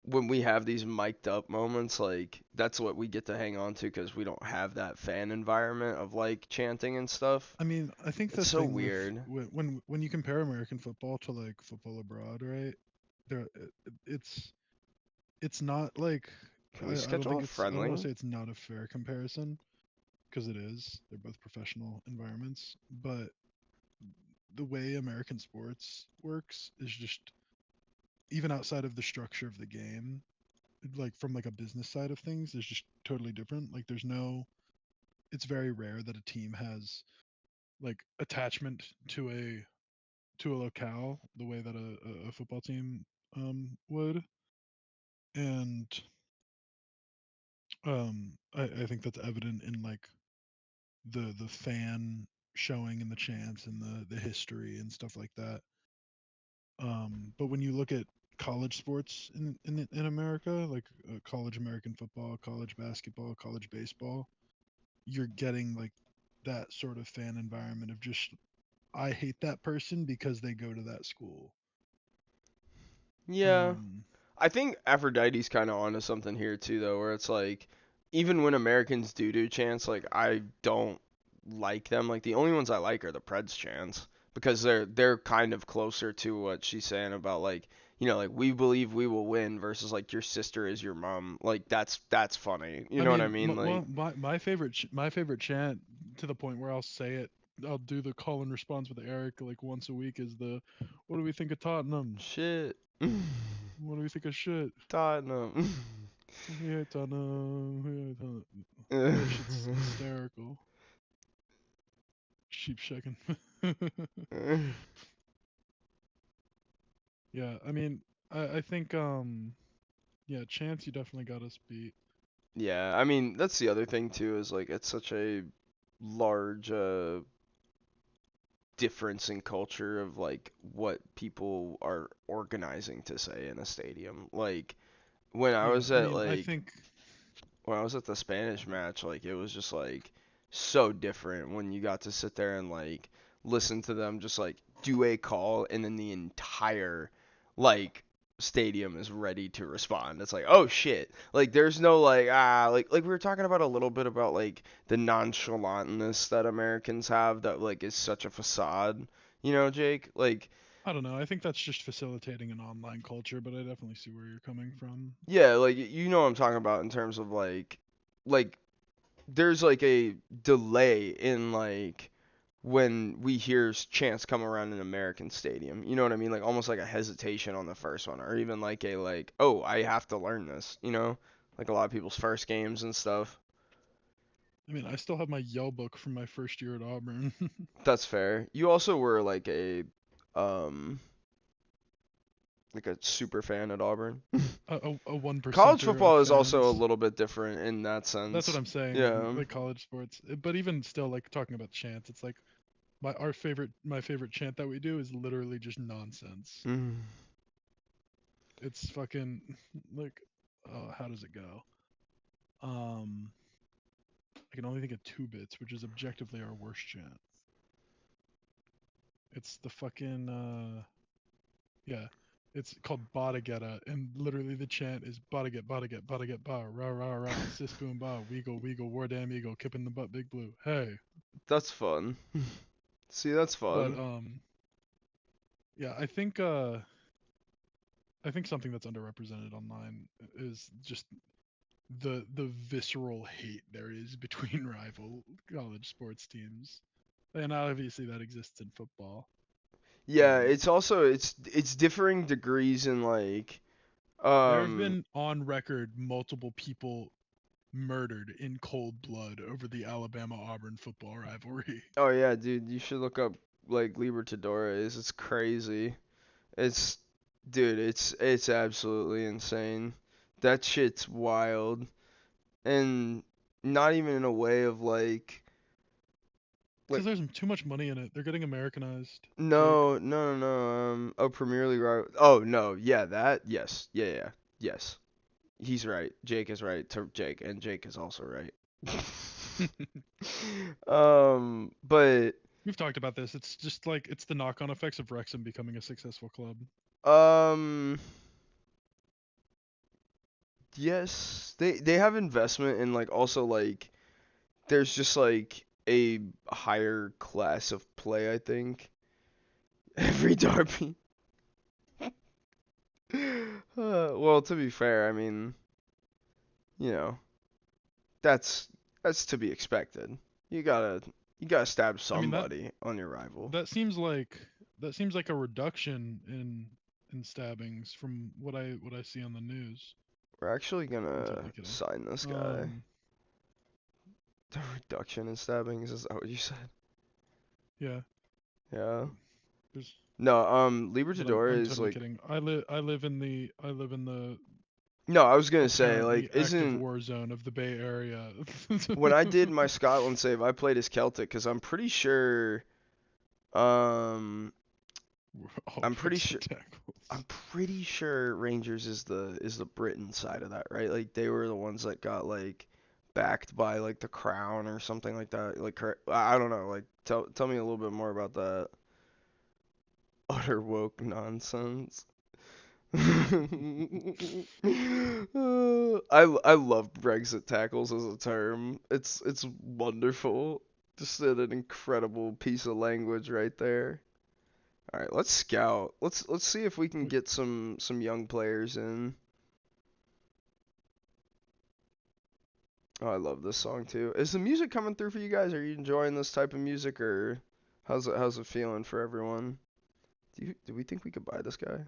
when we have these mic'd up moments, like that's what we get to hang on to because we don't have that fan environment of like chanting and stuff.
I mean, I think the
It's so
thing with
weird.
when you compare American football to like football abroad, right? There, it's not like
Can we
I don't
schedule
think
a
it's I don't want to
friendly?
say it's not a fair comparison because it is. They're both professional environments, but the way American sports works is just even outside of the structure of the game, like from like a business side of things, is just totally different. Like there's no it's very rare that a team has like attachment to a locale the way that a football team would. And I think that's evident in like the fan showing and the chants and the history and stuff like that. But when you look at college sports in America, like college American football, college basketball, college baseball, you're getting like that sort of fan environment of just I hate that person because they go to that school.
Yeah.
Um,
I think Aphrodite's kind of onto something here too, though, where it's like, even when Americans do chants, like I don't like them. Like the only ones I like are the Preds chants because they're kind of closer to what she's saying about like, like we believe we will win versus like your sister is your mom. Like that's funny. You
I
know what I
mean,
mean? Like
my favorite chant to the point where I'll say it. I'll do the call and response with Eric like once a week is the what do we think of Tottenham?
shit.
What do we think of shit?
Tottenham.
We hate Tottenham. We hate Tottenham. That shit's hysterical. Sheep shaking. Yeah, I mean, I think yeah, Chance, you definitely got us beat.
Yeah, I mean that's the other thing too is like it's such a large difference in culture of like what people are organizing to say in a stadium. Like when I
Yeah,
was
I
at
mean, I
like
think
when I was at the Spanish match, like it was just like so different when you got to sit there and like listen to them just like do a call and then the entire like stadium is ready to respond. It's like, oh shit. Like there's no like like we were talking about a little bit about like the nonchalantness that Americans have that like is such a facade. Jake? Like
I don't know. I think that's just facilitating an online culture, but I definitely see where you're coming from.
yeah, like you know what I'm talking about in terms of like there's like a delay in like when we hear chants come around an American stadium. You know what I mean? Like almost like a hesitation on the first one, or even like a like, oh, I have to learn this. Like a lot of people's first games and stuff.
I mean, I still have my yell book from my first year at Auburn.
That's fair. You also were um, like a super fan at Auburn.
A one
College
percenter of
football is also a
fans.
little bit different in that
That's what
sense.
I'm saying.
Yeah.
Like college sports, but even still, like talking about chants, it's like my favorite chant that we do is literally just nonsense.
Mm.
It's fucking like, how does it go? Um, I can only think of two bits, which is objectively our worst chant. It's the fucking yeah. It's called Badagetta, and literally the chant is Badaget, Badaget, Badaget, Ba, Rah, Rah, Rah, Sis, Boom, Ba, Weagle, Weagle, War Damn Eagle, Kip in the Butt, Big Blue. Hey.
That's fun. See, that's
But
fun.
yeah, I think I think something that's underrepresented online is just the visceral hate there is between rival college sports teams, and obviously that exists in football.
Yeah,
Um,
it's also it's differing degrees in like
there have
um
been on record multiple people murdered in cold blood over the Alabama Auburn football rivalry.
oh yeah, dude, you should look up like Libertadores. It's crazy. It's dude, it's absolutely insane. That shit's wild. And not even in a way of like
Because there's too much money in it. They're getting Americanized, Jake.
no. Oh, Premier League right. Oh no, yeah, that yes. Yeah, yes. He's right. Jake is right. Jake and Jake is also right. But
We've talked about this. It's just like it's the knock-on effects of Wrexham becoming a successful club.
um yes, they have investment and like also like there's just like a higher class of play, I think. Every derby. Well, to be fair, I mean, you know, that's that's to be expected. You gotta you gotta stab
I mean that
somebody on your rival.
that seems like that seems like a reduction in stabbings from what I see on the news.
We're actually
I'm
gonna
totally kidding.
sign this guy.
Um,
The reduction in stabbings, is that what you said?
yeah,
Yeah.
there's,
No,
but I'm
Libertadores
totally
like
kidding. I live in the
no, I was gonna say like
apparently active
isn't
war zone of the Bay Area.
when I did my Scotland save, I played as Celtic because um
All
I'm pretty
Wrexham
sure
tackles.
I'm pretty sure Rangers is the Britain side of that, right? Like they were the ones that got like backed by like the crown or something like that. Like I don't know. Like tell me a little bit more about that utter woke nonsense. I love Brexit tackles as a term. It's wonderful. Just an incredible piece of language right there. All right, let's scout. Let's see if we can get some young players in. Oh, I love this song too. Is the music coming through for you guys? Are you enjoying this type of music, or how's it feeling for everyone? Do we think we could buy this guy?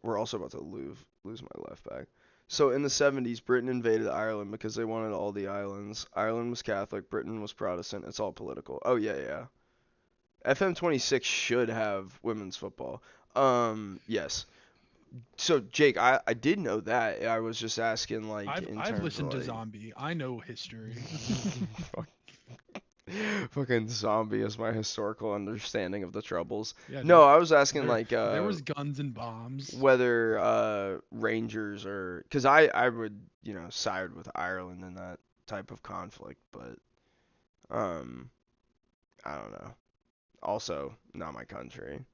We're also about to lose my left back. So in the 70s, Britain invaded Ireland because they wanted all the islands. Ireland was Catholic, Britain was Protestant. It's all political. Oh yeah. FM 26 should have women's football. Yes. So Jake, I did know that. I was just asking like in
I've
terms of
listened to
like
Zombie. I know history.
fuck, fucking zombie is my historical understanding of the Troubles.
Yeah,
No,
dude.
I was asking
There
like
there was guns and bombs.
whether Rangers or because I would side with Ireland in that type of conflict, but um I don't know. Also, not my country.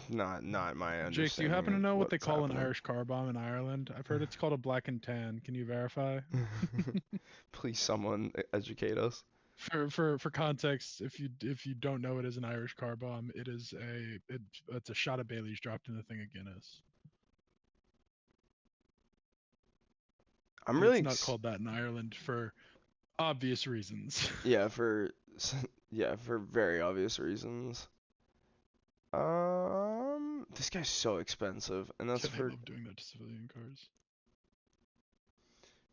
Not my
Jake, do you
understanding
happen to
of
know what they
what's
call an
happening.
Irish car bomb in Ireland? I've heard it's called a black and tan. Can you verify?
Please, someone educate us.
For context, if you don't know it is an Irish car bomb, it's a shot of Bailey's dropped in a thing of Guinness.
I'm
And
really
it's not called that in Ireland for obvious reasons.
yeah, yeah, for very obvious reasons. This guy's so expensive, and that's
Yeah, they
for.
love doing that to civilian cars.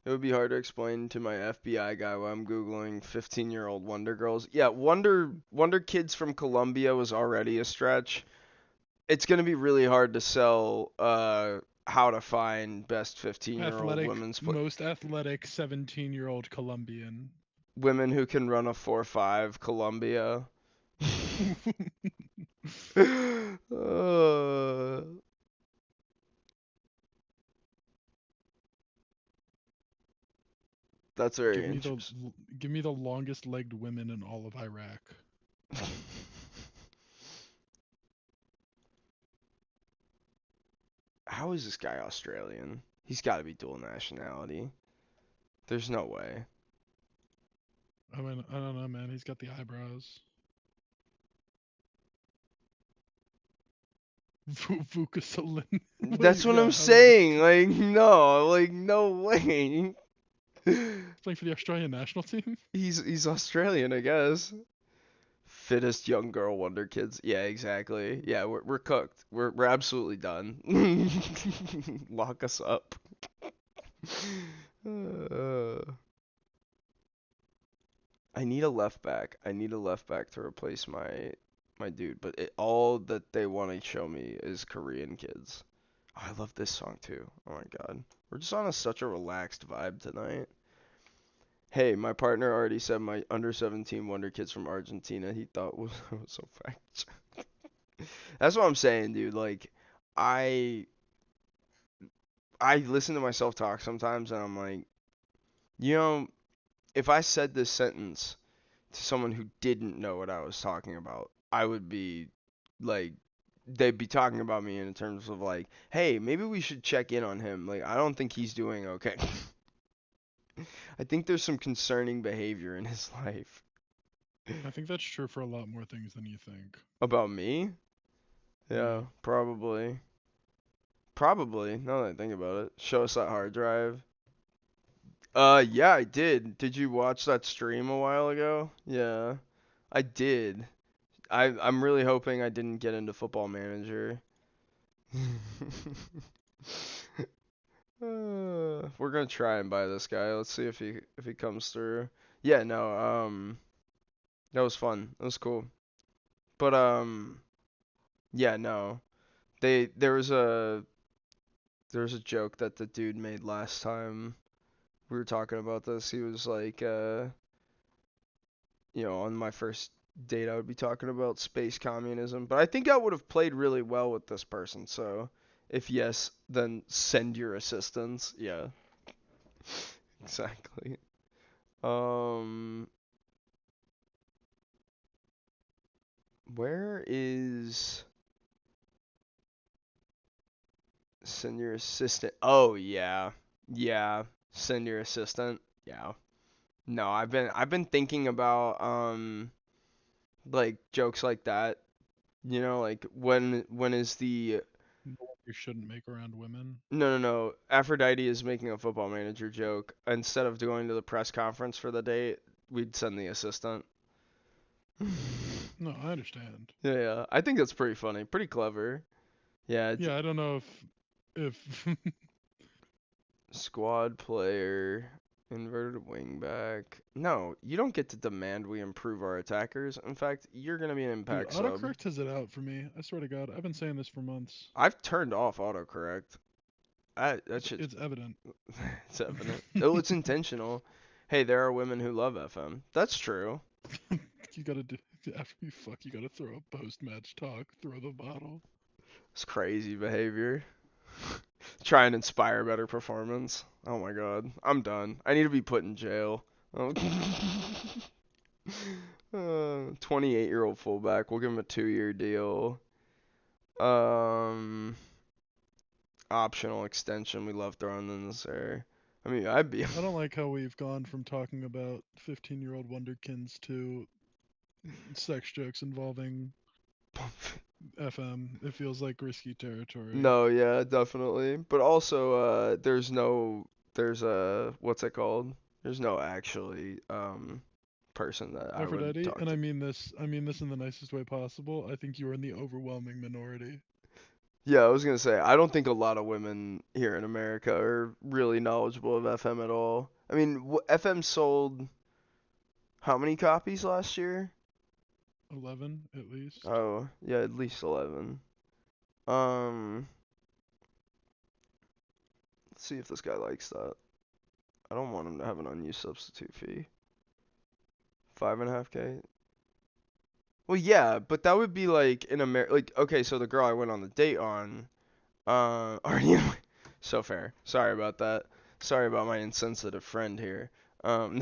It would be hard to explain to my FBI guy why I'm googling 15-year-old Wonder Girls. Yeah, Wonder Kids from Colombia was already a stretch. It's gonna be really hard to sell how to find best 15-year-old
Most athletic 17-year-old Colombian.
women who can run a 4.5 Colombia. uh, that's very
give me the
interesting.
give me the longest legged women in all of Iraq.
How is this guy Australian? He's got to be dual nationality. There's no way.
I mean, I don't know, man. He's got the eyebrows. Vukasalin.
That's what I'm
Yeah, how is this
saying. Like, no, like, no way.
playing for the Australian national team?
He's Australian, I guess. Fittest young girl wonder kids. Yeah, exactly. Yeah, we're cooked. We're absolutely done. Lock us up. Uh, I need a left back. I need a left back to replace my dude, but all that they want to show me is Korean kids. Oh, I love this song too. Oh my god. We're just on such a relaxed vibe tonight. Hey, my partner already said my under 17 wonder kids from Argentina he thought was so fact. That's what I'm saying, dude. Like, I I listen to myself talk sometimes, and I'm like, you know, if I said this sentence to someone who didn't know what I was talking about, I would be like, they'd be talking about me in terms of like, hey, maybe we should check in on him. Like, I don't think he's doing okay. I think there's some concerning behavior in his life.
I think that's true for a lot more things than you think.
About me?
Yeah.
Yeah, probably. Probably, now that I think about it. Show us that hard drive. Yeah, I did. Did you watch that stream a while ago? Yeah, I did. I'm really hoping I didn't get into Football Manager. We're gonna try and buy this guy. Let's see if he comes through. Yeah, no, that was fun. That was cool. But yeah, no. There was a joke that the dude made last time we were talking about this. He was like, on my first date, I would be talking about space communism, but I think I would have played really well with this person. So, if yes, then send your assistance. Yeah, exactly. Um, where is send your assistant? Oh yeah, yeah. Send your assistant. Yeah. No, I've been thinking about like jokes like that. Like when is the
The one you shouldn't make around women.
no, no, no. Aphrodite is making a football manager joke. Instead of going to the press conference for the date, we'd send the assistant.
No, I understand.
Yeah, yeah. I think that's pretty funny. Pretty clever. Yeah,
Yeah, I don't know if
squad player, inverted wingback. No, you don't get to demand we improve our attackers. In fact, you're going to be an
dude,
impact sub.
autocorrect has it out for me. I swear to God, I've been saying this for months.
I've turned off autocorrect. That shit's
It's evident.
it's evident. Oh, it's intentional. Hey, there are women who love FM. That's true.
You gotta do after you fuck. You gotta throw a post-match talk. Throw the bottle.
It's crazy behavior. Try and inspire better performance. Oh my god. I'm done. I need to be put in jail. Oh. 28-year-old fullback. We'll give him a 2-year deal. Um, Optional extension. We love throwing in this there. I mean, I'd be.
I don't like how we've gone from talking about 15-year-old wonderkins to sex jokes involving FM. It feels like risky territory.
No, yeah, definitely. But also, there's what's it called? There's no actually person that I would
Aphrodite,
talk
and
to.
I mean this in the nicest way possible. I think you are in the overwhelming minority.
Yeah, I was gonna say, I don't think a lot of women here in America are really knowledgeable of FM at all. I mean, FM sold how many copies last year?
11 at least.
Oh, yeah, at least 11. Um, let's see if this guy likes that. I don't want him to have an unused substitute fee. 5.5K. Well, yeah, but that would be like in America. Like, okay, so the girl I went on the date on, already. So fair. Sorry about that. Sorry about my insensitive friend here. No,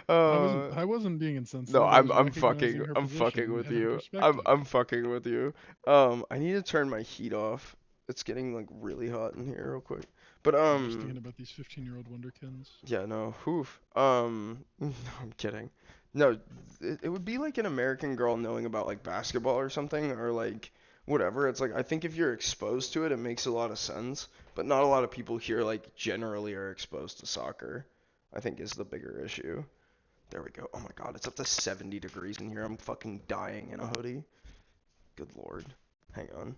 uh,
I wasn't being
no,
insensitive. I
I'm
was
I'm
recognizing
fucking
her
I'm fucking
position
with
and her
you. I'm
perspective.
I'm fucking with you. I need to turn my heat off. It's getting like really hot in here real quick. But
I'm just thinking about these 15-year-old wonderkins.
yeah, no, hoof. No, I'm kidding. No, it would be like an American girl knowing about like basketball or something, or like whatever. It's like I think if you're exposed to it, it makes a lot of sense. But not a lot of people here like generally are exposed to soccer. I think is the bigger issue. There we go. Oh my God, it's up to 70 degrees in here. I'm fucking dying in a hoodie. Good lord. Hang on.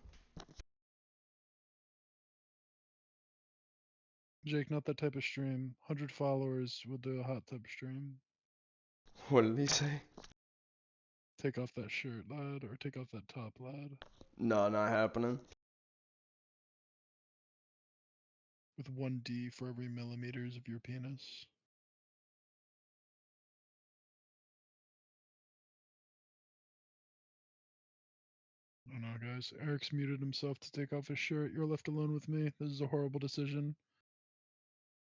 Jake, not that type of stream. 100 followers will do a hot tub stream.
What did he say?
Take off that shirt, lad, or take off that top, lad.
No, not happening.
With 1D for every millimeters of your penis. Oh no, guys. Eric's muted himself to take off his shirt. You're left alone with me. This is a horrible decision.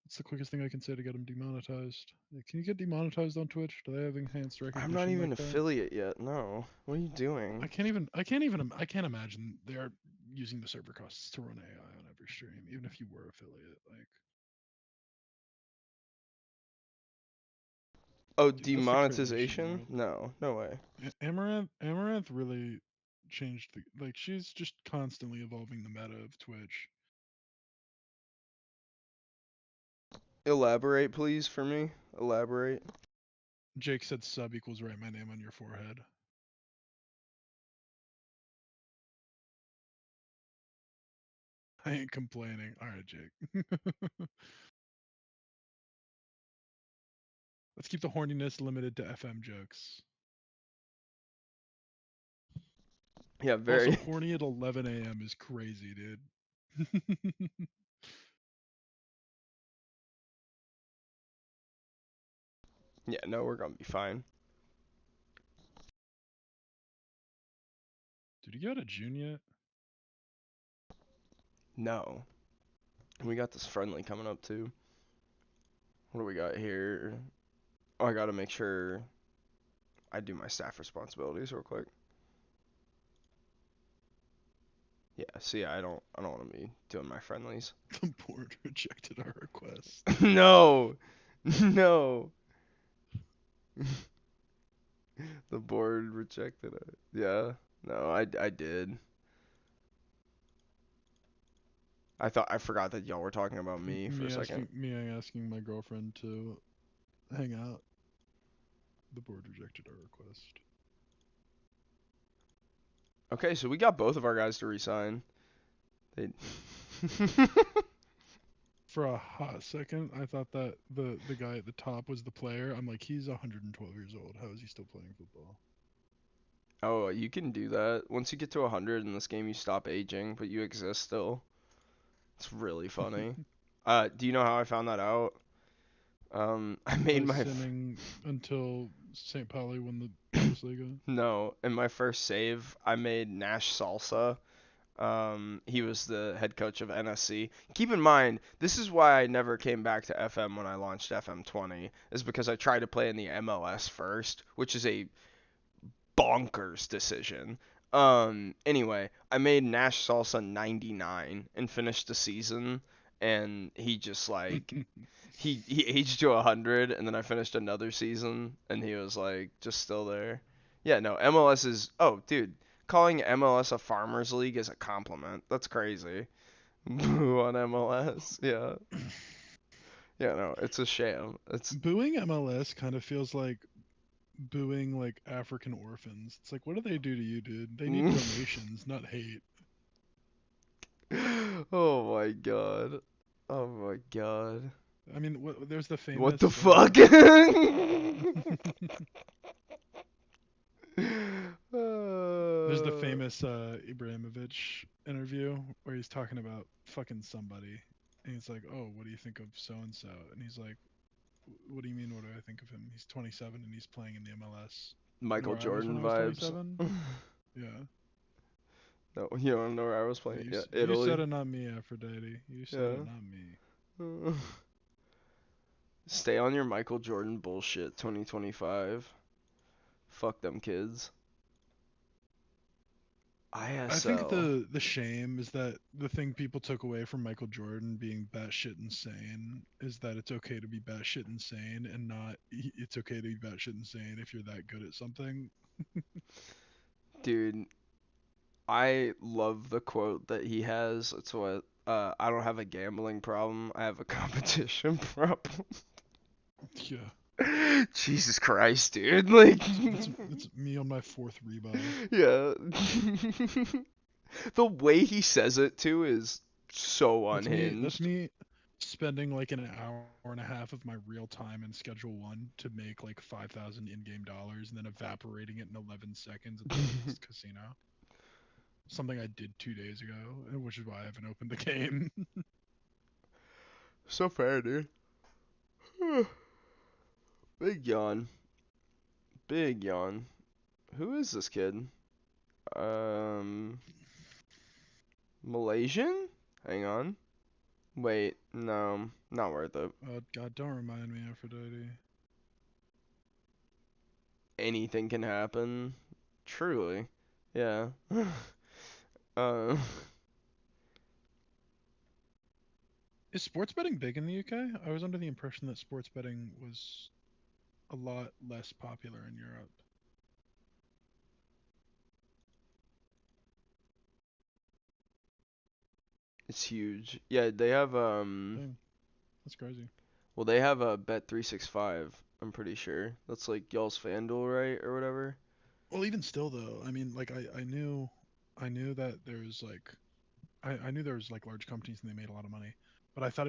It's the quickest thing I can say to get him demonetized. Can you get demonetized on Twitch? Do they have enhanced
I'm not
recognition
even
like that?
affiliate yet. No. What are you doing?
I can't imagine they're using the server costs to run AI on every stream, even if you were affiliate. Like,
Oh,
dude, that's the craziest shit in the
demonetization?
world.
No, no way.
Amaranth really changed the like. She's just constantly evolving the meta of Twitch.
Elaborate, please, for me. Elaborate.
Jake said sub equals write my name on your forehead. I ain't complaining. All right, Jake. Let's keep the horniness limited to FM jokes.
Yeah,
Also,
very.
horny at 11 a.m. is crazy, dude.
Yeah, no, we're gonna be fine.
Did you get a June yet?
No. We got this friendly coming up too. What do we got here? Oh, I gotta make sure I do my staff responsibilities real quick. Yeah, see, I don't want to be doing my friendlies.
The board rejected our request.
No, no. The board rejected it. Yeah, no, I did. I forgot that y'all were talking about me for a second.
Me asking my girlfriend to hang out. The board rejected our request.
Okay, so we got both of our guys to resign. They.
For a hot second, I thought that the guy at the top was the player. I'm like, he's 112 years old. How is he still playing football?
Oh, you can do that. Once you get to 100 in this game, you stop aging, but you exist still. It's really funny. Do you know how I found that out? I made
By
my
simming until St. Pauli won the Bundesliga.
no, in my first save, I made Nash Salsa. He was the head coach of NSC. Keep in mind, this is why I never came back to FM when I launched FM20, is because I tried to play in the MLS first, which is a bonkers decision. Anyway, I made Nash Salsa 99 and finished the season, and he just like he aged to 100, and then I finished another season, and he was like just still there. Yeah, no, MLS is oh dude, calling MLS a farmers league is a compliment. That's crazy. Boo on MLS. Yeah. Yeah, no, it's a sham. It's
Booing MLS kind of feels like booing like African orphans. It's like, what do they do to you, dude? They need donations, not hate.
Oh my god. Oh my god.
I mean, there's the
What the
famous.
fuck?
There's the
uh,
famous Ibrahimovic interview where he's talking about fucking somebody, and he's like, "Oh, what do you think of so and so?" And he's like, "What do you mean? What do I think of him? He's 27 and he's playing in the MLS." You know
Michael
where I was when
Jordan
I was
vibes.
27? Yeah.
No, you don't know where I was
Yeah,
playing. Yeah,
you
Italy.
said it, not me, Aphrodite. You said it,
Yeah.
not me.
Stay on your Michael Jordan bullshit 2025. Fuck them kids.
I think
ISL.
the shame is that the thing people took away from Michael Jordan being batshit insane is that it's okay to be batshit insane and not it's okay to be batshit insane if you're that good at something.
Dude, I love the quote that he has. It's what I don't have a gambling problem. I have a competition problem.
Yeah,
Jesus Christ, dude. Like
that's me on my fourth rebuy.
yeah. The way he says it too is so
That's me. That's
unhinged.
me spending like an hour and a half of my real time in Schedule One to make like 5,000 in-game dollars, and then evaporating it in 11 seconds at the next casino. Something I did 2 days ago, which is why I haven't opened the game.
So fair, dude. Big yawn. Big yawn. Who is this kid? Um, Malaysian? Hang on. Wait, no, not worth it.
God, don't remind me, Aphrodite.
Anything can happen. Truly. Yeah. uh,
Is sports betting big in the UK? I was under the impression that sports betting was a lot less popular in Europe.
it's huge. Yeah, they have
Dang, that's crazy.
well they have a Bet365, I'm pretty sure. That's like y'all's FanDuel, right? Or whatever.
Well, even still though, I mean, like I knew that there's like I knew there was like large companies and they made a lot of money, but I thought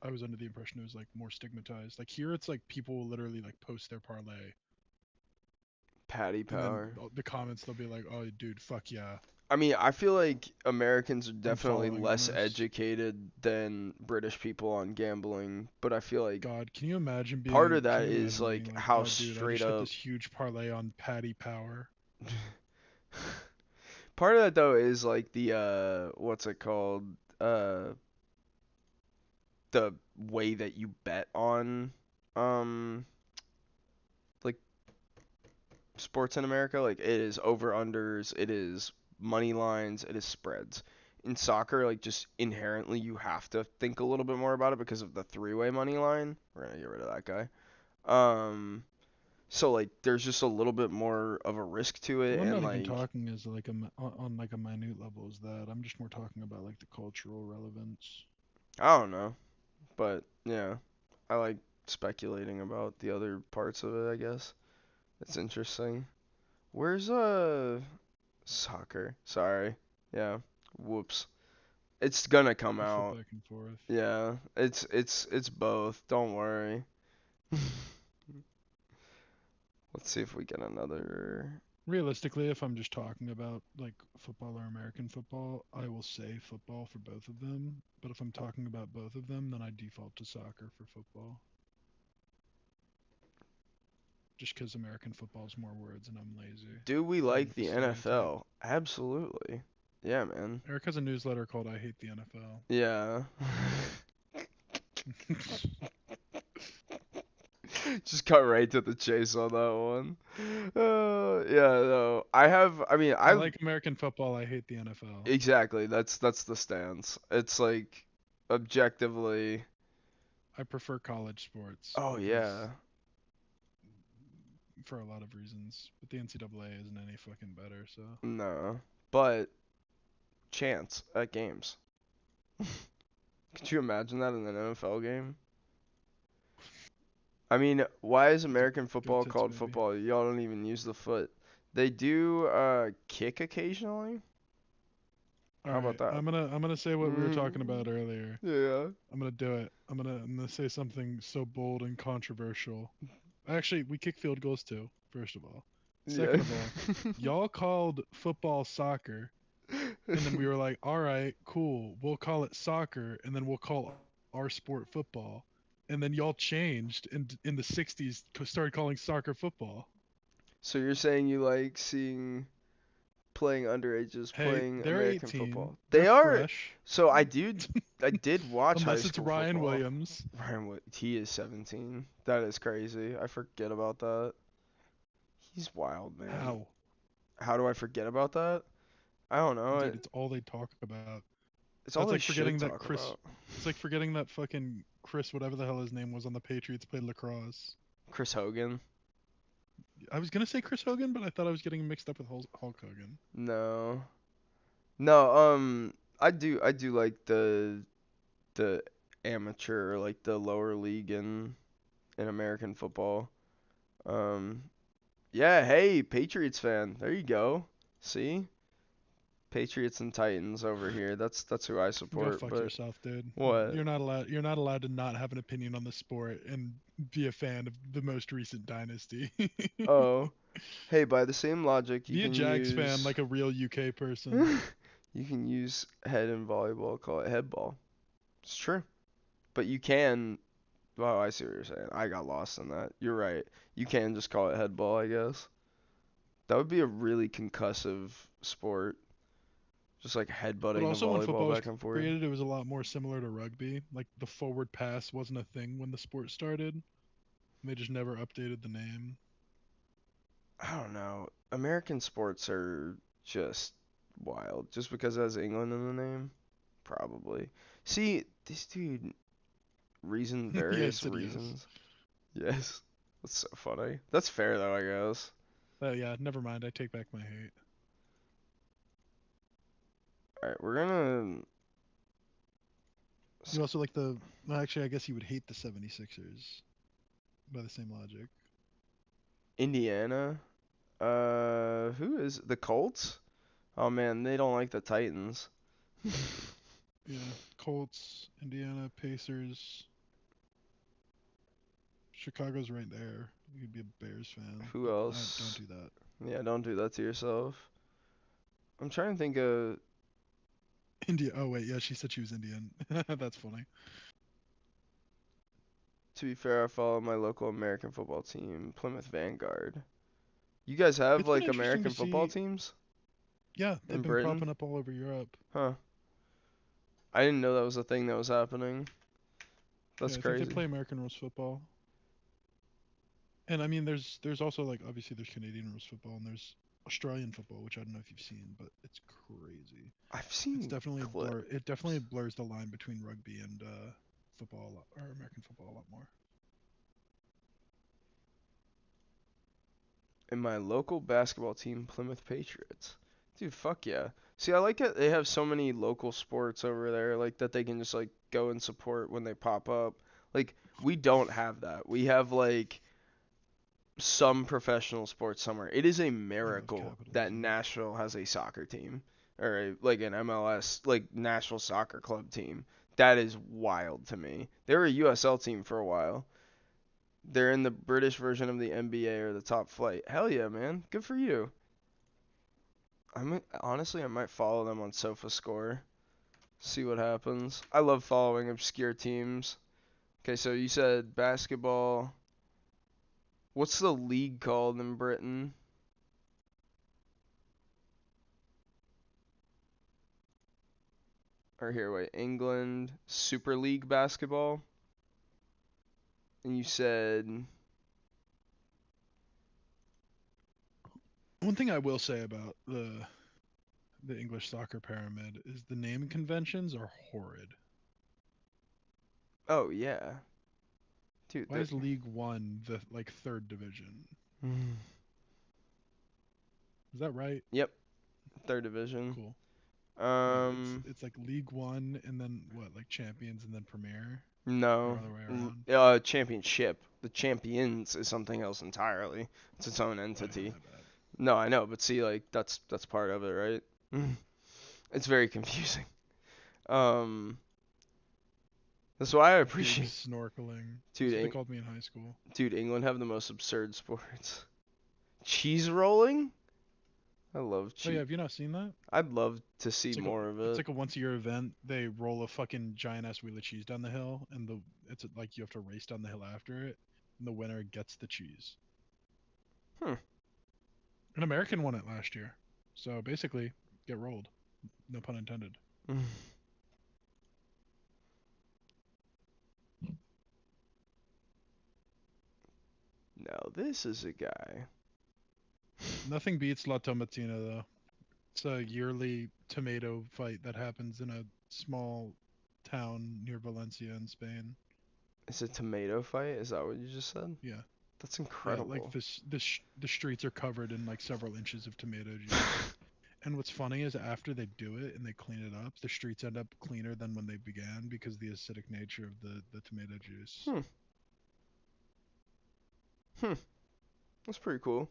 I was under the impression it was like more stigmatized. Like here, it's like people will literally like post their parlay,
Paddy
and then
Power.
the comments they'll be like, "Oh, dude, fuck yeah,
I mean, I feel like Americans are
I'm
definitely
following on
less
this."
educated than British people on gambling, but I feel like
God,
part of
can
that
you
is
imagine being
like
like,
how
"Oh, dude, I
straight
just hit
up.
this huge parlay on Paddy Power."
Part of that though is like the what's it called? Uh the way that you bet on um like sports in America. Like it is over unders, it is money lines, it is spreads. In soccer, like just inherently you have to think a little bit more about it because of the three-way money line. We're gonna get rid of that guy. Um so like there's just a little bit more of a risk to it
Well, I'm
and
not even
like
talking as like on like a minute level as that. I'm just more talking about like the cultural relevance.
I don't know. But yeah, I like speculating about the other parts of it, I guess. It's interesting. Where's soccer? Sorry. Yeah. Whoops. It's gonna come
We flip
out.
back and forth.
Yeah. It's both. Don't worry. Let's see if we get another.
Realistically, if I'm just talking about like football or American football, I will say football for both of them. But if I'm talking about both of them, then I default to soccer for football. Just because American football is more words and I'm lazy.
Do we
Sorry
like
with the
the
stereotype.
NFL? Absolutely. Yeah, man.
Eric has a newsletter called I Hate the NFL.
Yeah. Just cut right to the chase on that one. Yeah, no. I mean,
I
I
like American football, I hate the NFL.
exactly. That's the stance. It's like objectively.
I prefer college sports
Oh
because
yeah.
for a lot of reasons, but the NCAA isn't any fucking better, so
No. But chance at games. Could you imagine that in an NFL game? I mean, why is
that's a
American
go
football
tits
called
baby.
football? Y'all don't even use the foot. They do kick occasionally.
All
How about
right,
that?
I'm gonna say what we were talking about
Mm,
earlier.
yeah.
I'm gonna do it. I'm gonna say something so bold and controversial. Actually, we kick field goals too. First of all,
Yeah.
second of all, y'all called football soccer, and then we were like, all right, cool, we'll call it soccer, and then we'll call our sport football, and then y'all changed in the '60s, started calling soccer football.
So you're saying you like seeing playing underages
Hey,
playing
they're
American
18.
football?
They're
They are.
fresh.
So I did watch high
Unless it's
school
Ryan
football.
Williams.
He is 17. That is crazy. I forget about that. He's wild, man.
How?
How do I forget about that? I don't know.
Dude, it's all they talk about.
It's all
That's
they
like
should
forgetting that
talk
Chris.
about.
It's like forgetting that fucking Chris, whatever the hell his name was on the Patriots, played lacrosse.
Chris Hogan.
I was gonna say Chris Hogan, but I thought I was getting mixed up with Hulk Hogan.
No. No, I do like the amateur or like the lower league in American football. Um yeah, hey, Patriots fan. There you go. See? Patriots and Titans over here. That's who I
Go
support,
fuck
but
yourself, dude.
what?
You're not allowed. You're not allowed to not have an opinion on the sport and be a fan of the most recent dynasty.
Oh, hey, by the same logic, you
Be a
can
Jags fan
use
like a real UK person.
you can use head in volleyball, call it head ball. It's true. But you can, well, I see what you're saying. I got lost in that. You're right. You can just call it head ball, I guess. That would be a really concussive sport. Just like
But
headbutting a
also, when
volleyball
football was
back and forth.
created, it was a lot more similar to rugby. Like the forward pass wasn't a thing when the sport started. They just never updated the name.
I don't know. American sports are just wild. Just because it has England in the name? Probably. See, this dude,
Yeah, he
various
said yes.
reasons. Yes. That's so funny. That's fair though, I guess.
Yeah, never mind. I take back my hate.
Alright, we're gonna.
You also like the. Well, actually, I guess you would hate the 76ers by the same logic.
Indiana. Who is the Colts? Oh man, they don't like the Titans.
Yeah, Colts, Indiana, Pacers. Chicago's right there. You could be a Bears fan,
Who
but don't
else?
do that.
Yeah, don't do that to yourself. I'm trying to think of.
India. Oh wait, yeah, she said she was Indian. That's funny.
To be fair, I follow my local American football team, Plymouth Vanguard. You guys have
It's been
like
interesting to
American football
see.
teams
Yeah, they've
in
been
Britain?
propping up all over Europe.
Huh. I didn't know that was a thing that was happening.
Yeah,
That's
I think they
crazy.
play American rules football. And I mean, there's also like obviously there's Canadian rules football and there's Australian football, which I don't know if you've seen, but it's crazy.
I've
It's
seen
definitely
clips.
blur. It definitely blurs the line between rugby and football a lot, or American football a lot more.
In my local basketball team, Plymouth Patriots. Dude, fuck yeah. See, I like it. They have so many local sports over there, like that they can just like go and support when they pop up. Like we don't have that. We have like some professional sports somewhere. It is a
I love
miracle that
capitalism.
Nashville has a soccer team or like an MLS, like Nashville Soccer Club team. That is wild to me. They were a USL team for a while. They're in the British version of the NBA or the top flight. Hell yeah, man. Good for you. Honestly, I might follow them on SofaScore. See what happens. I love following obscure teams. Okay, so you said basketball. What's the league called in Britain? Or here, wait, England Super League basketball. And you said,
One thing I will say about the English soccer pyramid is the name conventions are horrid.
oh yeah, dude,
Why is League One the like third division? Is that right?
yep, third division.
Cool. Yeah, it's
Um,
it's like League One and then what, like Champions and then Premier, or
no,
other way around.
championship. The champions is something else entirely. It's its own
Oh yeah,
entity.
my bad.
No, I know, but see, like that's part of it, right? It's very confusing. Um, that's why I
Big
appreciate,
snorkeling.
dude,
That's what they called me in high school.
England have the most absurd sports. Cheese rolling? I love
Oh yeah,
cheese.
have you not seen that?
I'd love to see
It's like a
more of
it's
it.
like a once a year event. They roll a fucking giant ass wheel of cheese down the hill, and it's like you have to race down the hill after it, and the winner gets the cheese.
Hmm.
An American won it last year, so basically, get rolled. No pun intended.
Now this is a guy.
Nothing beats La Tomatina though. It's a yearly tomato fight that happens in a small town near Valencia in Spain.
It's a tomato fight? Is that what you just said?
Yeah.
That's
Yeah, like
incredible.
the streets are covered in like several inches of tomato juice. And what's funny is after they do it and they clean it up, the streets end up cleaner than when they began because of the acidic nature of the tomato juice.
Hmm. Hmm. That's pretty cool.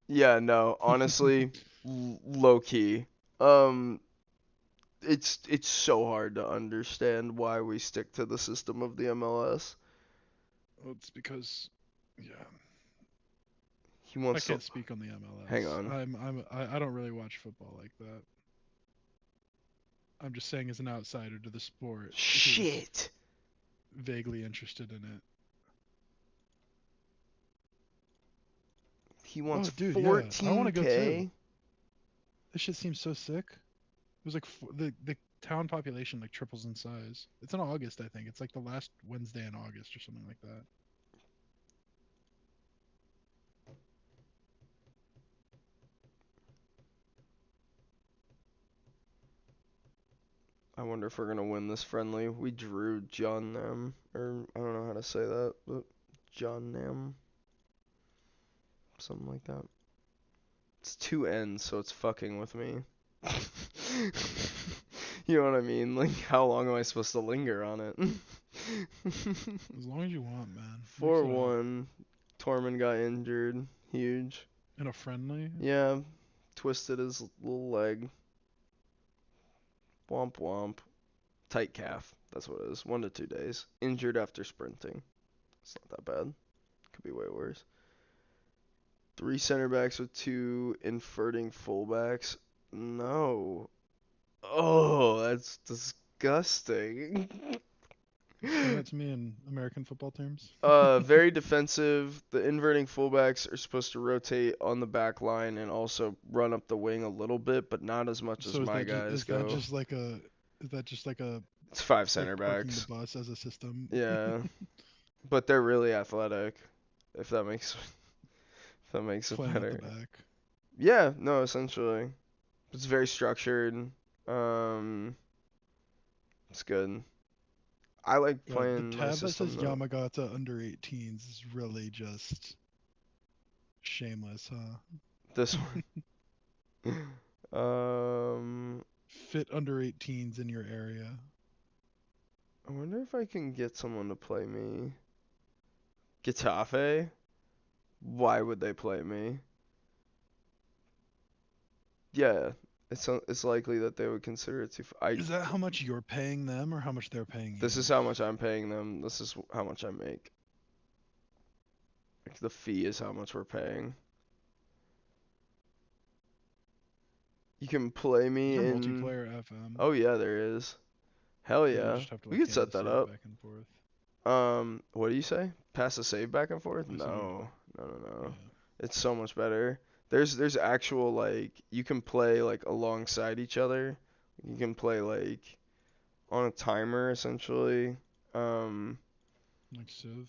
Yeah, no, honestly, low key. Um, it's so hard to understand why we stick to the system of the MLS.
Well, it's because, yeah,
He
I
wants to.
can't speak on the
Hang
MLS.
on.
I don't really watch football like that. I'm just saying as an outsider to the sport who's
Shit.
vaguely interested in it.
He wants
Oh, dude, yeah, I want to go too.
14K.
This shit seems so sick. It was like the town population like triples in size. It's in August, I think. It's like the last Wednesday in August or something like that.
I wonder if we're gonna win this friendly. We drew John Nam, or I don't know how to say that, but John Nam, something like that. It's two N's, so it's fucking with me. You know what I mean? Like, how long am I supposed to linger on it?
As long as you want, man. Mix it up.
4-1. Tormund got injured. Huge.
In a friendly,
Yeah, twisted his little leg. Womp womp. Tight calf. That's what it is. 1 to 2 days. Injured after sprinting. It's not that bad. Could be way worse. Three center backs with two inverting fullbacks. No. Oh, that's disgusting.
explain that to me in American football terms.
Very defensive. The inverting fullbacks are supposed to rotate on the back line and also run up the wing a little bit, but not as much as
So
my guys
is that
go.
just like a is that just
It's five
like
center
parking the
backs.
bus as a system?
Yeah, but they're really athletic. If that makes if that makes it
Playing out the
better.
back.
Yeah, no, essentially. It's very structured. Um, it's good. I like
The
playing my
tab that
system
says
though.
Yamagata under 18s is really just shameless, huh?
This one.
Fit under 18s in your area.
I wonder if I can get someone to play me. Getafe? Why would they play me? Yeah, it's likely that they would consider it too.
Is that how much you're paying them or how much they're paying
This
you?
is how much I'm paying them. This is how much I make. Like the fee is how much we're paying. You can play
Is
me
there
in.
multiplayer FM?
Oh yeah, there is. Hell
Or do you
yeah.
just have to
We
like
could
hand
set
the
that
save
up.
back and forth?
What do you say? Pass the save back and forth?
I said,
No, no, no, no.
yeah.
It's so much better. There's actual like you can play like alongside each other. You can play like on a timer essentially. Um,
Like Civ.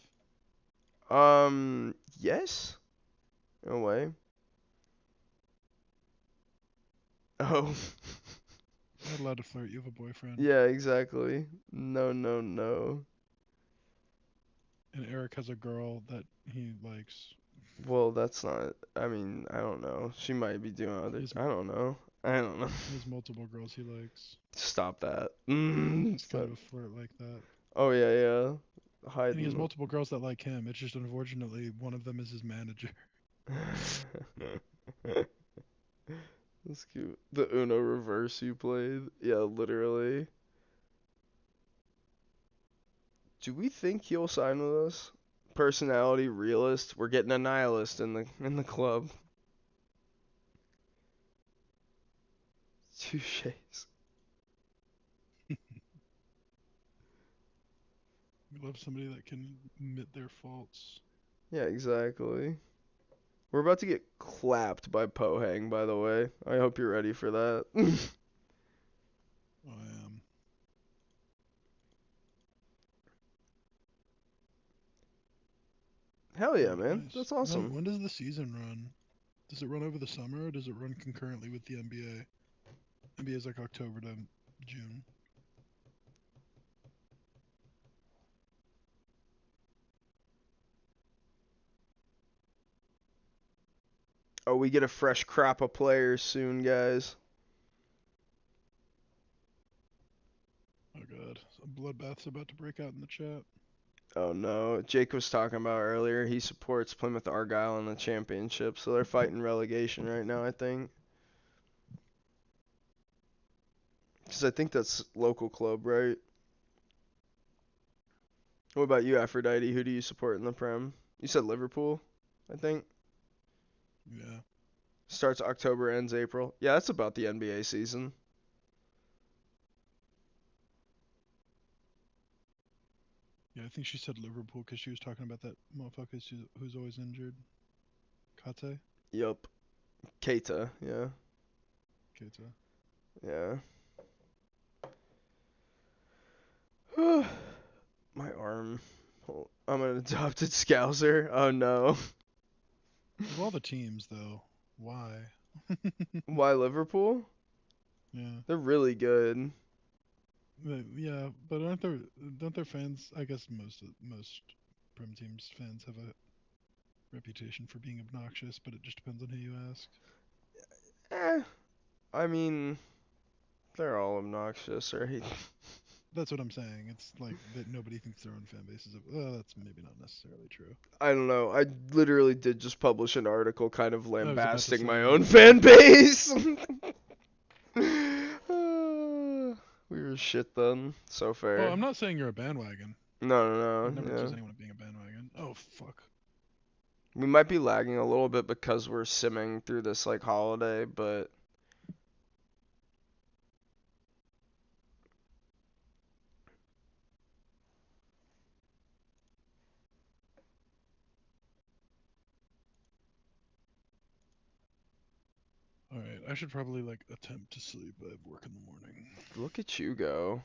yes, in a way. Oh,
You're not allowed to flirt. You have a boyfriend.
yeah, exactly. No, no, no.
And Eric has a girl that he likes.
Well, that's not. I mean, I don't know. She might be doing
He
other.
has,
I don't know. I don't know.
he has multiple girls he likes.
Stop that.
He's kind
Stop.
of a flirt like that.
Oh yeah, yeah.
And he has
Hiding
multiple girls that like him. It's just unfortunately one of them is his manager.
the. That's cute. The Uno reverse you played. Yeah, literally. Do we think he'll sign with us? Personality, realist. We're getting a nihilist in the club. Touches.
We love somebody that can admit their faults.
Yeah, exactly. We're about to get clapped by Pohang, by the way. I hope you're ready for that.
I am.
Hell yeah,
Oh,
man.
nice.
That's awesome.
When does the season run? Does it run over the summer or does it run concurrently with the NBA? NBA is like October to June.
Oh, we get a fresh crop of players soon, guys.
Oh god, a bloodbath's about to break out in the chat.
Oh no, Jake was talking about earlier. He supports Plymouth Argyle in the championship, so they're fighting relegation right now, I think. Because I think that's local club, right? What about you, Aphrodite? Who do you support in the Prem? You said Liverpool, I think.
Yeah.
Starts October, ends April. Yeah, that's about the NBA season.
Yeah, I think she said Liverpool because she was talking about that motherfucker who's always injured. Kate?
Yup. Keita, yeah.
Keita.
Yeah. My arm. I'm an adopted Scouser. Oh no.
Of all the teams, though, why?
Why Liverpool?
Yeah.
They're really good.
Yeah, but don't their fans? I guess most Prem teams fans have a reputation for being obnoxious, but it just depends on who you ask.
Eh, I mean, they're all obnoxious, right?
That's what I'm saying. It's like that nobody thinks their own fan base is. Well, that's maybe not necessarily true.
I don't know. I literally did just publish an article kind of
I was about to
lambasting my
say,
own fan base. We were shit then. So
oh,
fair.
I'm not saying you're a bandwagon.
No,
I'd
no,
never
no.
accuse
Yeah.
anyone of being a bandwagon. Oh fuck.
We might be lagging a little bit because we're simming through this like holiday, but
All right, I should probably like attempt to sleep. I have work in the morning.
look at you go.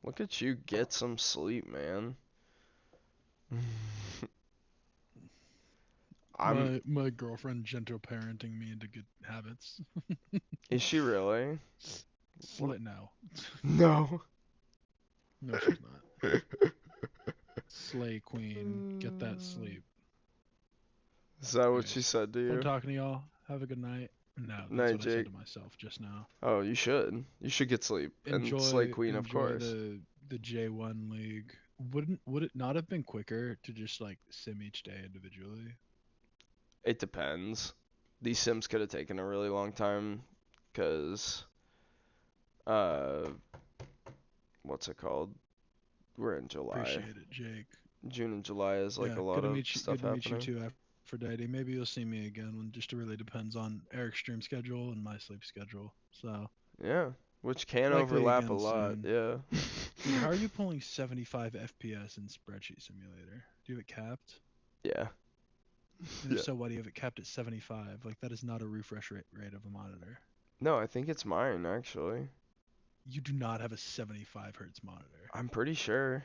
Look at you get some sleep, man. I'm
My girlfriend gentle parenting me into good habits.
Is she really? What?
Slit now.
No.
No, she's not. Slay queen, get that sleep.
Is that what she
Anyways,
said to
fun
you?
talking to y'all. Have a good night. No, that's
Night,
what I said
Jake.
to myself just now.
Oh, you should. You should get sleep. And Slay Queen, of
Enjoy
course.
the J1 league. Would it not have been quicker to just like sim each day individually?
It depends. These Sims could have taken a really long time, cause uh, what's it called? We're in July.
Appreciate it, Jake.
June and July is like
Yeah,
a lot of stuff
good to meet you
happening.
too, Aphrodite. Maybe you'll see me again when just really depends on Eric's stream schedule and my sleep schedule. So
Yeah, which can
likely
overlap a
again
lot.
soon.
Yeah.
Dude, how are you pulling 75 FPS in Spreadsheet Simulator? Do you have it capped?
Yeah.
And if
Yeah.
so, why do you have it capped at 75? Like, that is not a refresh rate of a monitor.
No, I think it's mine actually.
You do not have a 75 hertz monitor.
I'm pretty sure.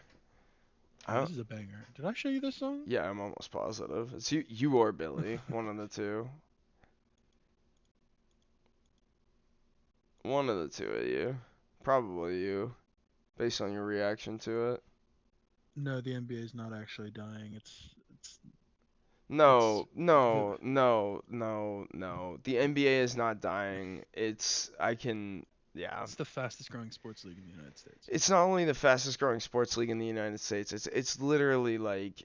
I
Dude,
don't,
this is a banger. Did I show you this song?
yeah, I'm almost positive. It's you or Billy, one of the two. One of the two of you. Probably you, based on your reaction to it.
No, the NBA is not actually dying. It's
No,
the
no, no, no, no. The NBA is not dying. Yeah.
it's the fastest growing sports league in the United States.
It's not only the fastest growing sports league in the United States. It's literally like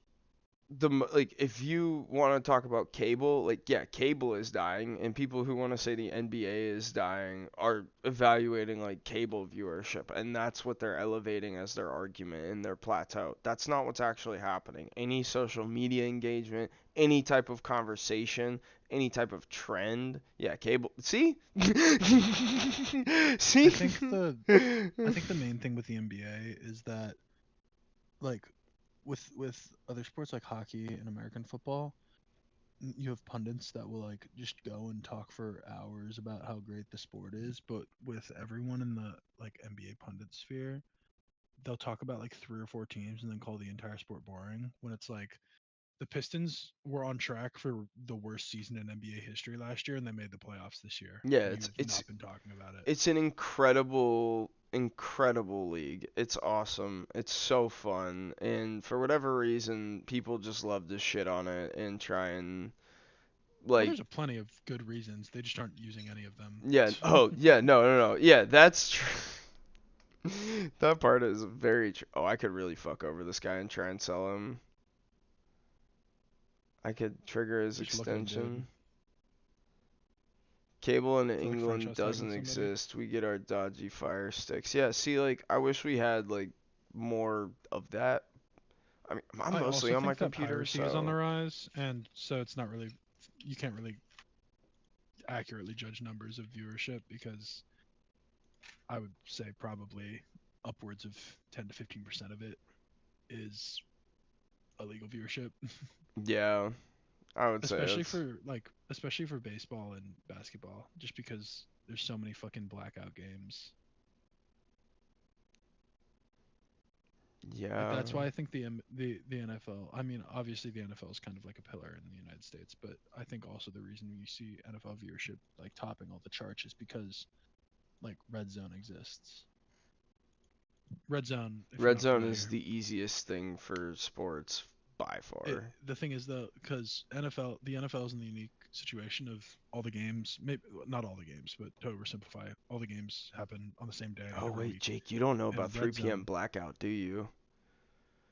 like if you want to talk about cable, like yeah, cable is dying, and people who want to say the NBA is dying are evaluating like cable viewership, and that's what they're elevating as their argument in their plateau. That's not what's actually happening. Any social media engagement, any type of conversation, any type of trend, yeah, cable. See,
I
see.
think the I think the main thing with the NBA is that like with other sports like hockey and American football, you have pundits that will like just go and talk for hours about how great the sport is, but with everyone in the like NBA pundit sphere, they'll talk about like three or four teams and then call the entire sport boring when it's like the Pistons were on track for the worst season in NBA history last year, and they made the playoffs this year,
Yeah,
and you
it's
have
it's
not been talking about it.
it's an incredible league. It's awesome. It's so fun, and for whatever reason, people just love to shit on it and try and
Well,
like
there's a plenty of good reasons. They just aren't using any of them.
yeah. Oh yeah. No, no, no. Yeah, that's true. That part is very true. Oh, I could really fuck over this guy and try and sell him. I could trigger his
Just look at him, dude.
extension. Cable in
I feel like
England
franchise tagging
doesn't
somebody.
exist. We get our dodgy fire sticks. Yeah, see, like, I wish we had, like, more of that. I mean, I'm
I
mostly
also
on my
think that
computer,
piracy is on the
so.
rise, and so it's not really, you can't really accurately judge numbers of viewership because I would say probably upwards of 10 to 15% of it is illegal viewership,
Yeah, I would say
especially
that's.
for especially for baseball and basketball, just because there's so many fucking blackout games. Like
Yeah.
that's why I think the NFL. I mean, obviously the NFL is kind of like a pillar in the United States, but I think also the reason you see NFL viewership like topping all the charts is because like Red Zone exists. Red Zone, if you're
Red
not
zone is
familiar,
the easiest thing for sports by far.
the thing is though, because the NFL is in the unique situation of all the games, maybe not all the games, but to oversimplify, all the games happen on the same day
Oh,
every
wait,
week.
Jake, you don't know about
And Red
3 p.m.
Zone,
blackout, do you?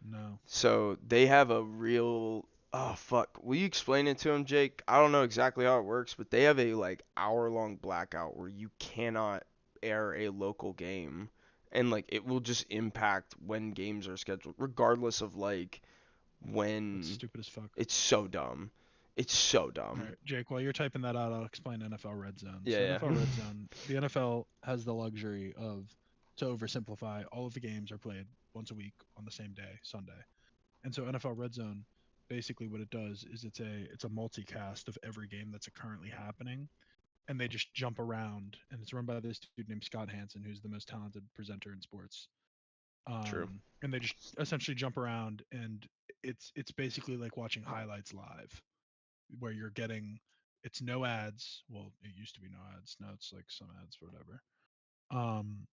no,
So they have a real. Oh fuck! Will you explain it to him, Jake? I don't know exactly how it works, but they have a like hour-long blackout where you cannot air a local game, and like it will just impact when games are scheduled, regardless of like
that's
when.
stupid as fuck.
It's so dumb. It's so
All
dumb.
right, Jake, while you're typing that out, I'll explain NFL Red Zone. So
Yeah,
NFL
yeah.
Red Zone, the NFL has the luxury of, to oversimplify, all of the games are played once a week on the same day, Sunday. And so NFL Red Zone, basically what it does is it's a multicast of every game that's currently happening, and they just jump around, and it's run by this dude named Scott Hansen, who's the most talented presenter in sports.
True.
And they just essentially jump around, and it's basically like watching highlights live where you're getting, it's no ads. Well, it used to be no ads. Now it's like some ads or whatever. Um,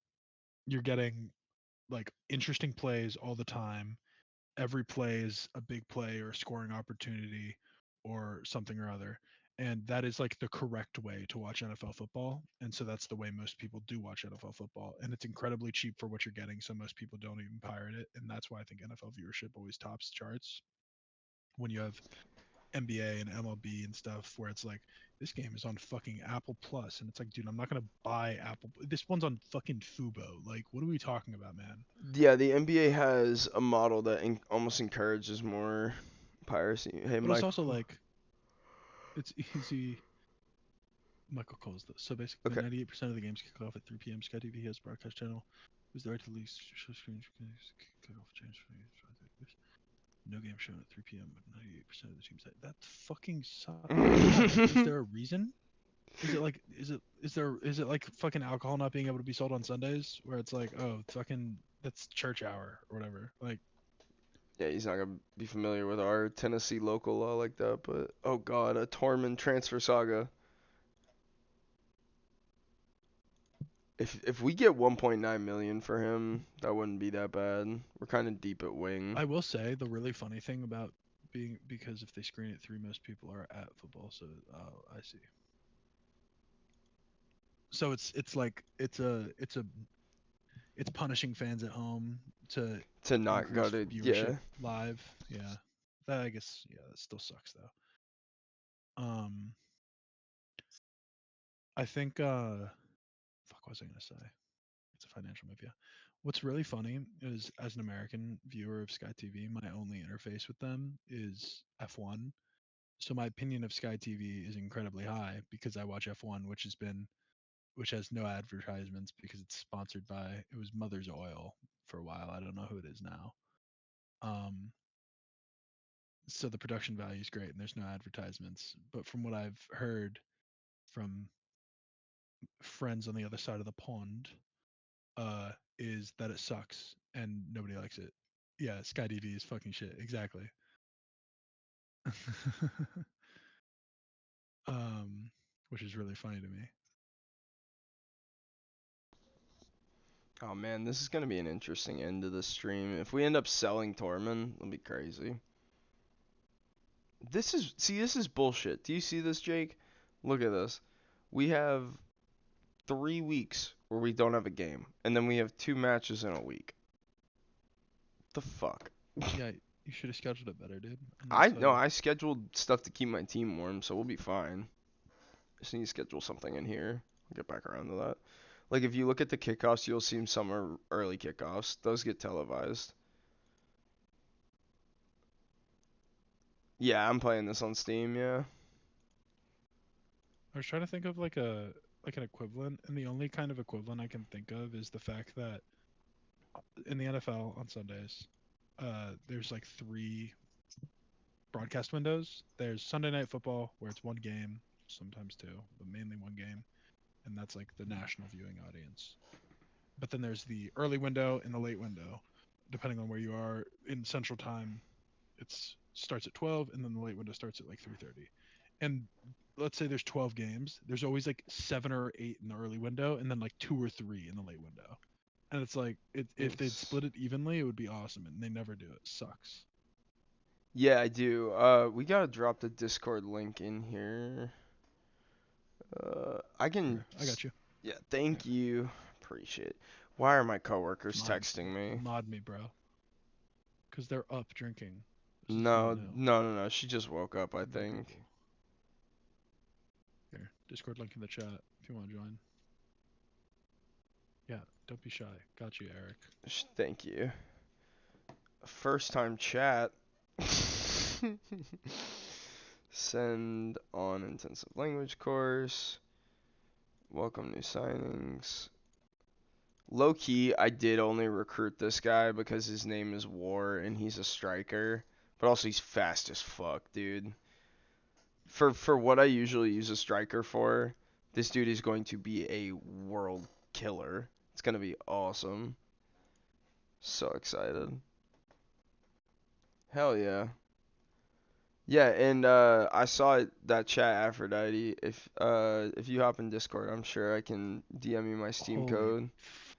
you're getting like interesting plays all the time. Every play is a big play or a scoring opportunity or something or other. And that is like the correct way to watch NFL football. And so that's the way most people do watch NFL football. And it's incredibly cheap for what you're getting. So most people don't even pirate it. And that's why I think NFL viewership always tops charts when you have NBA and MLB and stuff where it's like this game is on fucking Apple Plus and it's like dude I'm not gonna buy Apple, this one's on fucking Fubo, like what are we talking about, man?
Yeah, the NBA has a model that almost encourages more piracy. Hey,
But it's also
Michael.
like it's easy. Michael calls this. So basically
Okay.
98% of the games kick off at 3 p.m. Sky TV has a broadcast channel who's the right to lease show screens kick off change. No game shown at 3 p.m. but 98% of the teams that fucking sucks. Why? Like is there a reason? Is it like is it like fucking alcohol not being able to be sold on Sundays where it's like, oh fucking that's church hour or whatever. Like
Yeah, he's not gonna be familiar with our Tennessee local law like that, but oh god, a Tormund transfer saga. If we get 1.9 million for him, that wouldn't be that bad. We're kind of deep at wing.
I will say the really funny thing about being, because if they screen it through most people are at football, so I see. So it's like it's punishing fans at home to
To not go
increase
to
viewership
yeah.
live. Yeah. That I guess yeah, that still sucks though. I think fuck what was I gonna say? It's a financial move, yeah. What's really funny is, as an American viewer of Sky TV, my only interface with them is F1. So my opinion of Sky TV is incredibly high because I watch F1, which has no advertisements because it's sponsored by, it was Mother's Oil for a while. I don't know who it is now. Um, so the production value is great and there's no advertisements. But from what I've heard from friends on the other side of the pond, is that it sucks and nobody likes it. Yeah, Sky TV is fucking shit. Exactly. um, which is really funny to me.
Oh man, this is gonna be an interesting end to the stream. If we end up selling Tormund, it'll be crazy. This is bullshit. Do you see this, Jake? Look at this. We have 3 weeks where we don't have a game, and then we have 2 matches in a week. The fuck?
Yeah, you should have scheduled it better, dude. I'm not
I know
excited.
I scheduled stuff to keep my team warm, so we'll be fine. Just need to schedule something in here. I'll get back around to that. Like if you look at the kickoffs, you'll see some are early kickoffs. Those get televised. Yeah, I'm playing this on Steam. Yeah.
I was trying to think of like an equivalent, and the only kind of equivalent I can think of is the fact that in the NFL on Sundays, there's like three broadcast windows. There's Sunday Night Football, where it's one game, sometimes two, but mainly one game, and that's like the national viewing audience. But then there's the early window and the late window, depending on where you are in Central Time. It's starts at 12, and then the late window starts at like 3:30. And let's say there's 12 games. There's always like 7 or 8 in the early window, and then like 2 or 3 in the late window. And it's like if they'd
It's
split it evenly, it would be awesome, and they never do it. Sucks.
Yeah, I do. We gotta drop the Discord link in here. I can.
Here, I got you.
Yeah,
Yeah,
thank you. Appreciate it. Why are my coworkers
mod,
texting me?
mod me, bro. Because they're up drinking. This is not
No,
new.
no, no, no. She just woke up, I
Okay, cool,
think.
cool. Here, Discord link in the chat if you want to join. Yeah, don't be shy. Got you, Eric.
Thank you. First time chat. Send on intensive language course. Welcome new signings. Low key, I did only recruit this guy because his name is War and he's a striker. But also he's fast as fuck, dude. For what I usually use a striker for, this dude is going to be a world killer. It's gonna be awesome. So excited. Hell yeah. Yeah, and I saw that chat Aphrodite. If you hop in Discord, I'm sure I can DM you my Steam
Holy
code.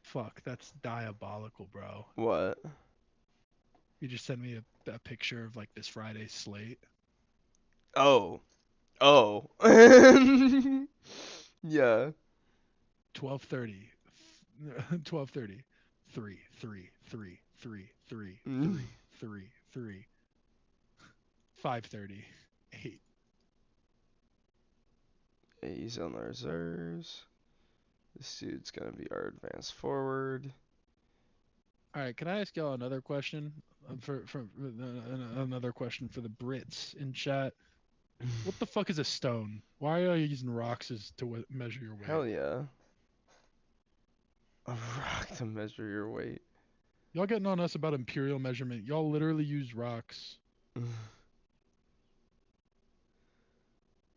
fuck, that's diabolical, bro.
What?
You just sent me a picture of like this Friday slate.
Oh. Oh. Yeah.
12:30, 12:30, 3, 3, 3, 3, 3,
Mm.
3, 3, 3, 5:30, 8.
He's on the reserves. This dude's gonna be our advanced forward.
All right, can I ask y'all another question? Another question for the Brits in chat. What the fuck is a stone? Why are you using rocks as to measure your weight?
Hell yeah. A rock to measure your weight.
Y'all getting on us about imperial measurement. Y'all literally use rocks.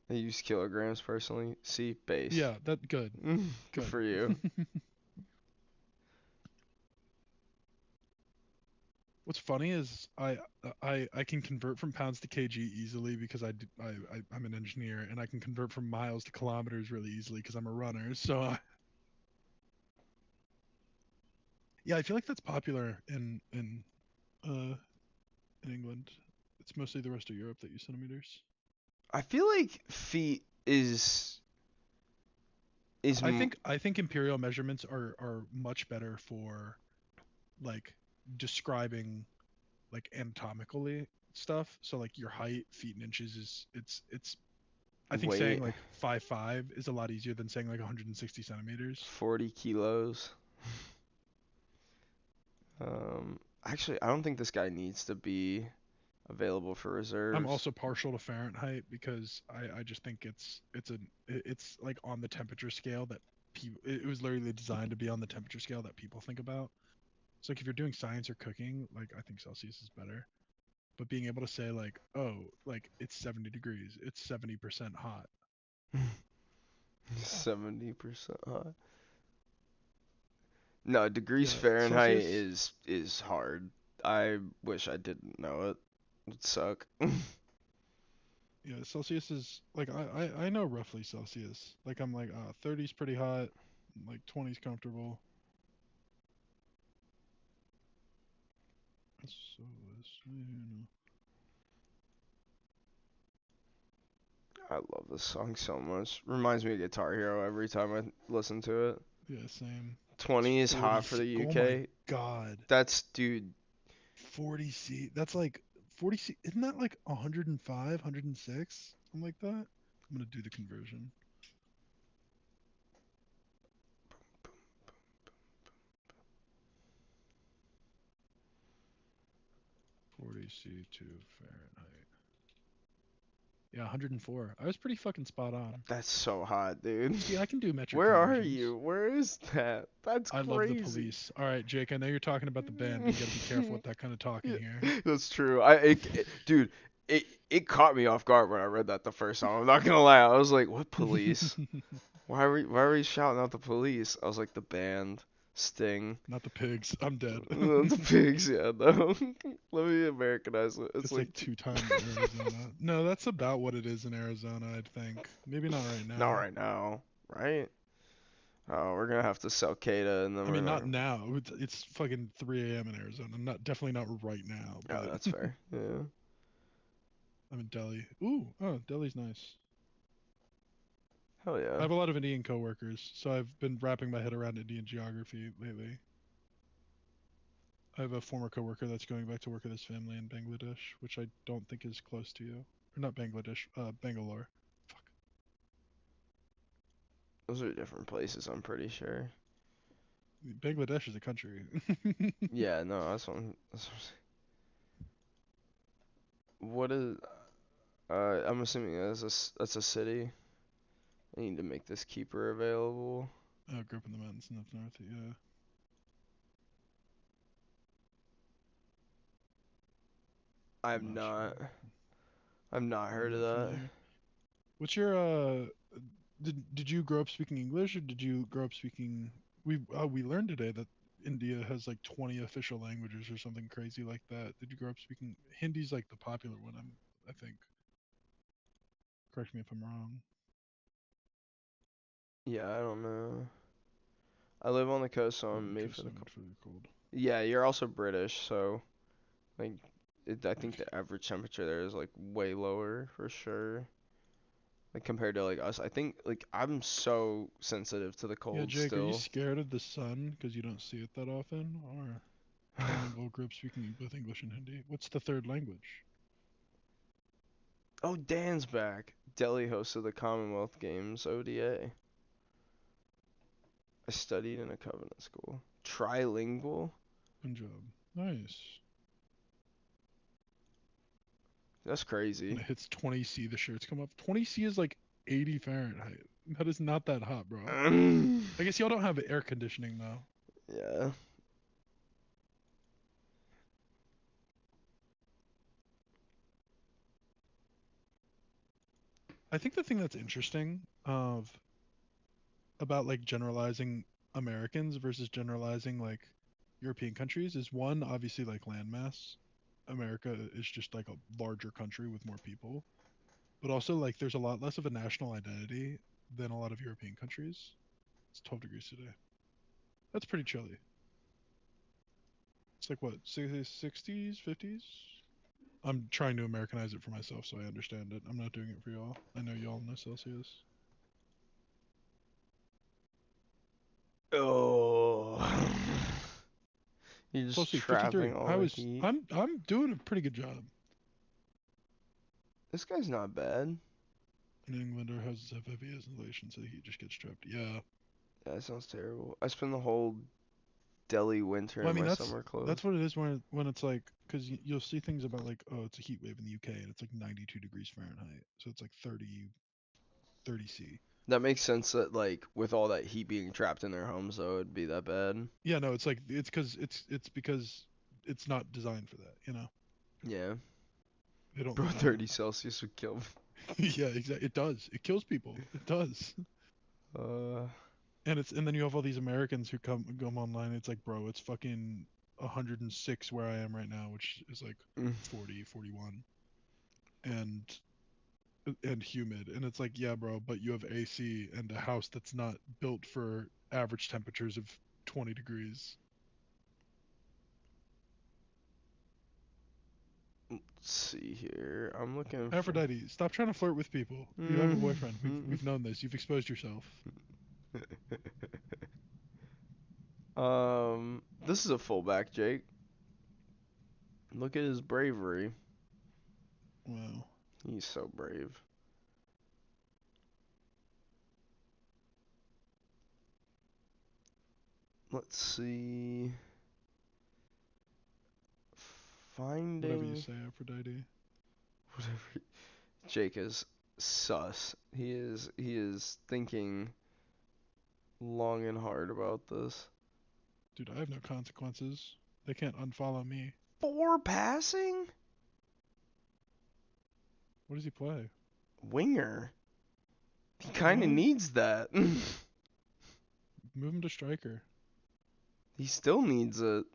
I use kilograms personally. See, base.
Yeah, that good.
Good
Good.
for you.
What's funny is I can convert from pounds to kg easily because I'm an engineer, and I can convert from miles to kilometers really easily because I'm a runner. So yeah, I feel like that's popular uh in England. It's mostly the rest of Europe that use centimeters.
I feel like feet is
I think imperial measurements are much better for like describing like anatomically stuff. So like your height, feet and inches is it's I think saying
weight.
like 5'5" is a lot easier than saying like 160 centimeters.
40 kilos. Actually, I don't think this guy needs to be available for
I'm
reserves.
also partial to Fahrenheit because I just think it's like on the temperature scale that people it was literally designed to be on the temperature scale that people think about. So like if you're doing science or cooking, like I think Celsius is better. But being able to say like, oh, like it's 70 degrees, it's 70% hot.
70% hot. No, degrees
Yeah,
Fahrenheit
Celsius.
is hard. I wish I didn't know it. It would suck.
Yeah, Celsius is like I know roughly Celsius. Like I'm like 30's pretty hot, like 20's comfortable. So
I love this song so much. Reminds me of Guitar Hero every time I listen to it.
yeah, same. It's
20 is
40
hot for
C.
the
Oh my
UK.
god.
That's, dude,
40 C. That's like 40 C. Isn't that like 105, 106? Something like that? I'm gonna do the conversion. 40 C to Fahrenheit. Yeah, 104. I was pretty fucking spot on.
that's so hot, dude.
See, I can do metric
Where are
conversions.
you? Where is that? That's
I love the
crazy.
police. All right, Jake, I know you're talking about the band, but you got to be careful with that kind of talking
Yeah,
here.
that's true. Dude, it caught me off guard when I read that the first time. I'm not gonna lie. I was like, "What police? Why are we shouting out the police?" I was like, "The band, Sting,
Not the pigs. I'm dead.
the pigs." Yeah, no. Let me Americanize it. It's
It's
like
like two-time Arizona. No, that's about what it is in Arizona, I'd think. Maybe not right
not
now.
right now, right? Oh, we're gonna have to sell Cada, and then
I
we're
mean, not
not.
now. It's fucking 3 a.m. in Arizona. Not definitely not right now,
Oh,
but
that's fair. Yeah.
I'm in Delhi. Ooh, oh, Delhi's nice.
Hell
I
yeah.
have a lot of Indian coworkers, so I've been wrapping my head around Indian geography lately. I have a former coworker that's going back to work with his family in Bangladesh, which I don't think is close to you. Or not Bangladesh, Bangalore. Fuck.
Those are different places. I'm pretty sure.
Bangladesh is a country.
Yeah. No, what is? I'm assuming that's a city. I need to make this keeper available.
I grew up in the mountains north. Yeah,
I've
Himachal.
not. I've not heard of
Not
that.
familiar. What's your did you grow up speaking English or did you grow up speaking we learned today that India has like 20 official languages or something crazy like that. Did you grow up speaking Hindi's like the popular one, I think. Correct me if I'm wrong.
Yeah, I don't know. I live on the coast, so I'm made
Okay,
for the
so
cold.
for the cold.
Yeah, you're also British, so like, I think
Okay.
the average temperature there is like way lower for sure. Like compared to like us, I think like I'm so sensitive to the
Yeah,
cold
Jake, are you
still.
scared of the sun because you don't see it that often, or trilingual group speaking both English and Hindi? What's the third language?
Oh, Dan's back. Delhi hosted the Commonwealth Games ODA. I studied in a covenant school. Trilingual?
Punjab. Nice.
That's
When
crazy.
it hits 20 C, the shirts come up. 20 C is like 80 Fahrenheit. That is not that hot, bro. I guess y'all don't have air conditioning though.
Yeah.
I think the thing that's interesting of about like generalizing Americans versus generalizing like European countries is one, obviously like landmass. America is just like a larger country with more people, but also like there's a lot less of a national identity than a lot of European countries. It's 12 degrees today. That's pretty chilly. It's like what, 60s, 50s? I'm trying to Americanize it for myself so I understand it. I'm not doing it for y'all. I know y'all know Celsius.
Oh. You're just
Celsius
trapping
53.
all the heat.
I'm doing a pretty good job.
This guy's not bad.
An Englander houses have heavy insulation so he just gets trapped. Yeah.
Yeah, that sounds terrible. I spend the whole Delhi winter
Well, I
in
mean
my summer
that's
clothes.
what it is when it's like because you'll see things about like oh it's a heat wave in the UK and it's like 92 degrees Fahrenheit so it's like 30 C.
That makes sense that like with all that heat being trapped in their homes though, it'd be that bad.
Yeah, no, it's like it's because it's not designed for that.
Yeah.
They don't
Bro,
live in
30
a
Celsius would kill me.
yeah, exactly. It does. It kills people. It does.
Uh,
And then you have all these Americans who come online. It's like, bro, it's fucking 106 where I am right now, which is like
mm,
40, 41. And and humid. And it's like, yeah, bro, but you have AC and a house that's not built for average temperatures of 20 degrees.
Let's see here. I'm looking for.
Aphrodite, stop trying to flirt with people. You have a boyfriend. We've known this. You've exposed yourself.
This is a fullback, Jake. Look at his bravery.
Wow.
He's so brave. Let's see.
Whatever you
Finding
say, Aphrodite.
whatever. Jake is sus. He is thinking long and hard about this.
Dude, I have no consequences. They can't unfollow me.
4 passing?
What does he play?
Winger. He kind of
What?
needs that.
Move him to striker.
He still needs it.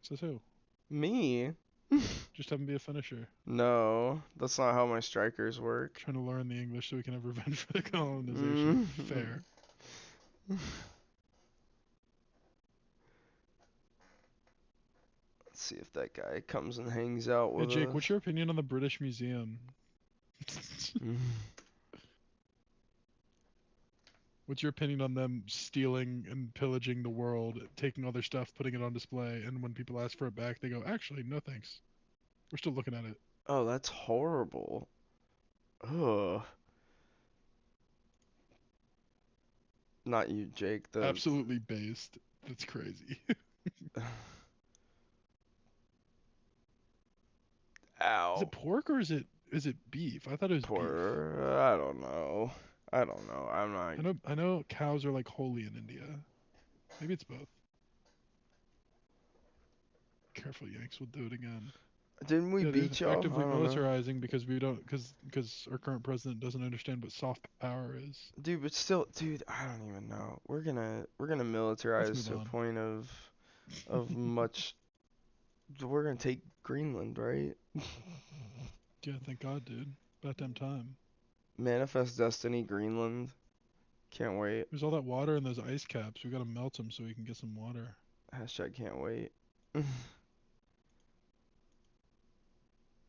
Says who?
Me?
Just have him be a finisher.
No, that's not how my strikers work.
Trying to learn the English so we can have revenge for the colonization. Fair.
Let's see if that guy comes and hangs out
Hey
with
Jake,
us.
what's your opinion on the British Museum? What's your opinion on them stealing and pillaging the world, taking all their stuff, putting it on display, and when people ask for it back, they go, actually, no thanks. We're still looking at it.
Oh, that's horrible. Ugh. Not you, Jake. The
Absolutely based. That's crazy. Is
ow.
it pork or is it beef? I thought it was beef.
Poor. I don't know. I don't know. I'm not.
I know cows are like holy in India. Maybe it's both. Careful, Yanks will do it again.
Didn't we
Yeah, dude,
beat y'all? I
actively
don't know.
militarizing because we don't because our current president doesn't understand what soft power is.
Dude, but still, dude, I don't even know. We're gonna
Let's
militarize
move
to a
on.
point of much. We're gonna take Greenland, right?
Yeah, thank God, dude. About damn time.
Manifest Destiny, Greenland. Can't wait.
There's all that water in those ice caps. We gotta melt them so we can get some water.
Hashtag can't wait.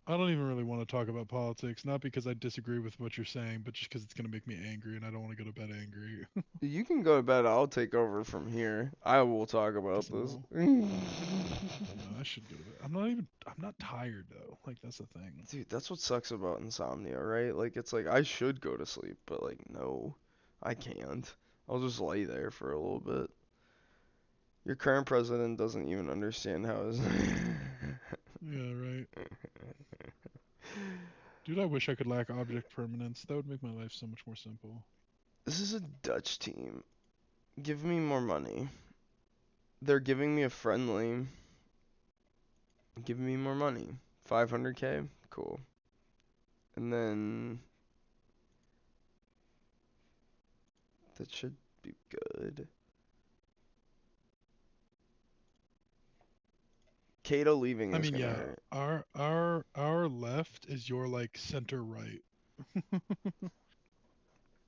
I don't even really want to talk about politics, not because I disagree with what you're saying, but just because it's gonna make me angry, and I don't want to go to bed angry.
You can go to bed. I'll take over from here. I will talk about
Guess I
this.
will. No, I should go to bed. I'm not tired though. Like that's the thing.
Dude, that's what sucks about insomnia, right? Like, it's like I should go to sleep, but like, no, I can't. I'll just lay there for a little bit. Your current president doesn't even understand how his.
Yeah, right. Dude, I wish I could lack object permanence. That would make my life so much more simple.
This is a Dutch team. Give me more money. They're giving me a friendly. Give me more money. 500K? Cool. And then that should be good. Kato leaving
I
is
mean,
gonna
yeah,
hurt.
our left is your like center right.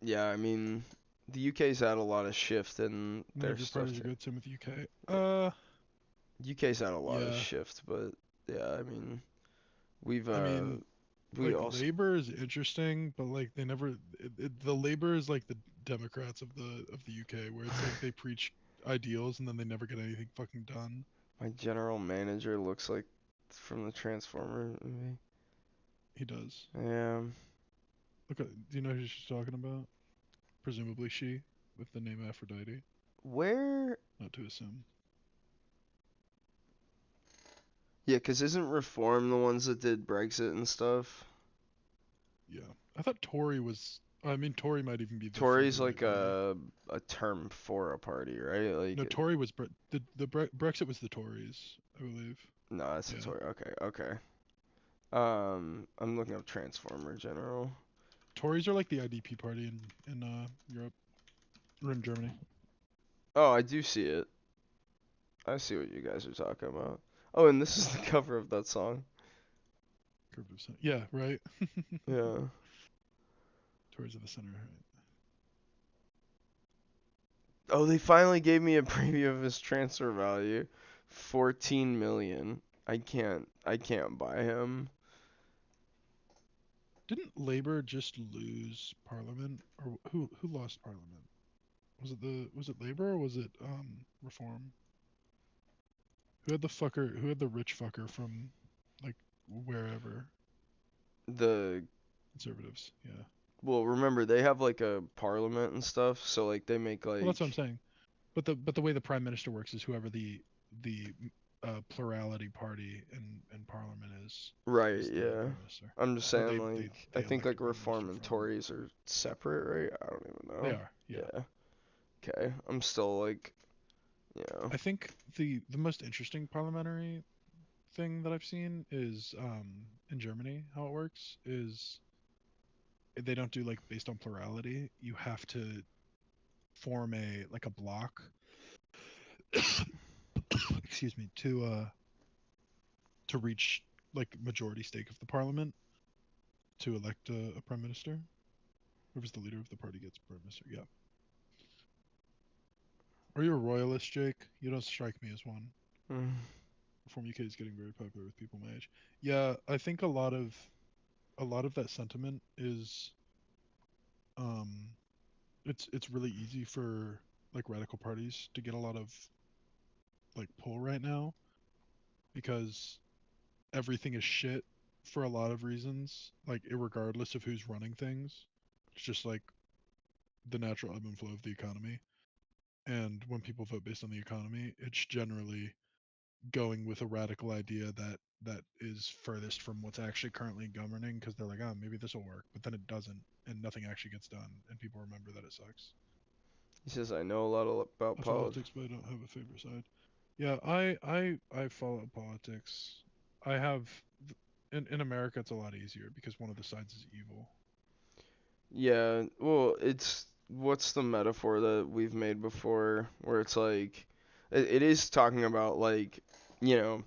Yeah, I mean, the UK's had a lot of shift in their
Labour
stuff.
Party's a good team with UK.
UK's had a lot of
Yeah.
shift, but yeah, I mean, we've
I mean,
we
like
also
Labour is interesting, but like they never. The Labour is like the Democrats of the UK, where it's like they preach ideals and then they never get anything fucking done.
my general manager looks like from the Transformer movie.
He does.
Yeah.
Look, do you know who she's talking about? Presumably she, with the name Aphrodite.
Where?
Not to assume.
Yeah, 'cause isn't Reform the ones that did Brexit and stuff?
Yeah, I thought Tory was. I mean, Tory might even be the further
Tory's
right
like
wing.
a term for a party, right?
No,
Like,
Tory was Brexit was the Tories, I believe.
no, that's a
Yeah,
Tory. Okay, okay. I'm looking up Transformer General.
Tories are like the IDP party in Europe or in Germany.
Oh, I do see it. I see what you guys are talking about. Oh, and this is the cover of that song.
Conservative center. Yeah, right.
Yeah.
Towards the center. Right.
Oh, they finally gave me a preview of his transfer value. 14 million. I can't buy him.
Didn't Labor just lose Parliament, or who lost Parliament? Was it Labor or was it Reform? Who had the fucker? Who had the rich fucker from like wherever?
The
Conservatives. Yeah.
well, remember they have like a parliament and stuff, so like they make
Well, that's what I'm
like
saying. But the way the prime minister works is whoever the plurality party in parliament
right,
is the
yeah.
prime minister.
I'm just
Or
saying like I
they
think
elect a
like
prime
reform
minister
and
from.
Tories are separate, right? I don't even
They
know.
are. Yeah.
Yeah. Okay. I'm still like, yeah.
I think the most interesting parliamentary thing that I've seen is in Germany. How it works is they don't do like based on plurality. You have to form a like a block. Excuse me, to reach like majority stake of the parliament to elect a prime minister. Whoever's the leader of the party gets prime minister. Yeah. Are you a royalist, Jake? You don't strike me as one.
Mm.
Reform UK is getting very popular with people my age. Yeah, I think a lot of that sentiment is um it's really easy for like radical parties to get a lot of like pull right now because everything is shit for a lot of reasons, like irregardless of who's running things. It's just like the natural ebb and flow of the economy. And when people vote based on the economy, it's generally going with a radical idea that is furthest from what's actually currently governing because they're like, oh, maybe this will work, but then it doesn't, and nothing actually gets done, and people remember that it sucks.
He says I know a lot about
I follow
politics.
politics, but I don't have a favorite side. Yeah, I follow politics. I have in America it's a lot easier because one of the sides is evil.
Yeah, well, it's what's the metaphor that we've made before where it's like it is talking about like, you know,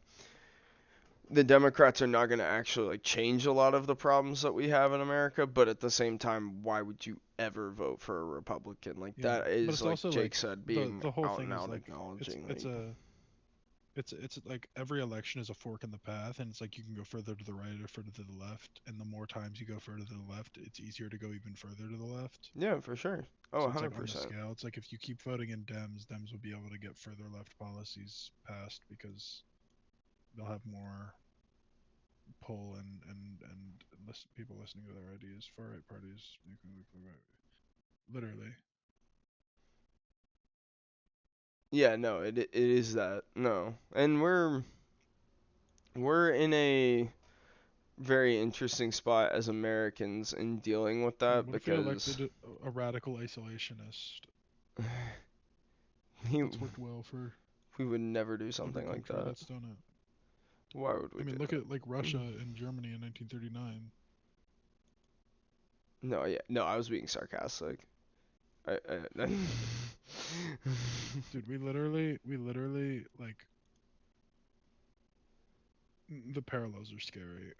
the Democrats are not going to actually like change a lot of the problems that we have in America, but at the same time, why would you ever vote for a Republican? Like
Yeah,
that
but
is
it's
like
also
Jake
like
said,
the
being
the whole
out
thing
and
is
out
like it's
acknowledging
it's
like
a it's like every election is a fork in the path, and it's like you can go further to the right or further to the left, and the more times you go further to the left, it's easier to go even further to the left.
yeah, for sure. Oh,
So it's like on the
100%.
scale, it's like if you keep voting in Dems will be able to get further left policies passed because they'll have more pull and people listening to their ideas. Far right parties literally.
Yeah, no, it is that. No. And we're in a very interesting spot as Americans in dealing with
Yeah,
that
what if we
because
elected a radical isolationist?
he,
That's worked well for
we would never do
every
something like
country
that.
that's done it.
Why would we
I
do
mean, look at like
that?
Russia and Germany in 1939.
No, yeah, no, I was being sarcastic. I
Dude, we literally like the parallels are scary.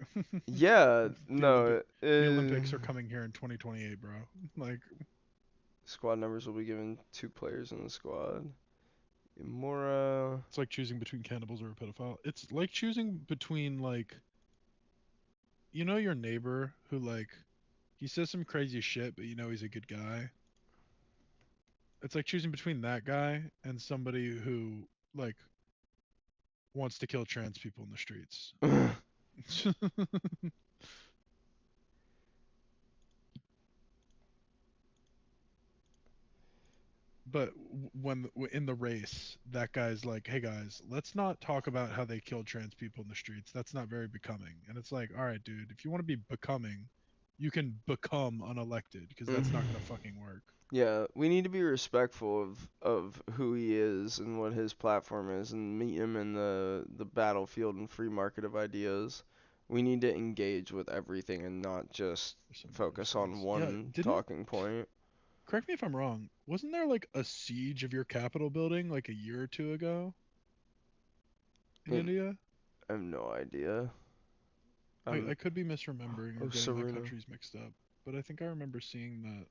yeah,
the Olympic
no,
the Olympics are coming here in 2028, bro. Like
squad numbers will be given 2 players in the squad. Imura.
it's like choosing between cannibals or a pedophile. It's like choosing between like your neighbor who like he says some crazy shit, but he's a good guy. It's like choosing between that guy and somebody who like wants to kill trans people in the streets. But when in the race, that guy's like, "Hey guys, let's not talk about how they killed trans people in the streets. That's not very becoming." And it's like, "All right, dude, if you want to be becoming, you can become unelected because that's not gonna fucking work."
Yeah, we need to be respectful of who he is and what his platform is, and meet him in the battlefield and free market of ideas. We need to engage with everything and not just
For some
focus on
response. Yeah,
one
didn't
talking point.
correct me if I'm wrong. Wasn't there like a siege of your Capitol building like a year or two ago in
And
India?
I have no idea. I'm
I could be misremembering or getting the
Osaruna.
countries mixed up, but I think I remember seeing that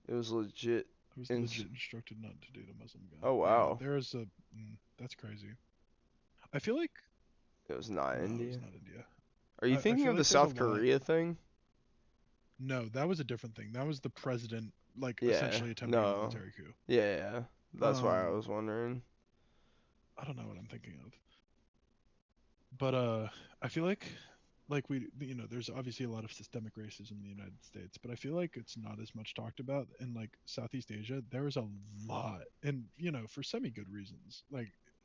It was legit.
I was
In.
legit instructed not to date a Muslim guy.
Oh
Yeah,
wow.
there's a. That's crazy. I feel like
It was not
no, it was
India.
not India.
Are you
I
thinking
feel
of the
like there's a
South
lot.
Korea thing?
No, that was a different thing. That was the president, like
Yeah.
essentially attempting a
No.
military coup.
Yeah, yeah. That's why I
Um,
was wondering.
I don't know what I'm thinking of, but I feel like there's obviously a lot of systemic racism in the United States, but I feel like it's not as much talked about in like Southeast Asia. There is a lot, and for semi good reasons,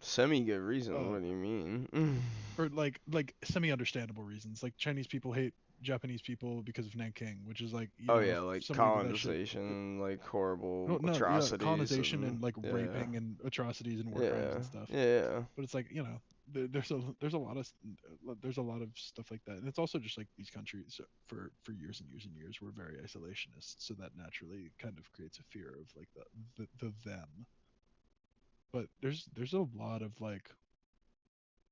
Semi good reason.
uh,
What do you mean?
or like semi understandable reasons. Like Chinese people hate Japanese people because of Nanking, which is like
Oh yeah, like
somebody did that shit.
colonization, like
No,
horrible
no, yeah,
atrocities,
colonization
and
and like
yeah,
raping and atrocities and war crimes
yeah,
and stuff.
yeah.
But it's like there's a lot of stuff like that, and it's also just like these countries for years and years and years were very isolationist, so that naturally kind of creates a fear of like the them. But there's a lot of like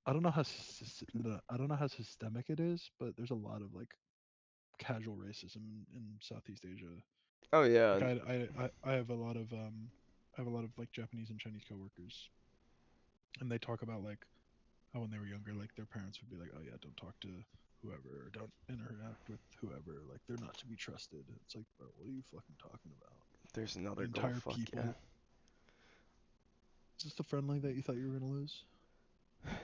I don't know how systemic it is, but there's a lot of like casual racism in Southeast Asia.
Oh yeah.
Like I have a lot of like Japanese and Chinese coworkers, and they talk about like how when they were younger, like their parents would be like, "Oh yeah, don't talk to whoever, or don't interact with whoever. Like they're not to be trusted." It's like, bro, what are you fucking talking about?
There's
The
another goal.
entire
Fuck yeah.
people. Is this the friendly that you thought you were gonna lose?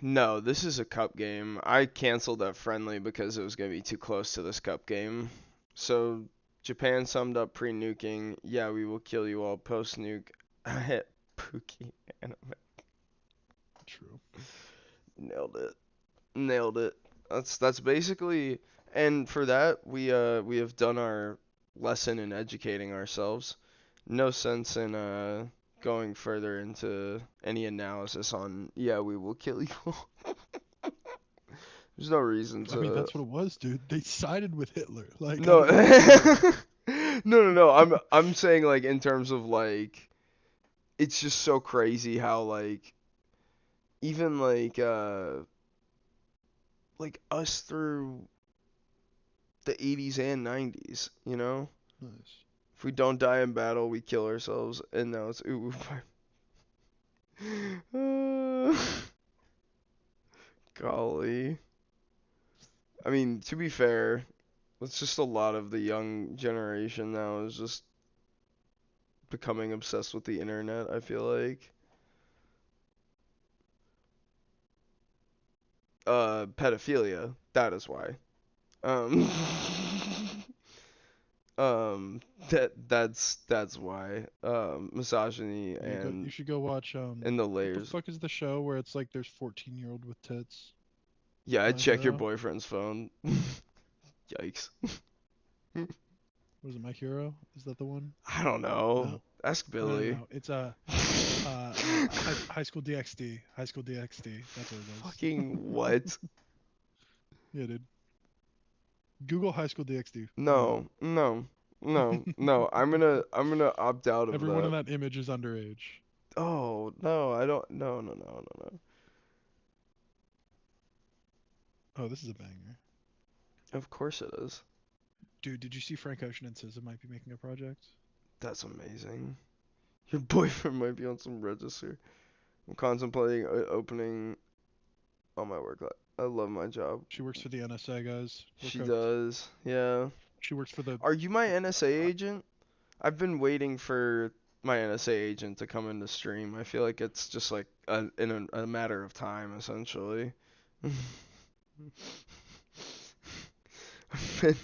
No, this is a cup game. I canceled that friendly because it was gonna be too close to this cup game. So Japan summed up pre-nuking. Yeah, we will kill you all post-nuke. I hit Pookie anime.
True.
Nailed it. Nailed it. That's basically, and for that we have done our lesson in educating ourselves. No sense in going further into any analysis on yeah, we will kill you. There's no reason
I mean,
to.
that's what it was, dude. They sided with Hitler. Like, I
No.
don't know what to tell you.
No. I'm saying like in terms of like it's just so crazy how like even like us through the 80s and 90s, you know?
Nice.
If we don't die in battle, we kill ourselves, and now it's ooh. Golly. I mean, to be fair, it's just a lot of the young generation now is just becoming obsessed with the internet, I feel like. Pedophilia, that is why. Um, um, that's why. Misogyny
You should go watch
and the
what the
layers.
fuck is the show where it's like there's 14-year-old with tits?
Yeah, I'd
My
check your
Hero.
boyfriend's phone. Yikes.
Was it My Hero? Is that the one?
I don't know.
No.
Ask
No, no,
Billy.
no. It's High School DxD. High School DxD. That's what it is.
Fucking what?
Yeah, dude. Google High School DxD right now.
No. I'm gonna opt out of
Everyone in
that.
that image is underage.
Oh no, I don't. No.
Oh, this is a banger.
Of course it is.
Dude, did you see Frank Ocean and SZA might be making a project?
That's amazing. Your boyfriend might be on some register. I'm contemplating opening on my work. I love my job.
She works for the NSA, guys. We're
She
cooked.
does. Yeah.
She works for the.
Are you my NSA
Uh,
agent? I've been waiting for my NSA agent to come into stream. I feel like it's just like in a matter of time, essentially. I've been,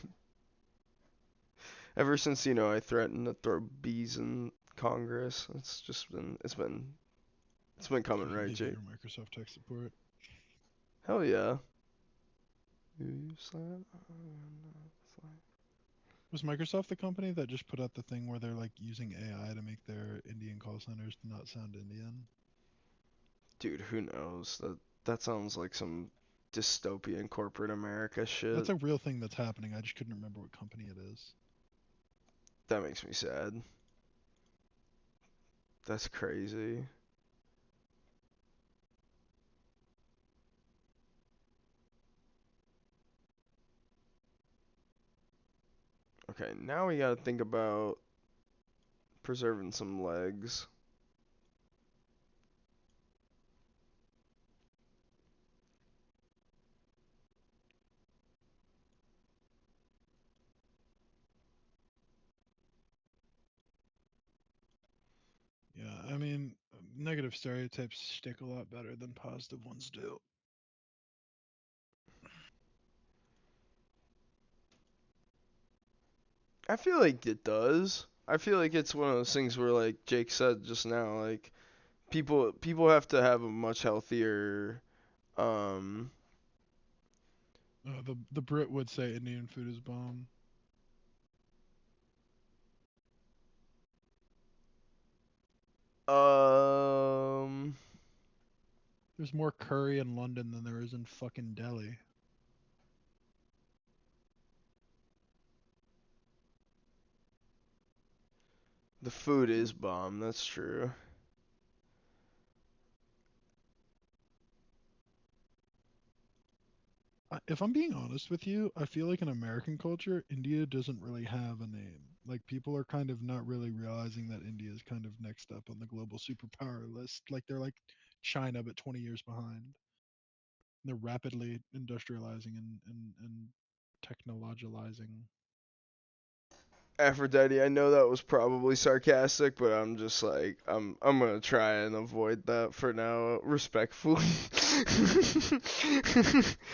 ever since I threatened to throw bees in Congress. It's been coming, right,
you get
Jake?
your Microsoft tech support.
Hell yeah.
Was Microsoft the company that just put out the thing where they're like using AI to make their Indian call centers to not sound Indian?
Dude, who knows? That sounds like some dystopian corporate America
That's
shit.
a real thing that's happening. I just couldn't remember what company it is.
That makes me sad. That's crazy. Okay, now we gotta think about preserving some legs.
Yeah, I mean, negative stereotypes stick a lot better than positive ones do.
I feel like it does. I feel like it's one of those things where, like Jake said just now, like people have to have a much healthier um
The Brit would say Indian food is bomb.
um
There's more curry in London than there is in fucking Delhi.
the food is bomb. That's true.
If I'm being honest with you, I feel like in American culture, India doesn't really have a name. Like people are kind of not really realizing that India is kind of next up on the global superpower list. Like they're like China but 20 years behind. They're rapidly industrializing and technologizing.
Aphrodite, I know that was probably sarcastic, but I'm just like I'm gonna try and avoid that for now, respectfully,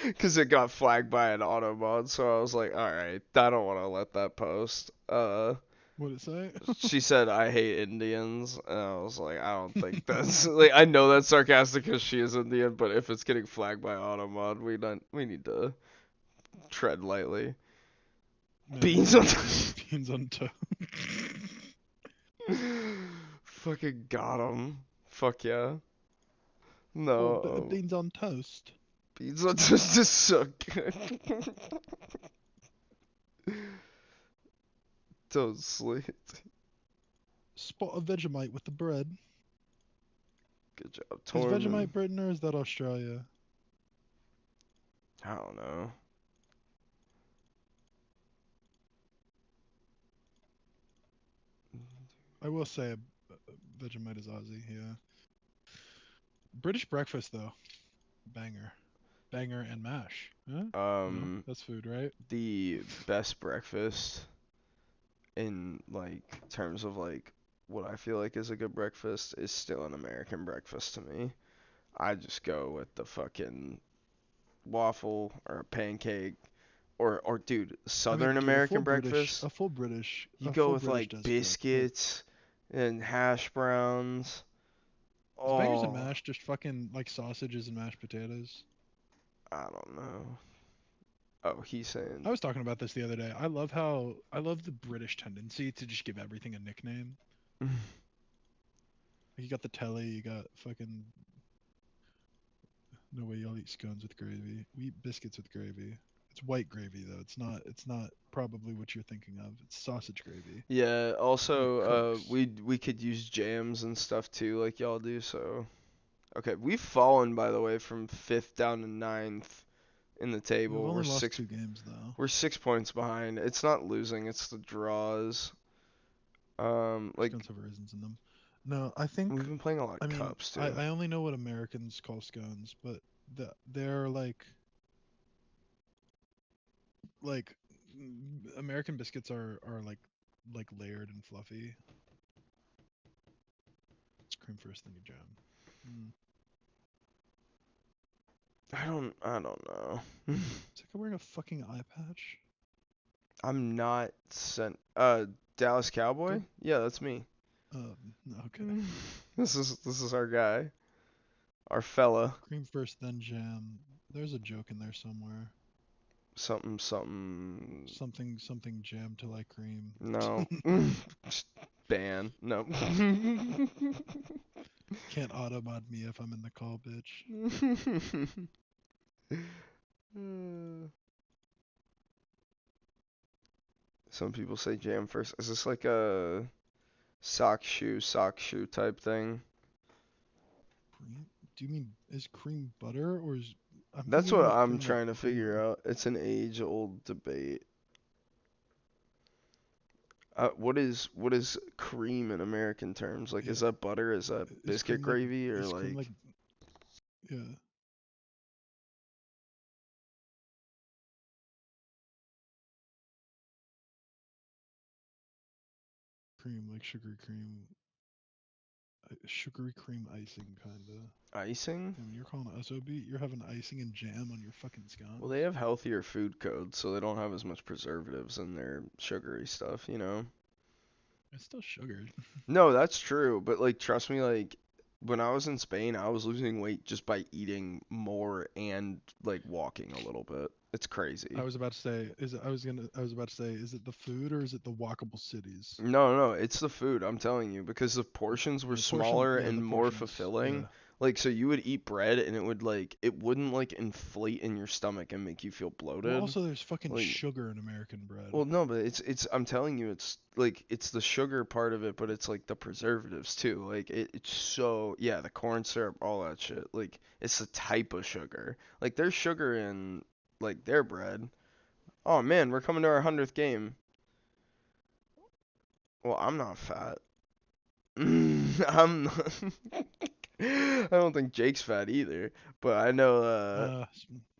because it got flagged by an automod. So I was like, all right, I don't want to let that post.
What did it say?
She said I hate Indians, and I was like, I don't think that's like I know that's sarcastic because she is Indian, but if it's getting flagged by automod, we need to tread lightly.
Man,
Beans on.
beans on toast.
Fucking got him. Fuck yeah.
Oh,
No,
beans on toast.
beans on toast is so good. Don't sleep.
Spot of Vegemite with the bread.
Good job,
Is
Tormund.
Vegemite Britain or is that Australia?
I don't know.
I will say Vegemite is Aussie, yeah. British breakfast though, banger, banger and mash. Huh? No,
Um,
that's food, right?
the best breakfast in like terms of like what I feel like is a good breakfast is still an American breakfast to me. I just go with the fucking waffle or a pancake or dude,
I mean,
Southern
dude,
American breakfast. You
a
go
full
with
British
like
does cook, but
biscuits and hash browns.
is bangers and
Oh,
mash just fucking like sausages and mashed potatoes?
I don't know. Oh, he's
I
saying.
was talking about this the other day. I love the British tendency to just give everything a nickname. Like you got the telly, you got fucking no way y'all eat scones with gravy. We eat biscuits with gravy. It's white gravy though. It's not probably what you're thinking of. It's sausage gravy.
Yeah.
And it
Also,
cooks.
we could use jams and stuff too, like y'all do. So okay, we've fallen by the way from fifth down to ninth in the
We've
table.
only lost 2 games though.
We're 6 points behind. It's not losing, it's the draws. Like
Scones have raisins in them. No, I think
we've been playing a lot of
I mean
cups too.
I only know what Americans call scones, but they're like American biscuits are like layered and fluffy. It's cream first, then you jam. Mm.
I don't know.
Is that guy wearing a fucking eye patch?
I'm not sent. Dallas Cowboy?
Go.
Yeah, that's me.
Okay.
This is our guy, our fella.
Cream first, then jam. There's a joke in there somewhere.
Something something.
Something jam till I cream.
No. Just ban. No.
Can't automod me if I'm in the call, bitch.
Some people say jam first. Is this like a sock shoe type thing?
Cream? Do you mean is cream butter or is I'm
That's
thinking
what
about
I'm
cream like
trying to figure
cream.
out. It's an age old debate. What is cream in American terms? Like,
Yeah,
is that butter? Is that
is
biscuit
cream like
gravy or
is cream like
like
yeah, cream like sugary cream icing kinda.
icing?
Damn, you're calling it SOB? You're having icing and jam on your fucking
Well, they
scones?
have healthier food codes, so they don't have as much preservatives in their sugary stuff, you know?
It's still sugar.
No, that's true, but like trust me, like when I was in Spain, I was losing weight just by eating more and like walking a little bit. It's
I
crazy.
was about to say, I was about to say, is it the food or is it the walkable cities?
No, no, it's the food, I'm telling you, because the portions were
Yeah, the portion.
smaller
Yeah, the
and more
portions.
fulfilling.
Yeah.
Like so you would eat bread and it wouldn't like inflate in your stomach and make you feel
Well,
bloated.
also there's fucking
Like
sugar in American bread.
well, no, but it's I'm telling you, it's like it's the sugar part of it, but it's like the preservatives too. Like it's so yeah, the corn syrup, all that shit. Like it's the type of sugar. Like there's sugar in like their bread. Oh man, we're coming to our 100th game. Well, I'm not fat. I'm not. I don't think Jake's fat either, but I know
Uh,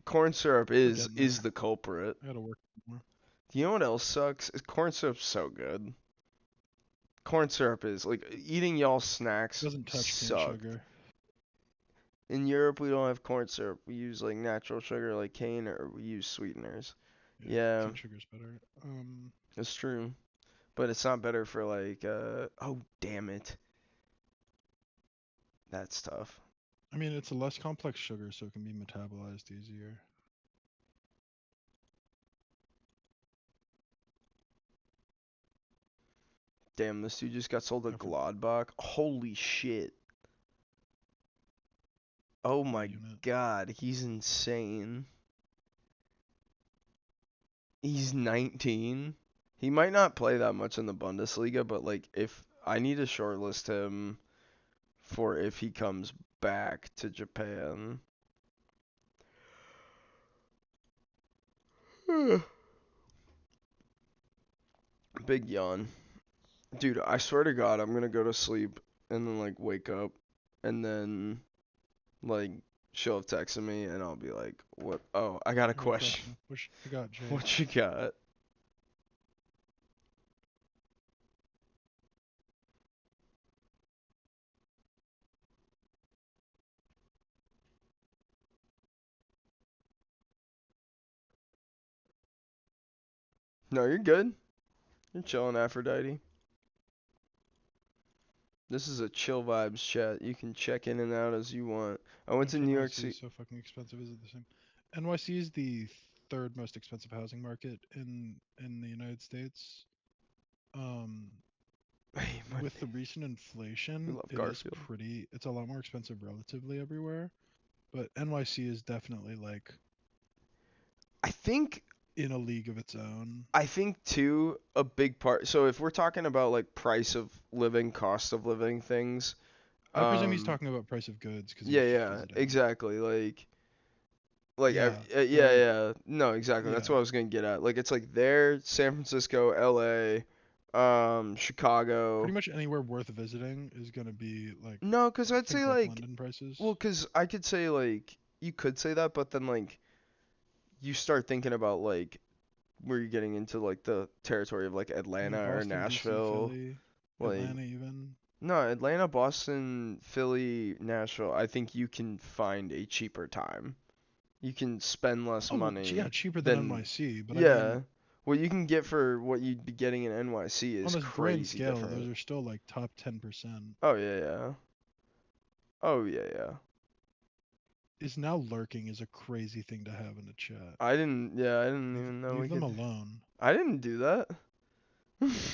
corn syrup
we're
is
getting
is
there.
the culprit.
I gotta work more.
You know what else sucks? Is corn syrup's so good. Corn syrup is like eating y'all snacks
Doesn't touch cane
sucked.
sugar.
In Europe, we don't have corn syrup. We use like natural sugar, like cane, or we use sweeteners.
Yeah,
Yeah,
cane sugar's better.
that's true. But it's not better for like oh damn it. That's tough.
I mean, it's a less complex sugar, so it can be metabolized easier.
Damn, this dude just got sold a
I for
Gladbach. Holy shit. Oh
what
my
unit?
god, he's insane. He's 19. He might not play that much in the Bundesliga, but like if I need to shortlist him for if he comes back to Japan. Big yawn. Dude, I swear to God, I'm gonna go to sleep and then like wake up and then like she'll have texted me and I'll be like, what? Oh, I got a
What
question.
question? What you got, Jake?
What you got? No, you're good. You're chilling, Aphrodite. This is a chill vibes chat. You can check in and out as you want. I went
If
to New York
NYC
City.
is so fucking expensive, is it the same? NYC is the third most expensive housing market in the United States. Um,
Hey,
with the
Monday.
recent
We
inflation,
love
it is
Garfield.
pretty. It's a lot more expensive relatively everywhere, but NYC is definitely like
I think
in a league of its own.
I think too a big part. So if we're talking about like price of living, cost of living things,
I presume he's
um,
talking about price of goods because he
yeah,
was just
yeah,
visiting.
exactly. Like,
Yeah,
yeah,
they're
yeah. No, exactly. That's
yeah.
what I was gonna get at. Like, it's like there, San Francisco, L.A.,
Pretty
Chicago.
much anywhere worth visiting is gonna be like
No, 'cause I'd say
think like
like,
London
well,
prices.
'cause I could say like, you could say that, but then like, you start thinking about like, where you're getting into like the territory of like
I mean
Atlanta or
Boston, DC,
Nashville.
Philly,
Like,
Atlanta even.
no, Atlanta, Boston, Philly, Nashville. I think you can find a cheaper time. You can spend less
Oh well, yeah,
money
cheaper than
than,
NYC, but I
yeah.
mean
What you can get for what you'd be getting in NYC
on
is
this grand
crazy
scale, those
different.
are still like top 10%.
Oh yeah, yeah. Oh yeah, yeah.
Is now lurking is a crazy thing to have in a chat.
Yeah, I didn't
Leave
even know we
leave them
could.
alone.
I didn't do that.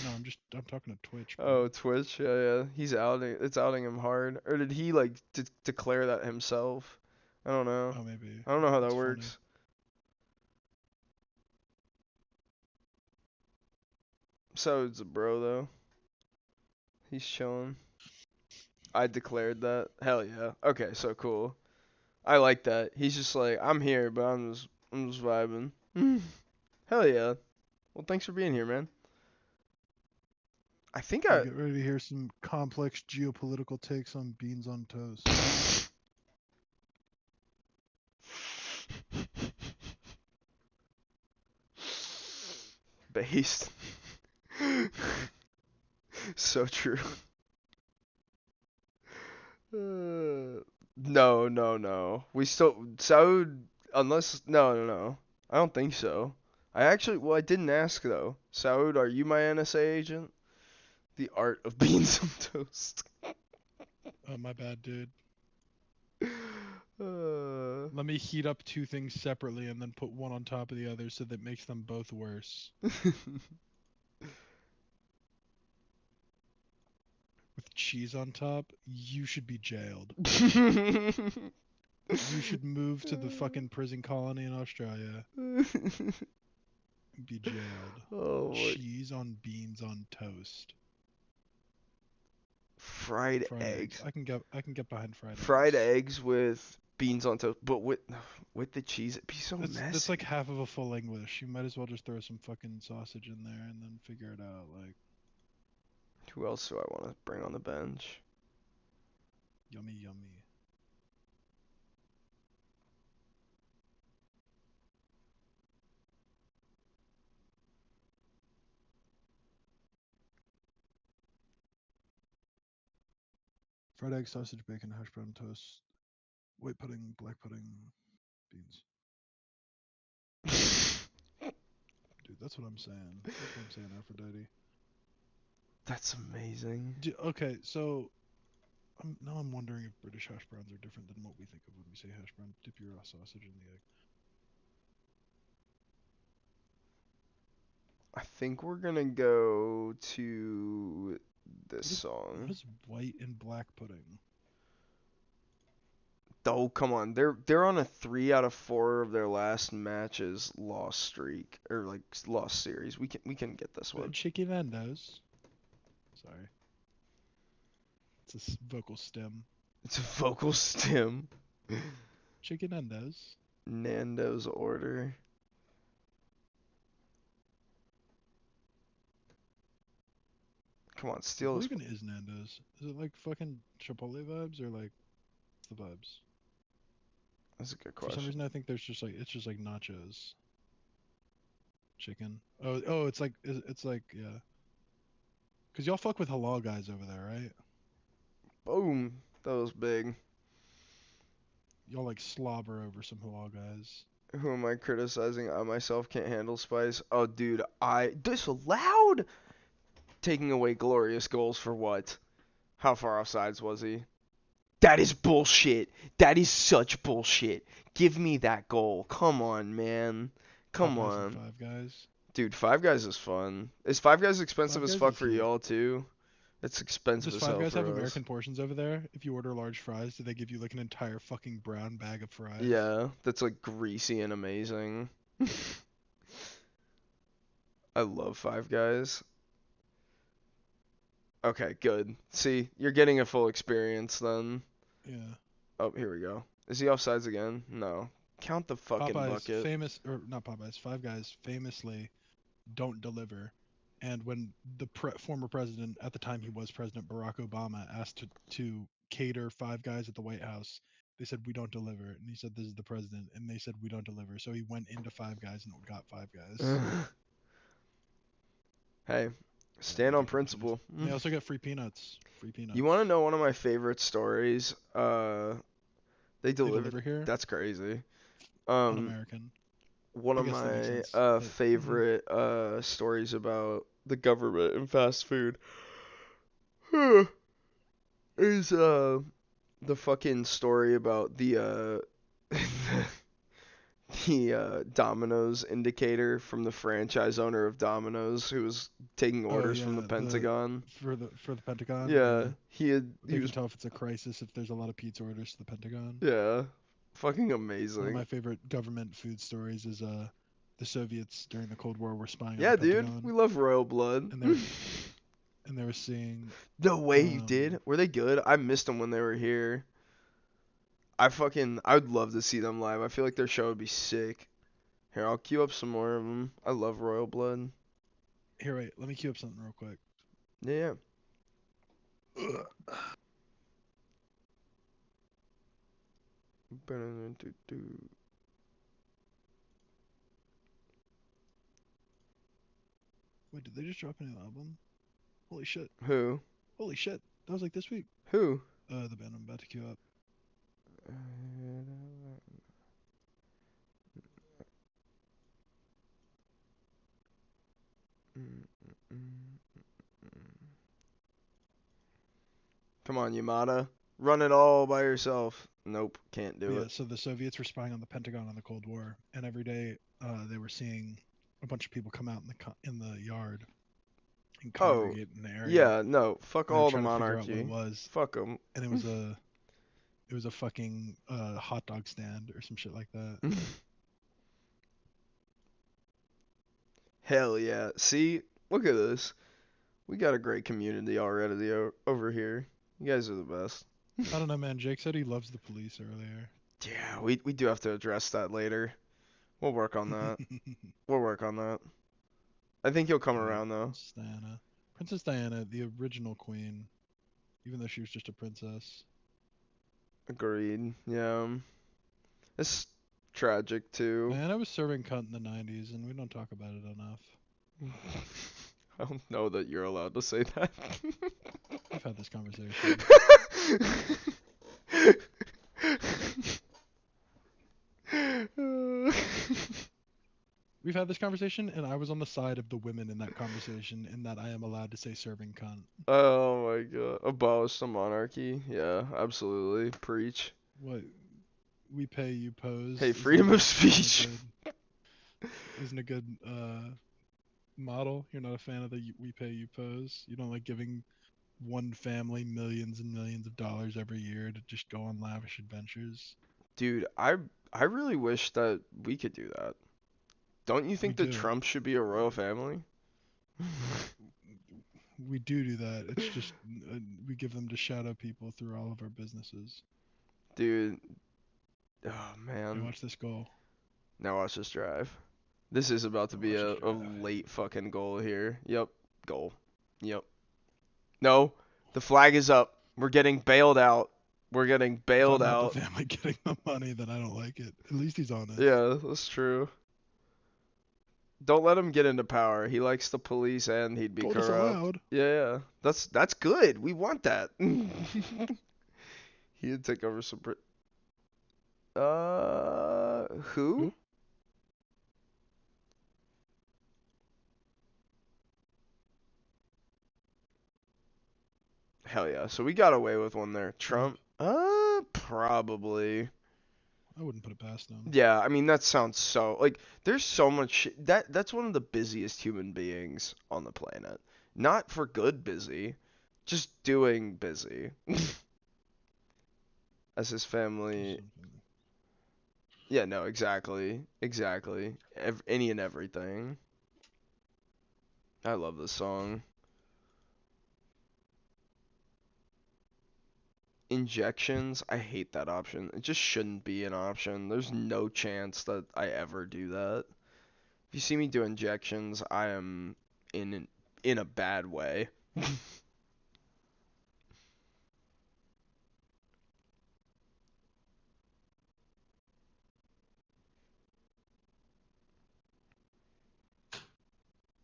No, I'm talking to Twitch, bro.
Oh, Twitch, yeah, yeah. It's outing him hard. Or did he like declare that himself? I don't know.
Oh maybe.
I don't know how that
That's funny.
works. So it's a bro though. He's chilling. I declared that. Hell yeah. Okay, so cool. I like that. He's just like, I'm here, but I'm just vibing. Hell yeah. Well, thanks for being here, man. I think
Okay, get ready to hear some complex geopolitical takes on beans on toast.
Based. So true. No, no, no. We still Saud unless no. I don't think so. I didn't ask though. Saud, are you my NSA agent? The art of beans on toast.
Oh, my bad, dude.
Uh,
Let me heat up two things separately and then put one on top of the other so that makes them both worse. With cheese on top, you should be jailed. You should move to the fucking prison colony in Australia and be jailed.
Oh my.
Cheese on beans on toast.
Fried
Fried eggs.
eggs.
I can get behind fried
Fried
eggs.
eggs with beans on toast, but with the cheese, it'd be so
That's like
messy.
half of a full English. You might as well just throw some fucking sausage in there and then figure it out. Like,
Who else do I want to bring on the bench?
yummy, yummy. Fried egg, sausage, bacon, hash brown toast, white pudding, black pudding, beans. Dude, that's what I'm saying. That's what I'm saying, Aphrodite.
That's amazing.
Okay, so now I'm wondering if British hash browns are different than what we think of when we say hash brown. Dip your sausage in the egg.
I think we're gonna go to this
What
song.
is white and black pudding?
Oh, come on. They're on a 3 out of 4 of their last matches lost streak or like lost series. We can get this one.
Chicken Nando's. Sorry, it's a vocal stem.
It's a vocal stem.
Chicken Nando's.
Nando's order. Come on, steal
What
this
even
one.
is Nando's? Is it like fucking Chipotle vibes or like the vibes?
That's a good
For some
question.
reason, I think it's just like nachos, chicken. Oh, it's like yeah. Cause y'all fuck with halal guys over there, right?
Boom. That was big.
Y'all like slobber over some halal guys.
Who am I criticizing? I myself can't handle spice. Oh, dude, I disallowed taking away glorious goals for what? How far offsides was he? That is bullshit. That is such bullshit. Give me that goal. Come on, man. Come
Popeyes and
on.
Five Guys.
Dude, Five Guys is fun. Is Five Guys expensive
Five
as
Guys
fuck
is
for
heat.
y'all too? It's expensive
Does
as
Five
hell
Guys have
for us.
American portions over there? If you order large fries, do they give you like an entire fucking brown bag of fries?
Yeah, that's like greasy and amazing. I love Five Guys. Okay, good. See, you're getting a full experience then.
Yeah.
Oh, here we go. Is he offsides again? No. Count the fucking
Popeyes
bucket.
famous or not Popeyes, Five Guys famously don't deliver. And when the former president, at the time he was president, Barack Obama, asked to cater Five Guys at the White House, they said, we don't deliver. And he said, this is the president. And they said, we don't deliver. So he went into Five Guys and got Five Guys.
Hey,
Yeah,
stand
they
on
keep it PG.
principle.
And they also get free peanuts. Free
You want to
peanuts.
know one of my favorite stories? They
They
delivered.
deliver here.
That's crazy. Um,
Un-American.
one
I
of
guess that makes
my
sense. But
favorite stories about the government and fast food is the fucking story about the Domino's indicator from the franchise owner of Domino's who was taking
oh
orders from the
yeah, the
Pentagon.
for the Pentagon.
Yeah,
Yeah,
he
they can
was
tell if it's a crisis if there's a lot of pizza orders to the Pentagon.
yeah, fucking
One of
amazing.
my favorite government food stories is the Soviets during the Cold War were spying on the
Yeah, dude,
Pentagon,
we love royal blood.
and they were seeing
No way you
um
did. Were they good? I missed them when they were here. I would love to see them live. I feel like their show would be sick. Here, I'll queue up some more of them. I love royal blood.
here wait, let me queue up something real quick.
Yeah.
Wait, did they just drop a new album? Holy shit.
Who?
Holy shit. That was like this week.
Who?
The band I'm about to queue up.
Come on, Yamada. Run it all by yourself. Nope, can't
But
do
yeah,
it.
so the Soviets were spying on the Pentagon in the Cold War, and every day they were seeing a bunch of people come out in the yard and
Oh,
congregate in the area,
yeah, no. Fuck
and they were
all the
trying to figure out what it
monarchy.
was,
Fuck them.
and it was a fucking hot dog stand or some shit like that.
Hell yeah. See? Look at this. We got a great community already over here. You guys are the best.
I don't know, man. Jake said he loves the police earlier.
Yeah, we do have to address that later. We'll work on that. We'll work on that. I think he'll come
God,
around though.
Princess Diana. Princess Diana, the original queen, even though she was just a princess.
Agreed. Yeah. It's tragic too.
Man, I was serving cunt in the 90s, and we don't talk about it enough.
I don't know that you're allowed to say that.
We've had this conversation. We've had this conversation, and I was on the side of the women in that conversation, in that I am allowed to say serving cunt.
Oh my god. Abolish the monarchy. Yeah, absolutely. Preach.
What we pay you
Hey,
pose
freedom of speech.
isn't a good model. You're not a fan of the we pay you pose. You don't like giving one family millions and millions of dollars every year to just go on lavish adventures.
Dude, I really wish that we could do that. Don't you
We
think that
do.
Trump should be a royal family?
We do that. It's just we give them to shadow people through all of our businesses.
Dude, oh
Hey,
man.
watch this goal.
Now watch this drive. This is about to
Now
be
watch this
a
drive.
late fucking goal here. Yep, goal. Yep. No, the flag is up. We're getting bailed out. We're getting
If I'm
bailed
not the
out.
family getting the money, then I don't like it. At least he's honest.
Yeah, that's true. Don't let him get into power. He likes the police and he'd be
Goal
corrupt.
disallowed.
Yeah. That's good. We want that. He'd take over some. Who?
Who?
Hell yeah. So we got away with one there.
Trump.
Trump? Probably.
I wouldn't put it past him.
Yeah, I mean that sounds so like there's so much that's one of the busiest human beings on the planet. Not for good busy, just doing busy. As his
Just
family.
something.
Yeah, no, exactly. Exactly. Any and everything. I love this song. Injections, I hate that option. It just shouldn't be an option. There's no chance that I ever do that. If you see me do injections, I am in a bad way.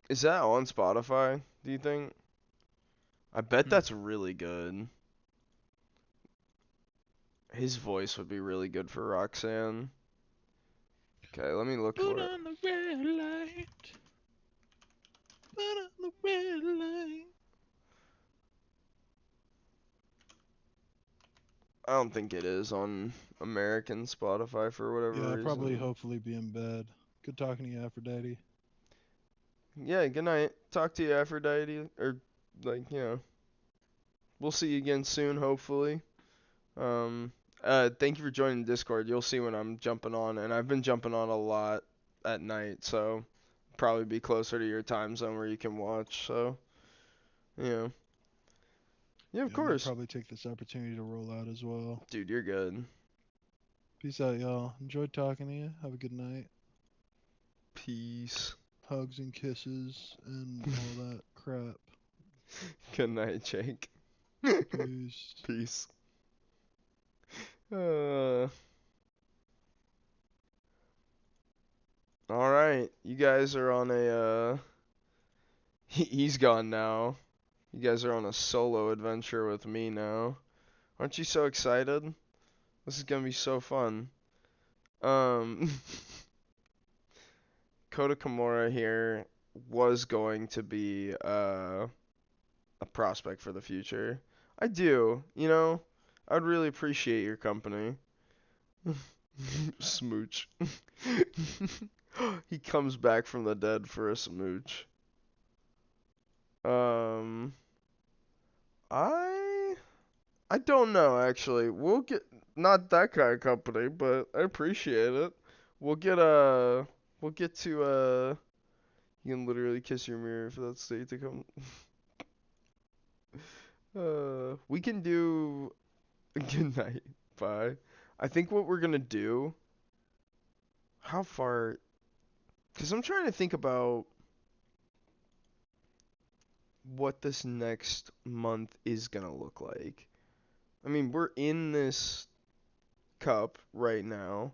Is that on Spotify, do you think? I bet
Hmm.
that's really good. His voice would be really good for Roxanne. Okay, let me look
Put
for it.
on the red light. Put on the red light.
I don't think it is on American Spotify for whatever
Yeah, probably
reason.
hopefully be in bed. Good talking to you, Aphrodite.
Yeah, good night. Talk to you, Aphrodite. Or, like, we'll see you again soon, hopefully. Um, thank you for joining Discord. You'll see when I'm jumping on, and I've been jumping on a lot at night, so probably be closer to your time zone where you can watch. So, yeah, yeah, of
Yeah, I'm gonna
course,
probably take this opportunity to roll out as well.
dude, you're good.
Peace out, y'all. Enjoyed talking to you. Have a good night.
Peace.
Hugs and kisses and all that crap.
Good night, Jake.
Peace.
Peace. Uh, all right, you guys are on he's gone now. You guys are on a solo adventure with me now. Aren't you so excited? This is gonna be so fun. Um, Kota Kimura here was going to be a prospect for the future. I do, I'd really appreciate your company. Smooch. He comes back from the dead for a smooch. Um, I I don't know actually. We'll get not that kind of company, but I appreciate it. We'll get we'll get to you can literally kiss your mirror for that state to come. We can do good night. Bye. I think what we're gonna do. How far? Cause I'm trying to think about what this next month is gonna look like. I mean, we're in this cup right now,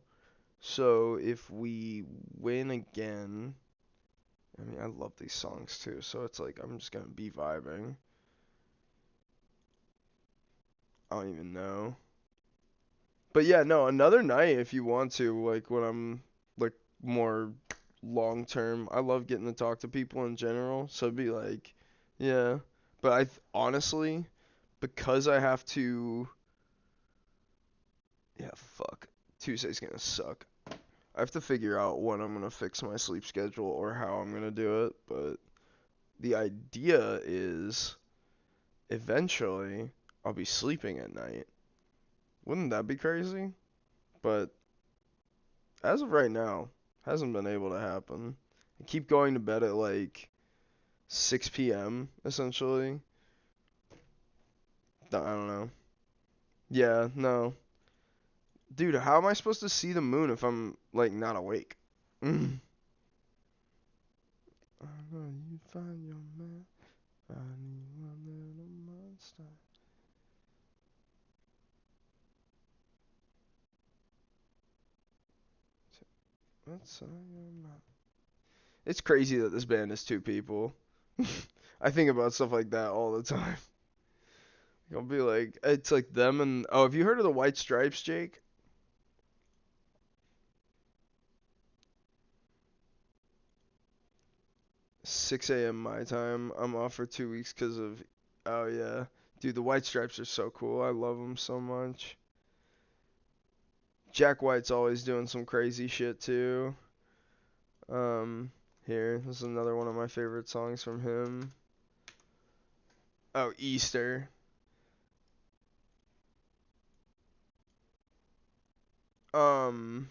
so if we win again, I mean, I love these songs too, so it's like I'm just gonna be vibing. I don't even know. But yeah, no, another night if you want to, like when I'm like more long term. I love getting to talk to people in general, so it'd be like, yeah. But honestly, because I have to, yeah, fuck. Tuesday's gonna suck. I have to figure out when I'm gonna fix my sleep schedule or how I'm gonna do it, but the idea is eventually I'll be sleeping at night. Wouldn't that be crazy? But as of right now, hasn't been able to happen. I keep going to bed at like 6 p.m. essentially. I don't know. Yeah, no. Dude, how am I supposed to see the moon if I'm like not awake? I know you find your man. I need one little monster. That's all you're not. It's crazy that this band is two people. I think about stuff like that all the time. I'll be like, it's like them and oh, have you heard of the White Stripes, Jake? 6 a.m. my time. I'm off for 2 weeks because of. Oh yeah, dude, the White Stripes are so cool. I love them so much. Jack White's always doing some crazy shit too. Um, Here, this is another one of my favorite songs from him. Oh, Easter. Um.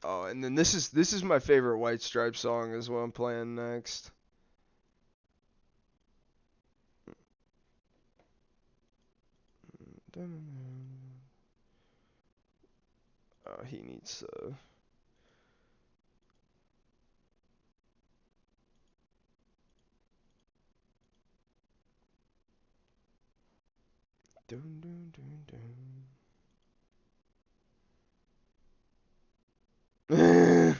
Oh, and then this is my favorite White Stripes song is what I'm playing next. Oh, he needs to. Dun, dun, dun, dun.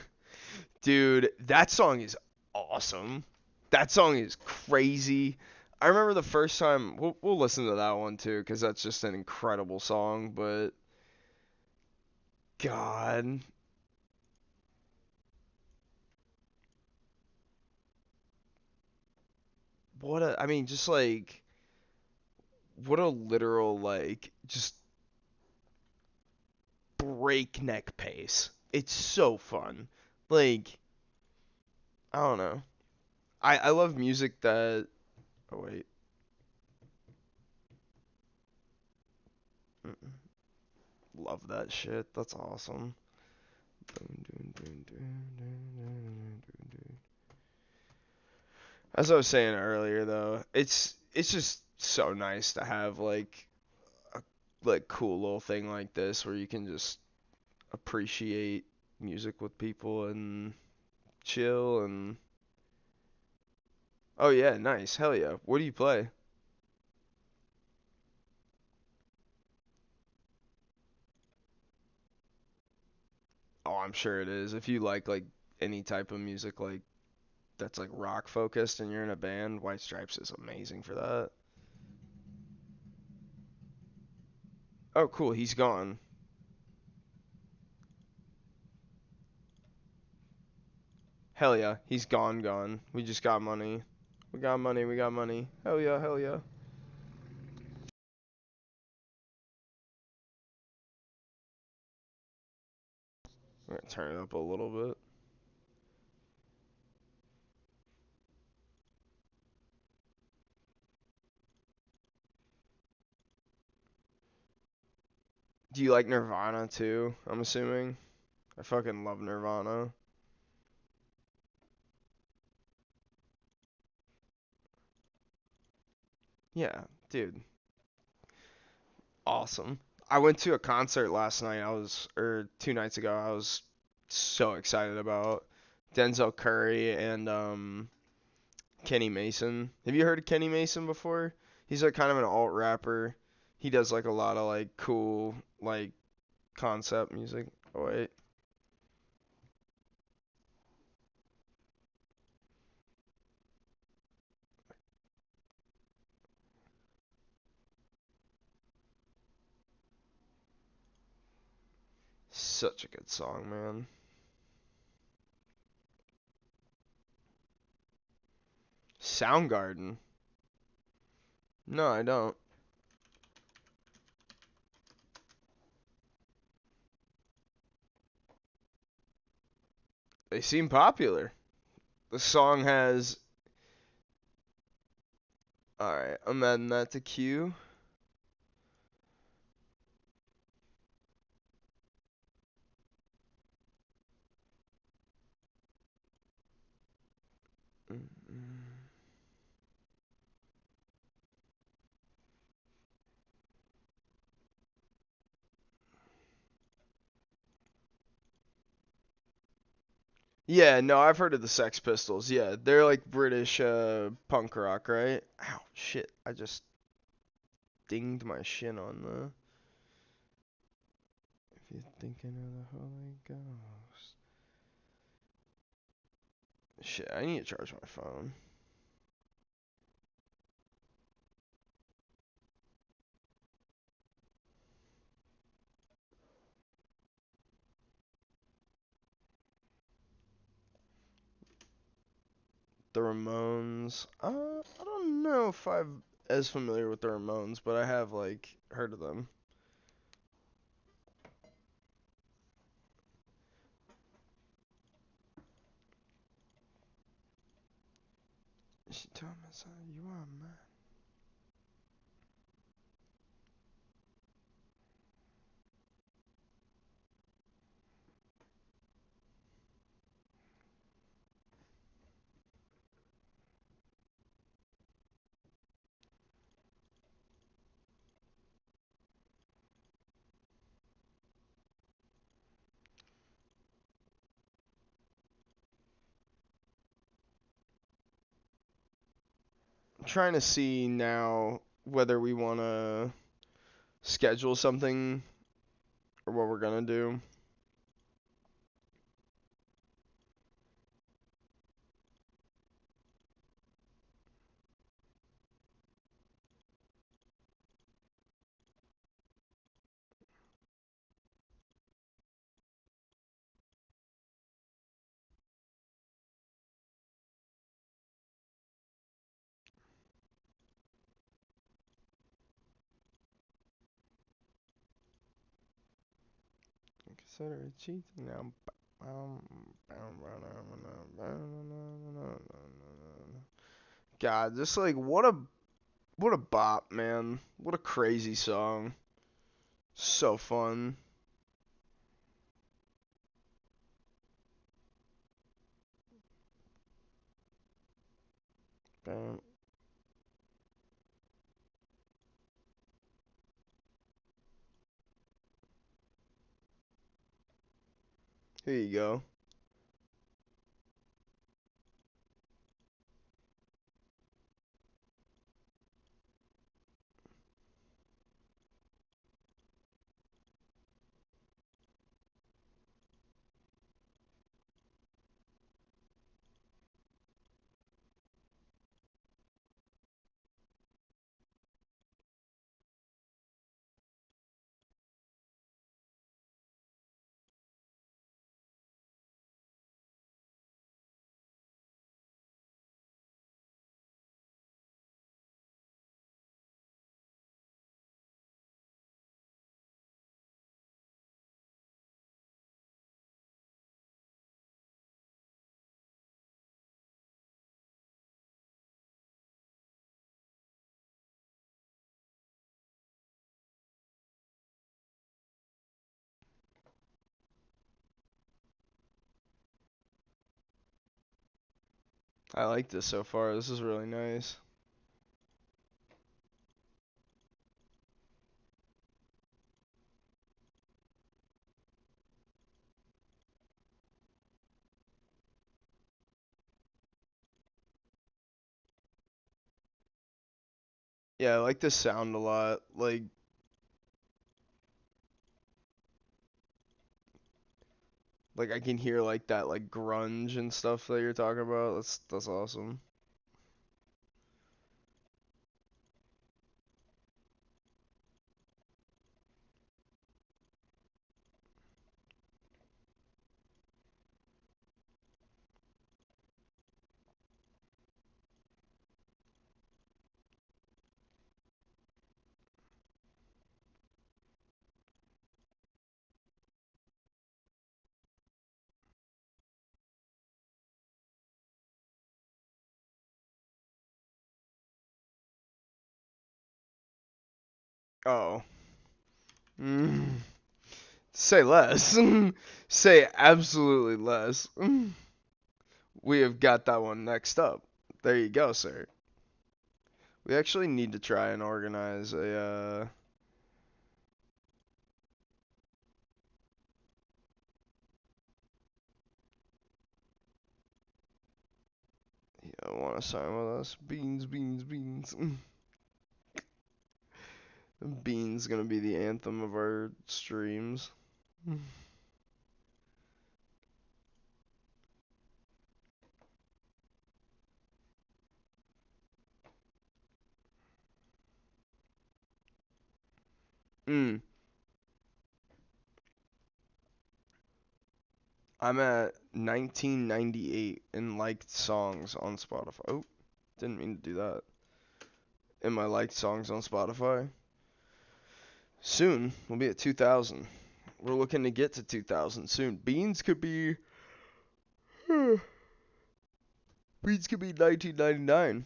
Dude, that song is awesome. That song is crazy. I remember the first time we'll listen to that one too cuz that's just an incredible song, but god, what a I mean just like what a literal like just breakneck pace. It's so fun. Like I don't know. I love music that oh wait. Mm-mm. Love that shit. That's awesome. As I was saying earlier, though, it's just so nice to have like a like cool little thing like this where you can just appreciate music with people and chill and Oh yeah, nice. Hell yeah. What do you play? Oh, I'm sure it is. If you like any type of music like that's like rock focused and you're in a band, White Stripes is amazing for that. Oh, cool. He's gone. Hell yeah. He's gone, gone. We just got money. We got money. We got money. Hell yeah. Hell yeah. We're gonna turn it up a little bit. Do you like Nirvana too? I'm assuming. I fucking love Nirvana. Yeah, dude. Awesome. I went to a concert last night. Or 2 nights ago. I was so excited about Denzel Curry and Kenny Mason. Have you heard of Kenny Mason before? He's like kind of an alt rapper. He does like a lot of like cool like concept music. Oh wait, such a good song, man. Soundgarden. No, I don't. They seem popular. The song has. All right, I'm adding that to queue. Mm-mm. Yeah, no, I've heard of the Sex Pistols. Yeah, they're like British punk rock, right? Ow, shit! I just dinged my shin on the. If you're thinking of the Holy Ghost. Shit, I need to charge my phone. The Ramones. I don't know if I'm as familiar with the Ramones, but I have like heard of them. She told me, son, you are mine. I'm trying to see now whether we want to schedule something or what we're gonna do. Consider it cheating now. God, just like what a bop, man. What a crazy song. So fun. Bam. Here you go. I like this so far. This is really nice. Yeah, I like this sound a lot. Like I can hear like that like grunge and stuff that you're talking about. That's awesome. Oh. Mm. Say less. Say absolutely less. We have got that one next up. There you go, sir. We actually need to try and organize I want to sign with us. Beans, beans, beans. Beans gonna be the anthem of our streams. Mm. I'm at 1998 in liked songs on Spotify. Oh, didn't mean to do that. In my liked songs on Spotify. Soon, we'll be at 2000. We're looking to get to 2000 soon. Beans could be. Beans could be 1999.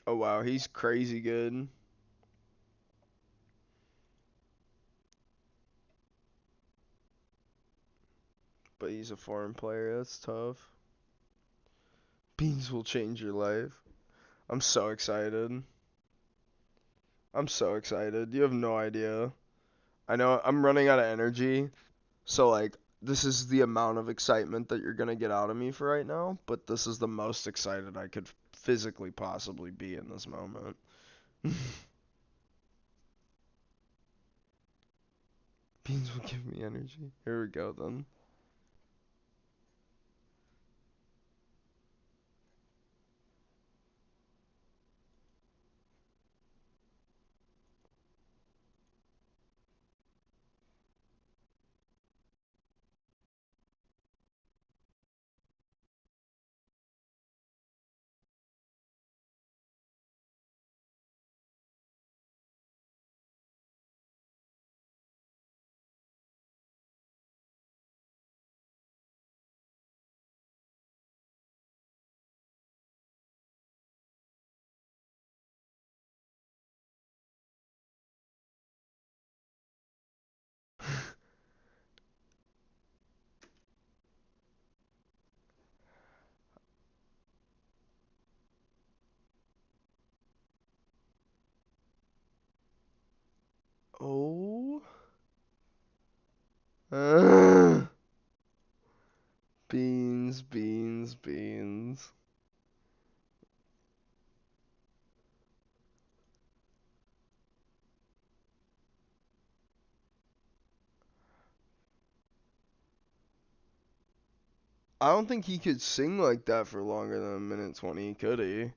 Oh wow, he's crazy good. But he's a foreign player. That's tough. Beans will change your life. I'm so excited. I'm so excited. You have no idea. I know I'm running out of energy, so like this is the amount of excitement that you're gonna get out of me for right now, but this is the most excited I could physically possibly be in this moment. Beans will give me energy. Here we go then. Oh. Beans, beans, beans. I don't think he could sing like that for longer than a minute 20, could he?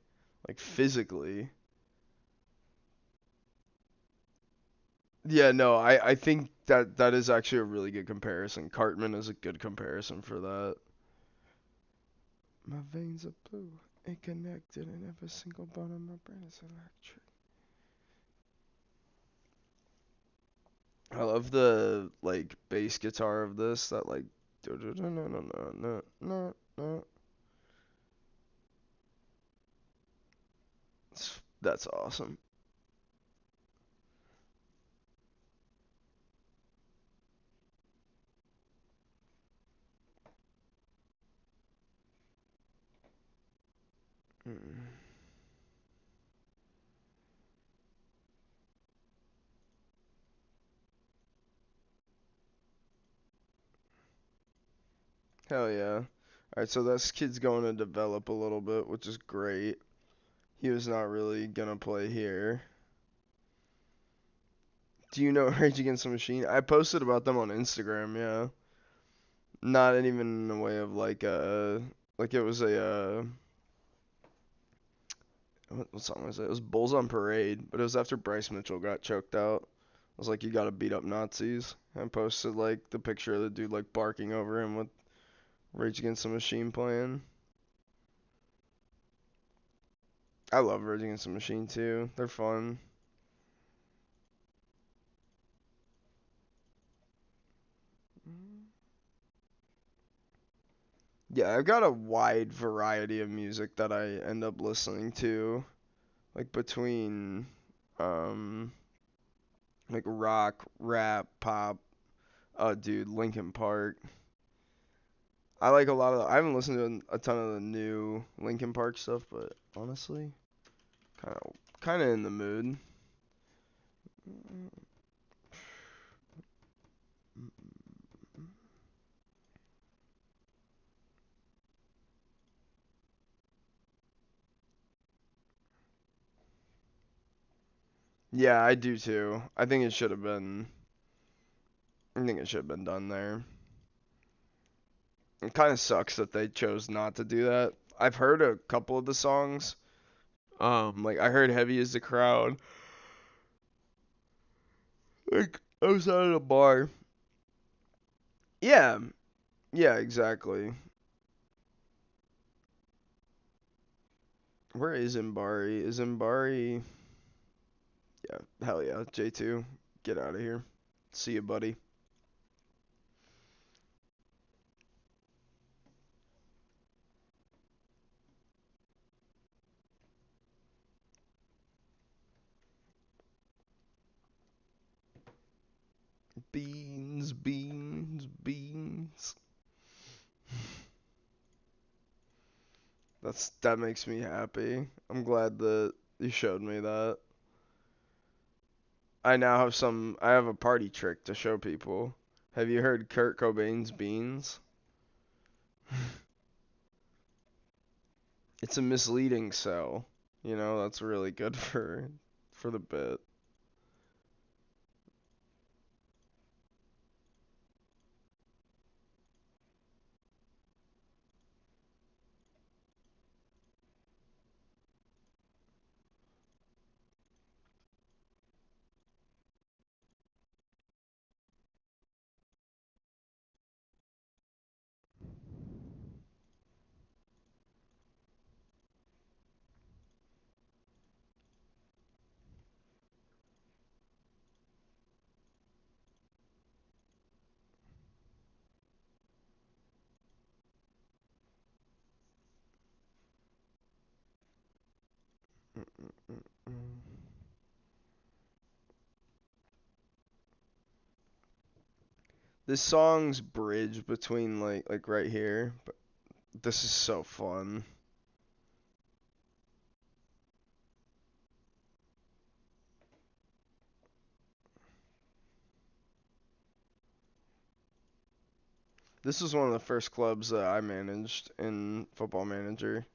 Like physically. Yeah, no, I think that is actually a really good comparison. Cartman is a good comparison for that. My veins are blue and connected, and every single bone in my brain is electric. I love the like bass guitar of this. That like, no no no no no no no. That's awesome. Mm. Hell yeah. Alright, so this kid's going to develop a little bit, which is great. He was not really gonna play here. Do you know Rage Against the Machine? I posted about them on Instagram, yeah. Not even in the way of like it was what song was it? It was Bulls on Parade, but it was after Bryce Mitchell got choked out. I was like, you gotta beat up Nazis. I posted like the picture of the dude like barking over him with Rage Against the Machine playing. I love Rage Against the Machine too. They're fun. Yeah, I've got a wide variety of music that I end up listening to, like between um like rock, rap, pop. Dude, Linkin Park. I like a lot of. I haven't listened to a ton of the new Linkin Park stuff, but honestly, kind of in the mood. Yeah, I do too. I think it should have been. I think it should have been done there. It kind of sucks that they chose not to do that. I've heard a couple of the songs. Like I heard "Heavy Is the Crowd." Like I was out at a bar. Yeah, yeah, exactly. Where is Imbari? Is Imbari? Yeah, hell yeah, J2. Get out of here. See you, buddy. Beans, beans, beans. That makes me happy. I'm glad that you showed me that. I have a party trick to show people. Have you heard Kurt Cobain's Beans? It's a misleading cell. You know, that's really good for the bit. This song's bridge between like right here, but this is so fun. This was one of the first clubs that I managed in Football Manager.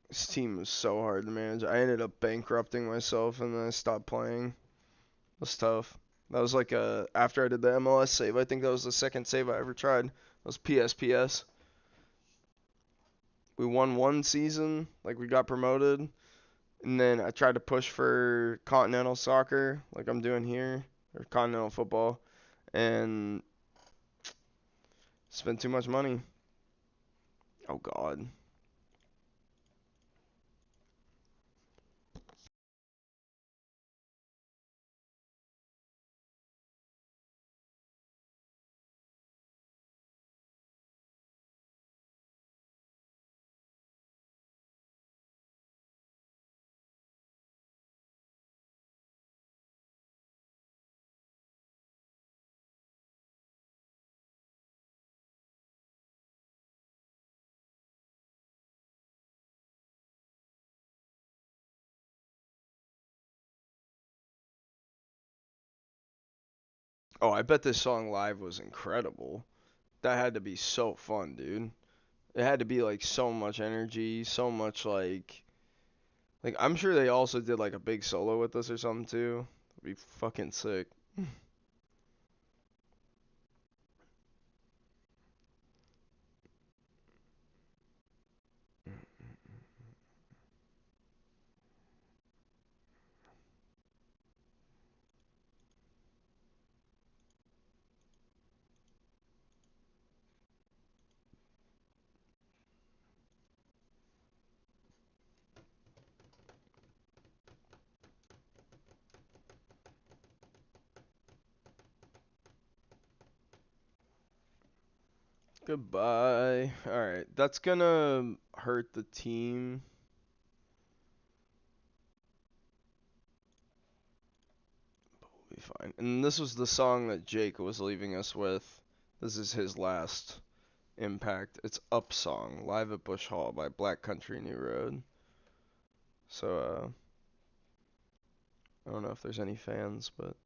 This team was so hard to manage. I ended up bankrupting myself and then I stopped playing. It was tough. That was like after I did the MLS save. I think that was the second save I ever tried. That was PSPS. We won one season, like we got promoted, And then I tried to push for continental soccer, like I'm doing here, or continental football, and spent too much money. Oh God. Oh, I bet this song live was incredible. That had to be so fun, dude. It had to be like so much energy, so much like I'm sure they also did like a big solo with us or something too. It'd be fucking sick. Goodbye. Alright, that's gonna hurt the team. We'll be fine. And this was the song that Jake was leaving us with. This is his last impact. It's Up Song, live at Bush Hall by Black Country New Road. So, I don't know if there's any fans, but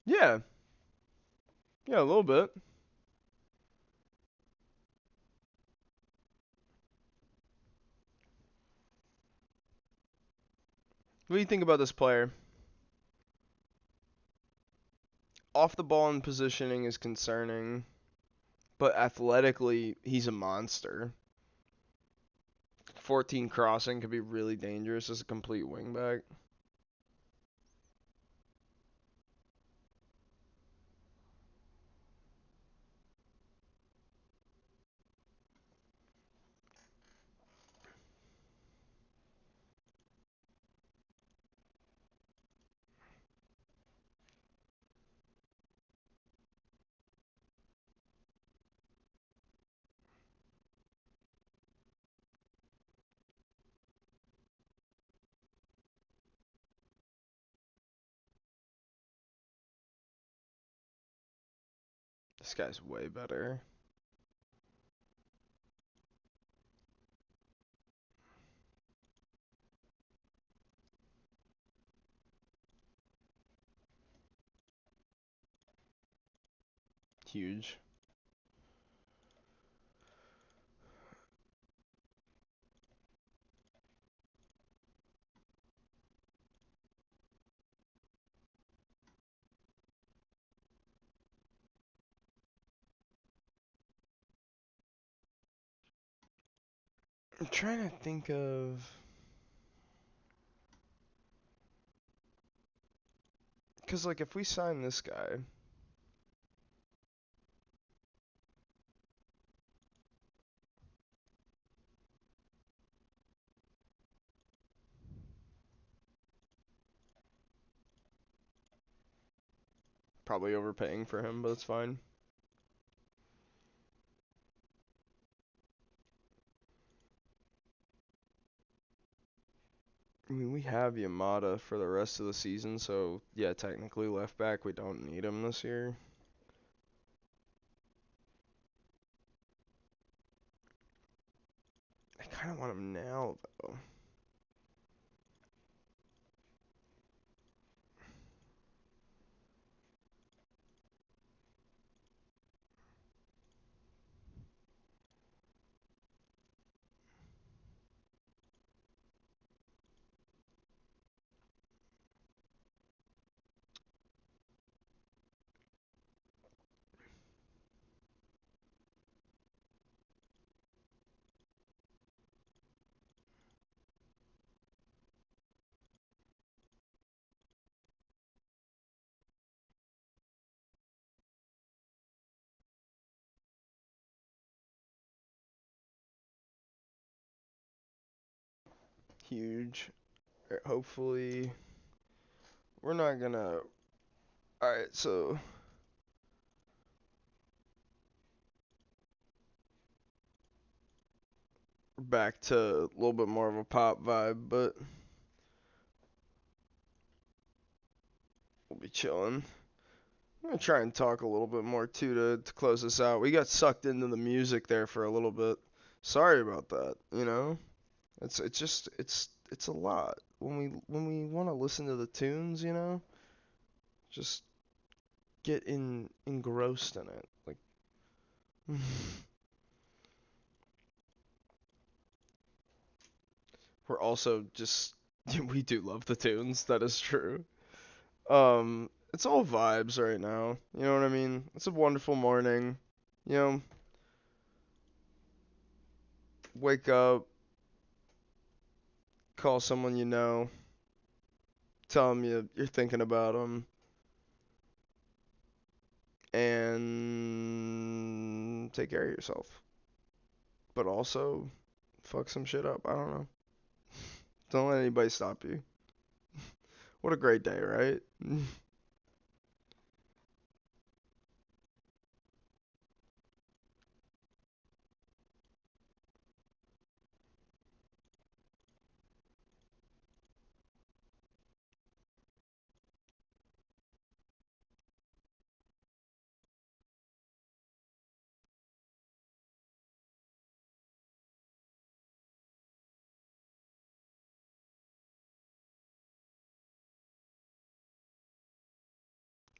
yeah, yeah, a little bit. What do you think about this player? Off the ball and positioning is concerning, but athletically, he's a monster. 14 crossing could be really dangerous as a complete wingback. This guy's way better. Huge. I'm trying to think of. Because, like, if we sign this guy, probably overpaying for him, but it's fine. I mean, we have Yamada for the rest of the season, so yeah, technically left back, we don't need him this year. I kind of want him now, though. huge. Hopefully, we're not gonna. Alright, so. Back to a little bit more of a pop vibe, but we'll be chilling. I'm gonna try and talk a little bit more too to close this out. We got sucked into the music there for a little bit. Sorry about that. You know, it's just it's a lot when we want to listen to the tunes. You know, just get engrossed in it. Like we're also just we do love the tunes. That is true. It's all vibes right now. You know what I mean? It's a wonderful morning. You know, wake up, call someone you know, tell them you're thinking about them, and take care of yourself. But also, fuck some shit up. I don't know. Don't let anybody stop you. What a great day, right?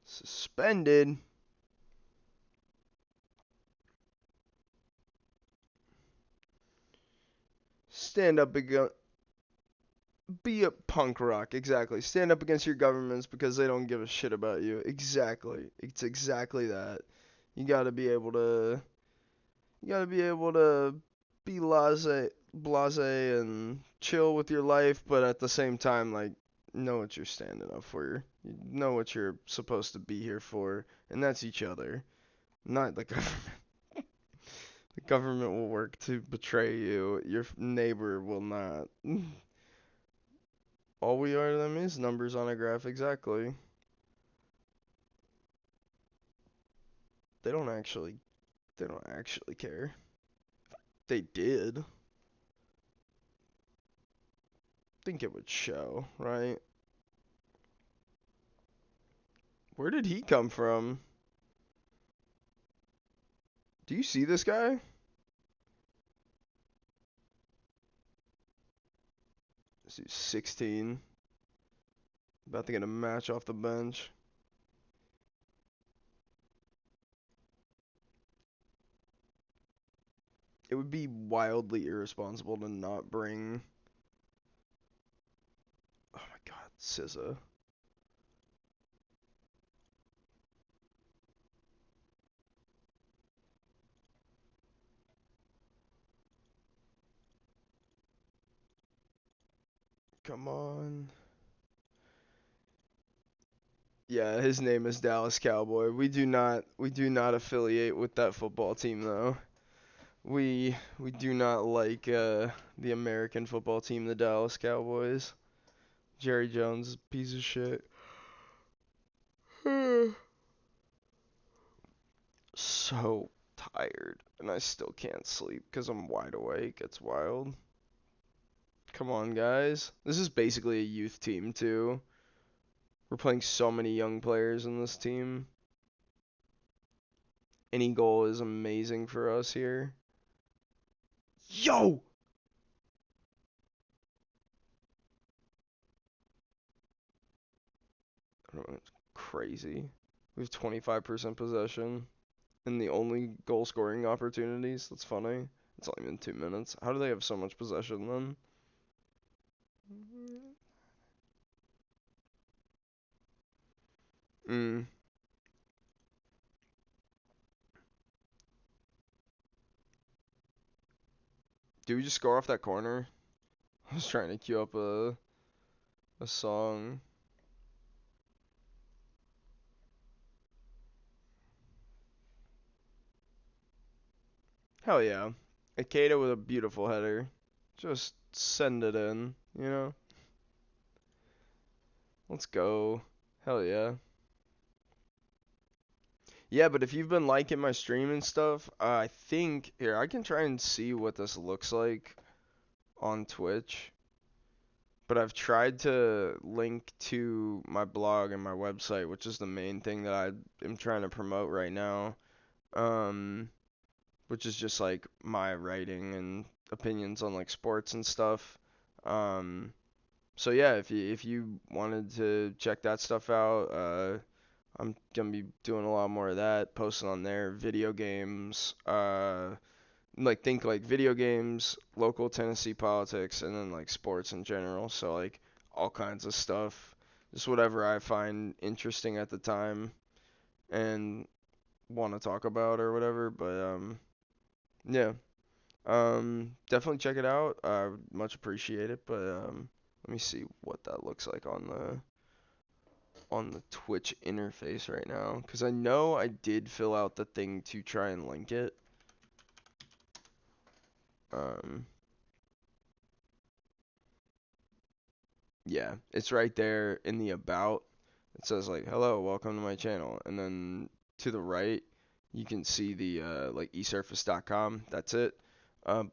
Suspended. Stand up against. Be a punk rock, exactly. Stand up against your governments because they don't give a shit about you. Exactly. It's exactly that. You gotta be able to You gotta be able to be blase, and chill with your life, but at the same time, like, know what you're standing up for. You know what you're supposed to be here for, and that's each other, not the government. The government will work to betray you. Your neighbor will not. All we are to them is numbers on a graph, exactly. They don't actually. They don't actually care. They did. Think it would show, right? Where did he come from? Do you see this guy? This dude's 16. About to get a match off the bench. It would be wildly irresponsible to not bring. Oh my god, SZA. Come on. Yeah, his name is Dallas Cowboy. We do not affiliate with that football team though. We do not like the American football team, the Dallas Cowboys. Jerry Jones is a piece of shit. So tired, and I still can't sleep because I'm wide awake. It's wild. Come on, guys. This is basically a youth team, too. We're playing so many young players in this team. Any goal is amazing for us here. Yo! I don't know, it's crazy. We have 25% possession and the only goal scoring opportunities. That's funny. It's only been 2 minutes. How do they have so much possession then? Mm. Do we just score off that corner? I was trying to queue up a song. Hell yeah. Akeda with a beautiful header. Just send it in, you know? Let's go. Hell yeah. Yeah, but if you've been liking my stream and stuff, I think here I can try and see what this looks like on Twitch. But I've tried to link to my blog and my website, which is the main thing that I am trying to promote right now. Um, which is just like my writing and opinions on like sports and stuff. Um, so yeah, if you wanted to check that stuff out, I'm gonna be doing a lot more of that, posting on there, video games, like think like video games, local Tennessee politics, and then like sports in general. So like all kinds of stuff, just whatever I find interesting at the time and want to talk about or whatever. But yeah, definitely check it out. I would much appreciate it. But let me see what that looks like on the Twitch interface right now, because I know I did fill out the thing to try and link it. Um, yeah, it's right there in the about. It says like, "Hello, welcome to my channel," and then to the right, you can see the like esurface.com. That's it.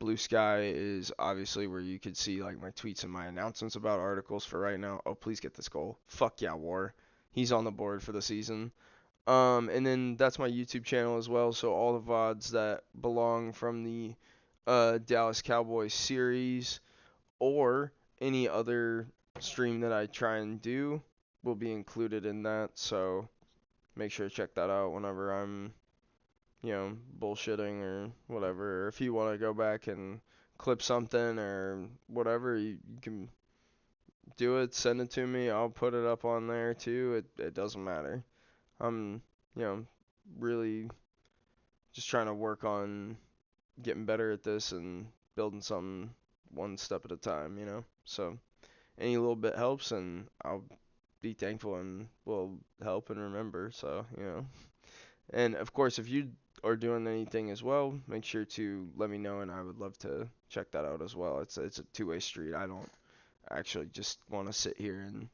Blue Sky is obviously where you could see like my tweets and my announcements about articles for right now. Oh, please get this goal. Fuck yeah, War. He's on the board for the season. And then that's my YouTube channel as well. So all the VODs that belong from the Dallas Cowboys series or any other stream that I try and do will be included in that. So make sure to check that out whenever I'm, bullshitting or whatever. Or if you want to go back and clip something or whatever, you can do it, send it to me. I'll put it up on there too. It doesn't matter. I'm, you know, really just trying to work on getting better at this and building something one step at a time. So any little bit helps, and I'll be thankful and will help and remember. So. And of course, if you are doing anything as well, make sure to let me know, and I would love to check that out as well. It's a two-way street. I don't actually just want to sit here and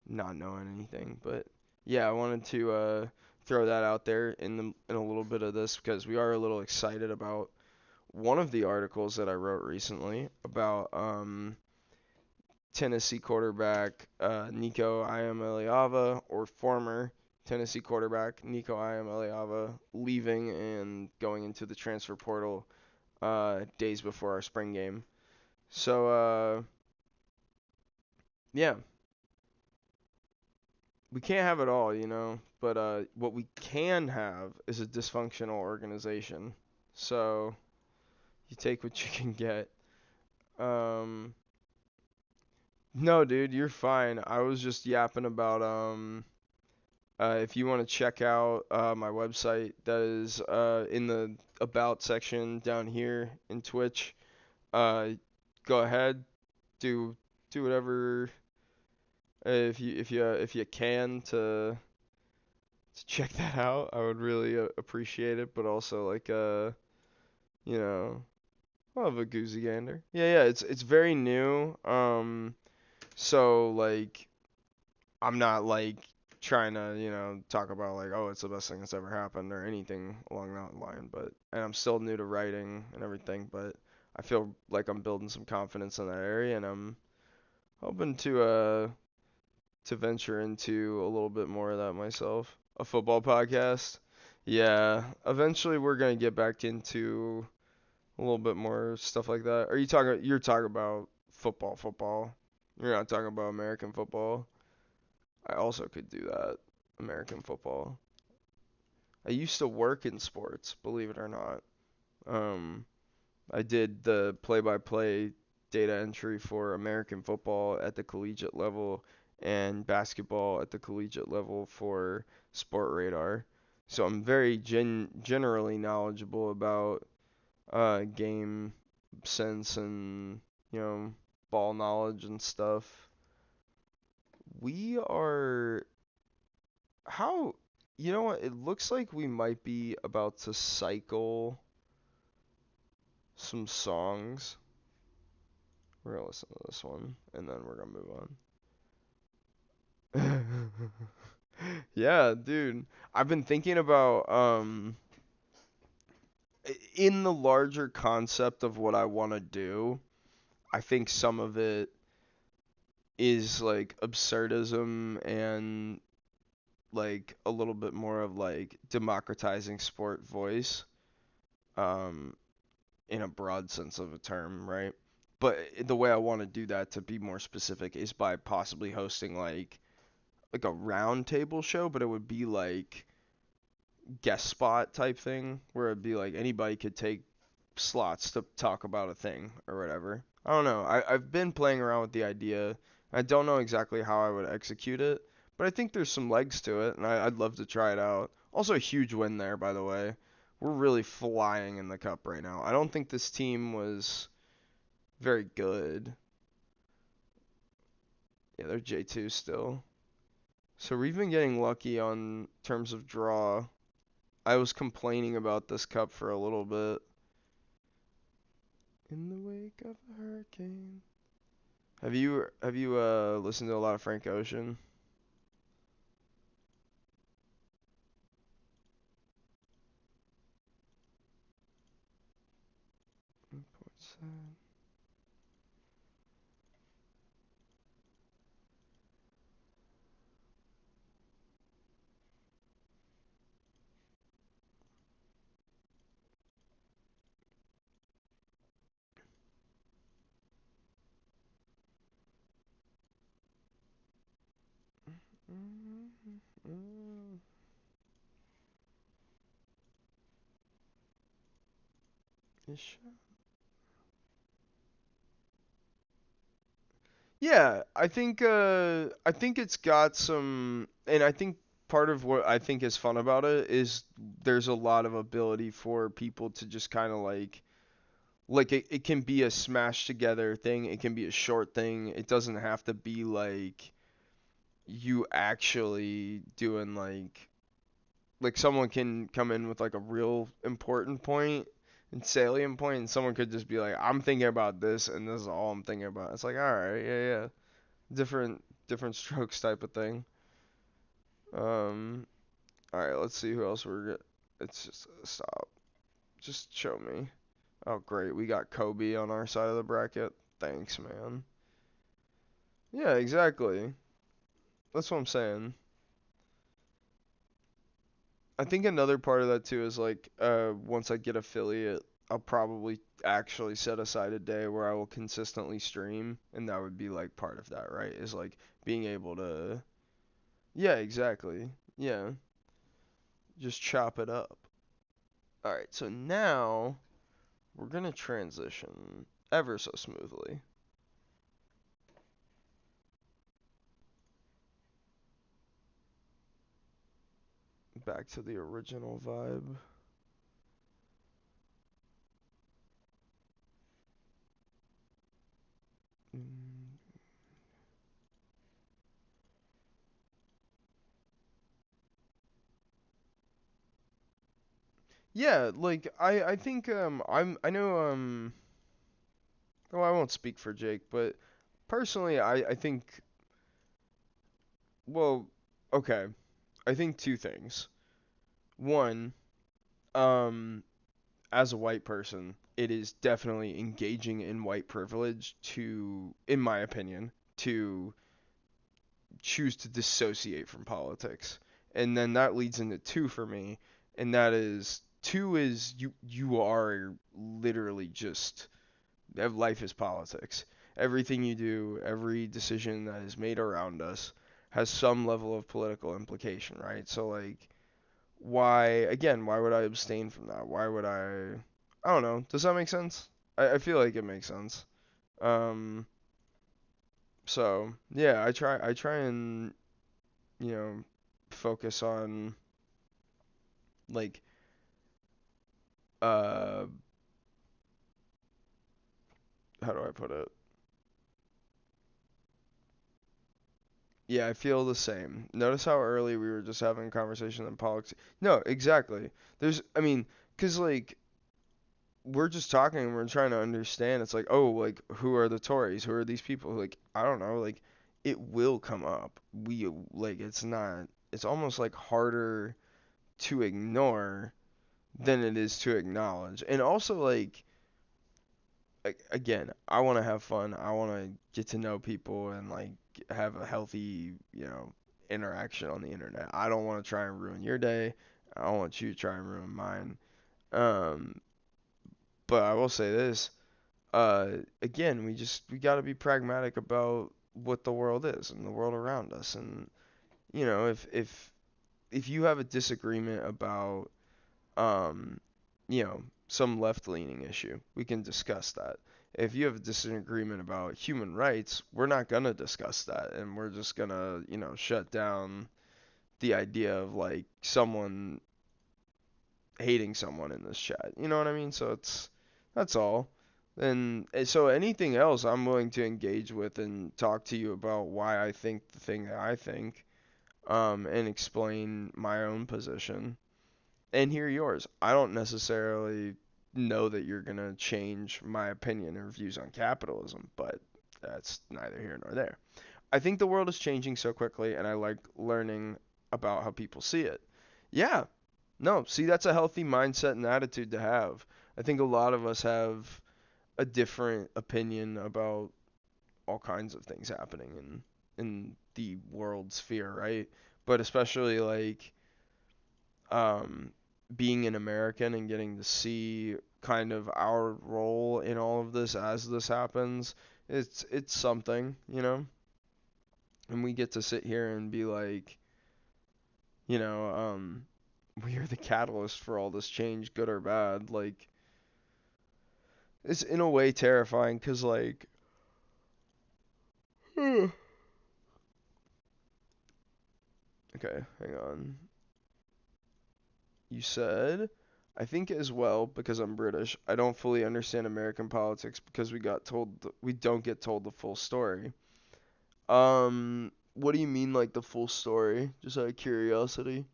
not knowing anything, but yeah, I wanted to throw that out there in a little bit of this because we are a little excited about one of the articles that I wrote recently about Tennessee quarterback Nico Iamaleava, or former Tennessee quarterback Nico Iamaleava, leaving and going into the transfer portal days before our spring game. So yeah, we can't have it all. But what we can have is a dysfunctional organization. So you take what you can get. Um, no, dude, you're fine. I was just yapping about if you want to check out my website, that is in the about section down here in Twitch. Uh, Go ahead, do whatever if you can to check that out. I would really appreciate it, but also like you know, I'll have a goosey gander. Yeah, it's very new. So like I'm not like trying to, talk about like, oh, it's the best thing that's ever happened or anything along that line, but and I'm still new to writing and everything, but I feel like I'm building some confidence in that area, and I'm hoping to venture into a little bit more of that myself. A football podcast. Yeah, eventually we're gonna get back into a little bit more stuff like that. You're talking about football, football. You're not talking about American football. I also could do that. American football. I used to work in sports, believe it or not. Um, I did the play-by-play data entry for American football at the collegiate level and basketball at the collegiate level for Sport Radar. So I'm very generally knowledgeable about game sense and, ball knowledge and stuff. We are how you know what? It looks like we might be about to cycle some songs. We're gonna listen to this one, and then we're gonna move on. Yeah, dude. I've been thinking about in the larger concept of what I want to do. I think some of it is like absurdism and like a little bit more of like democratizing sport voice um in a broad sense of a term, right? But the way I want to do that to be more specific is by possibly hosting like a round table show, but it would be like guest spot type thing where it'd be like anybody could take slots to talk about a thing or whatever. I don't know. I've been playing around with the idea. I don't know exactly how I would execute it, but I think there's some legs to it, and I'd love to try it out. Also, a huge win there, by the way. We're really flying in the cup right now. I don't think this team was very good. Yeah, they're J2 still. So we've been getting lucky on terms of draw. I was complaining about this cup for a little bit. In the wake of a hurricane. Have you listened to a lot of Frank Ocean? What's that? Ish. Yeah, I think it's got some, and I think part of what I think is fun about it is there's a lot of ability for people to just kind of like it can be a smash together thing, it can be a short thing. It doesn't have to be like you actually doing like someone can come in with like a real important point and salient point, and someone could just be like, I'm thinking about this, and this is all I'm thinking about. It's like, all right, yeah, yeah, different strokes type of thing. Um, all right, let's see who else we're get. It's just stop. Just show me. Oh, great, we got Kobe on our side of the bracket. Thanks, man. Yeah, exactly. That's what I'm saying. I think another part of that too is like once I get affiliate, I'll probably actually set aside a day where I will consistently stream, and that would be like part of that, right? Is like being able to yeah, exactly. Yeah, just chop it up. All right, so now we're going to transition ever so smoothly back to the original vibe. Mm. Yeah, like I think I know well, I won't speak for Jake, but personally I think well, okay. I think two things. One, um as a white person, it is definitely engaging in white privilege to in my opinion to choose to dissociate from politics. And then that leads into two for me, and that is two is you are literally just life is politics. Everything you do, every decision that is made around us has some level of political implication, right? So like why would I abstain from that? Why would I don't know. Does that make sense? I feel like it makes sense. Um so yeah, I try and you know, focus on like uh how do I put it? Yeah, I feel the same. Notice how early we were just having a conversation on politics. No, exactly. There's I mean, 'cause like we're just talking and we're trying to understand. It's like, oh, like who are the Tories? Who are these people? Like, I don't know. Like, it will come up. We like it's not. It's almost like harder to ignore than it is to acknowledge. And also like again, I want to have fun. I want to get to know people and like have a healthy, interaction on the internet. I don't want to try and ruin your day. I don't want you to try and ruin mine. Um, but I will say this. Again, we got to be pragmatic about what the world is and the world around us. And if you have a disagreement about um, some left-leaning issue, we can discuss that. If you have a disagreement about human rights, we're not gonna discuss that, and we're just gonna, shut down the idea of like someone hating someone in this chat. You know what I mean? So that's all. And so anything else I'm willing to engage with and talk to you about why I think the thing that I think, and explain my own position and hear yours. I don't necessarily know that you're going to change my opinion or views on capitalism, but that's neither here nor there. I think the world is changing so quickly, and I like learning about how people see it. Yeah, no, see, that's a healthy mindset and attitude to have. I think a lot of us have a different opinion about all kinds of things happening in the world sphere, right? But especially like um, being an American and getting to see kind of our role in all of this as this happens, it's something, And we get to sit here and be like, you know, um, we are the catalyst for all this change, good or bad. Like, it's in a way terrifying because, like, okay, hang on. You said, I think as well, because I'm British, I don't fully understand American politics because we don't get told the full story. What do you mean like the full story? Just out of curiosity.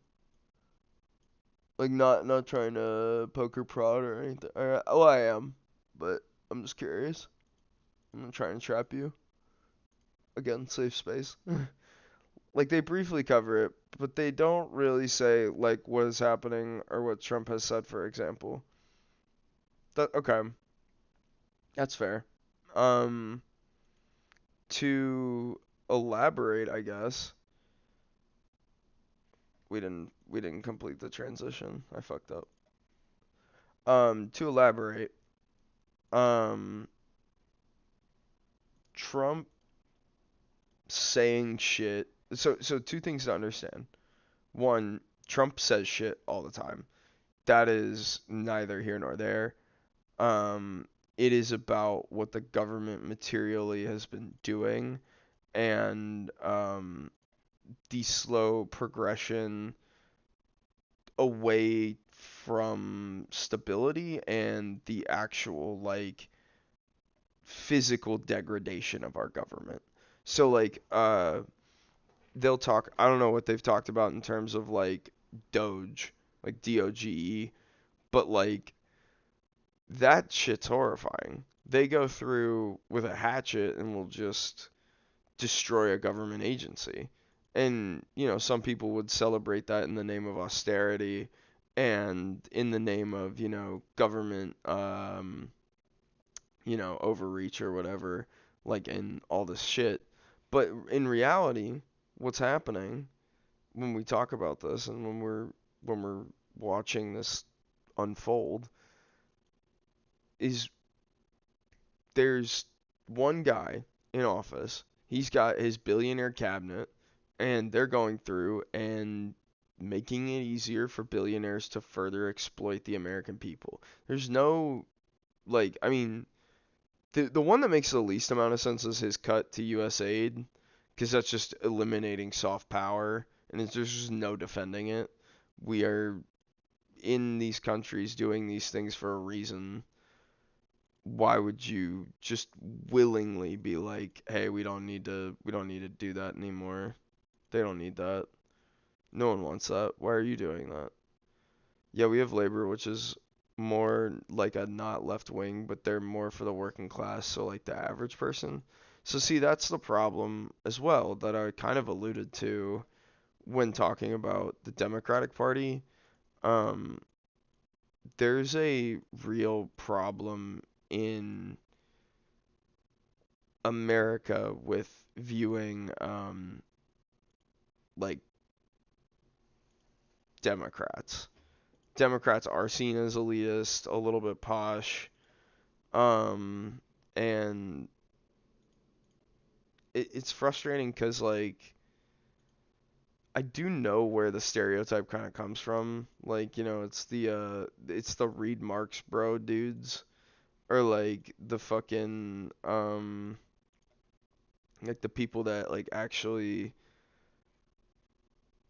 Like not trying to poke or prod or anything. Well, I am, but I'm just curious. I'm not trying to trap you. Again, safe space. Like they briefly cover it, but they don't really say like what is happening or what Trump has said, for example. That okay, that's fair. Um, to elaborate, I guess we didn't complete the transition. I fucked up. To elaborate, um, Trump saying shit. So two things to understand. One, Trump says shit all the time. That is neither here nor there. Um, it is about what the government materially has been doing and the slow progression away from stability and the actual like physical degradation of our government. So like they'll talk I don't know what they've talked about in terms of like Doge, like DOGE, but like that shit's horrifying. They go through with a hatchet and will just destroy a government agency. And, some people would celebrate that in the name of austerity and in the name of, government overreach or whatever, like in all this shit. But in reality, what's happening when we talk about this and when we're watching this unfold is there's one guy in office. He's got his billionaire cabinet and they're going through and making it easier for billionaires to further exploit the American people. There's no like I mean the one that makes the least amount of sense is his cut to US aid because that's just eliminating soft power and there's just no defending it. We are in these countries doing these things for a reason. Why would you just willingly be like, "Hey, we don't need to do that anymore. They don't need that. No one wants that. Why are you doing that?" Yeah, we have labor, which is more like a not left wing, but they're more for the working class, so like the average person. So see, that's the problem as well that I kind of alluded to when talking about the Democratic Party. Um, there's a real problem in America with viewing like Democrats. Democrats are seen as elitist, a little bit posh, um, and it's frustrating because like I do know where the stereotype kind of comes from. Like, it's the Reed Marx bro dudes or like the fucking like the people that like actually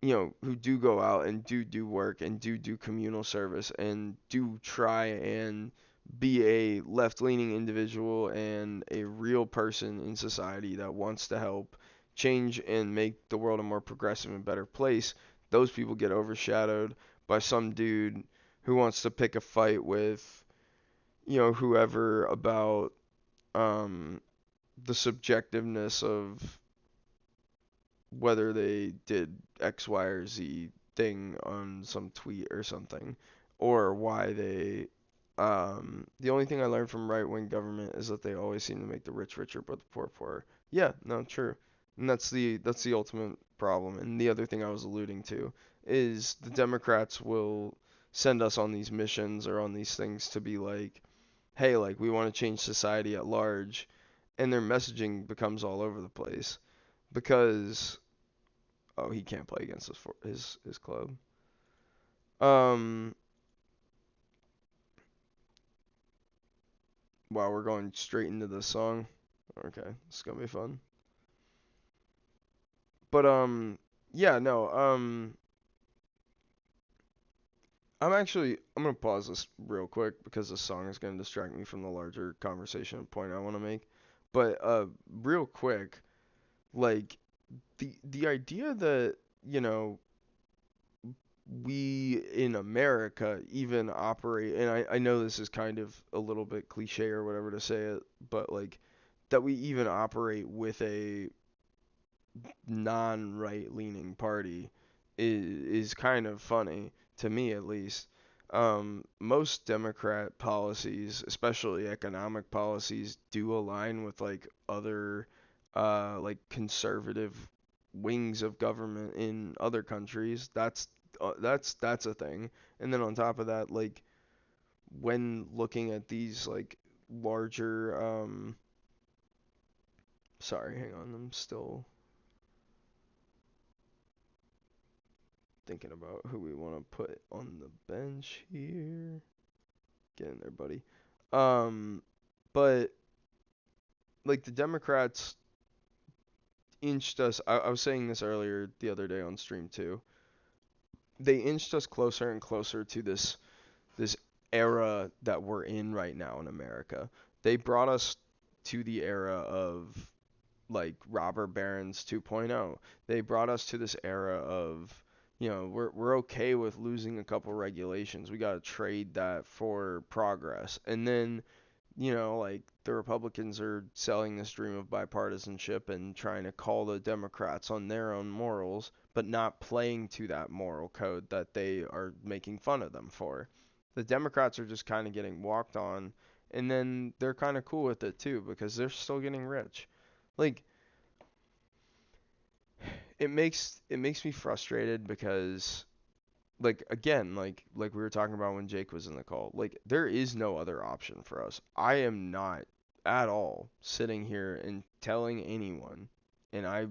who do go out and do work and do communal service and do try and be a left-leaning individual and a real person in society that wants to help change and make the world a more progressive and better place. Those people get overshadowed by some dude who wants to pick a fight with, whoever about um, the subjectiveness of whether they did X, Y, or Z thing on some tweet or something, or why they. The only thing I learned from right wing government is that they always seem to make the rich richer but the poor poorer. Yeah, no, true. And that's the ultimate problem. And the other thing I was alluding to is the Democrats will send us on these missions or on these things to be like, hey, like we want to change society at large, and their messaging becomes all over the place because oh, he can't play against his club. Um, wow, we're going straight into this song. Okay, it's gonna be fun. But yeah, no, I'm gonna pause this real quick because this song is gonna distract me from the larger conversation and point I want to make. But real quick, like the idea that you know we in America even operate, and I know this is kind of a little bit cliche or whatever to say it, but like that we even operate with a non-right leaning party is kind of funny to me at least. Most Democrat policies, especially economic policies, do align with like other like conservative wings of government in other countries. That's a thing. And then on top of that, like when looking at these like larger sorry, hang on, I'm still thinking about who we want to put on the bench here. Get in there, buddy. Um, but like the Democrats inched us. I was saying this earlier the other day on stream too. They inched us closer and closer to this era that we're in right now in America. They brought us to the era of like robber barons 2.0. They brought us to this era of we're okay with losing a couple regulations. We got to trade that for progress. And then like the Republicans are selling this dream of bipartisanship and trying to call the Democrats on their own morals, but not playing to that moral code that they are making fun of them for. The Democrats are just kind of getting walked on, and then they're kind of cool with it too because they're still getting rich. Like it makes me frustrated because like again like we were talking about when Jake was in the call, like there is no other option for us. I am not at all sitting here and telling anyone, and I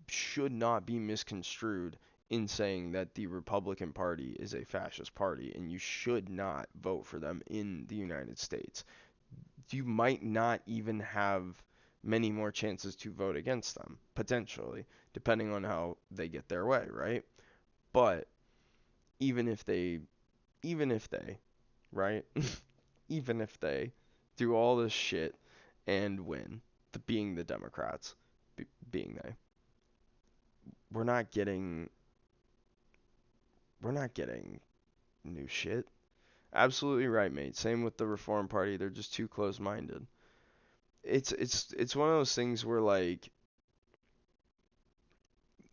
should not be misconstrued in saying that the Republican Party is a fascist party and you should not vote for them in the United States. You might not even have many more chances to vote against them potentially depending on how they get their way, right? But even if they even if they, right? Even if they do all this shit and win, being the Democrats, being they, we're not getting we're not getting new shit. Absolutely right, mate. Same with the Reform Party. They're just too close-minded. It's one of those things where like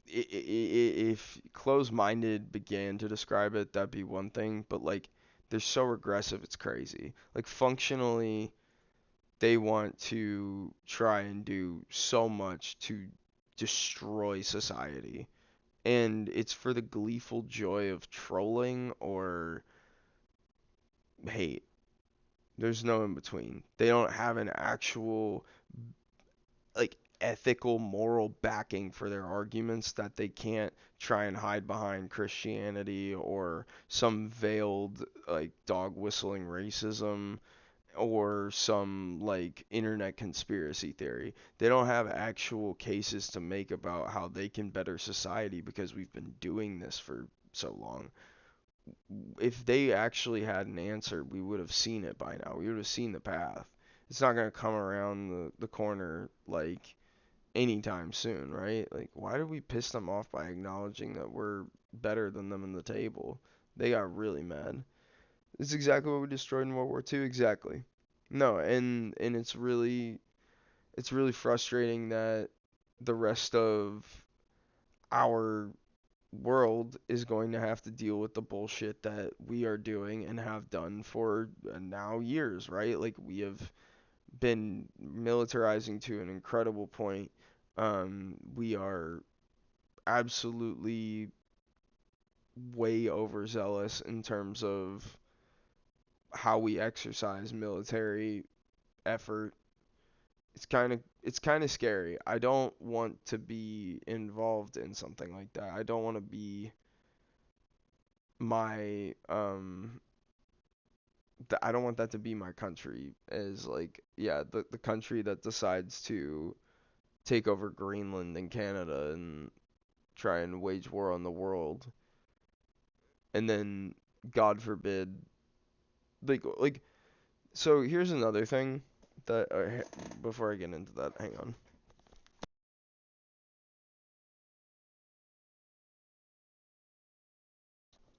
if close-minded began to describe it, that'd be one thing, but like they're so regressive, it's crazy. Like functionally, they want to try and do so much to destroy society. And it's for the gleeful joy of trolling or hate. There's no in between. They don't have an actual like ethical moral backing for their arguments that they can't try and hide behind Christianity or some veiled like dog whistling racism or some like internet conspiracy theory. They don't have actual cases to make about how they can better society because we've been doing this for so long. If they actually had an answer, we would have seen it by now. We would have seen the path. It's not going to come around the corner like anytime soon, right? Like, why did we piss them off by acknowledging that we're better than them in the table? They got really mad. It's exactly what we destroyed in World War II. Exactly. No, and it's really frustrating that the rest of our world is going to have to deal with the bullshit that we are doing and have done for now years, right? Like we have been militarizing to an incredible point. We are absolutely way overzealous in terms of how we exercise military effort. It's kind of scary. I don't want to be involved in something like that. I don't want to be my I don't want that to be my country as like yeah, the country that decides to take over Greenland and Canada and try and wage war on the world. And then God forbid like so here's another thing that before I get into that, hang on.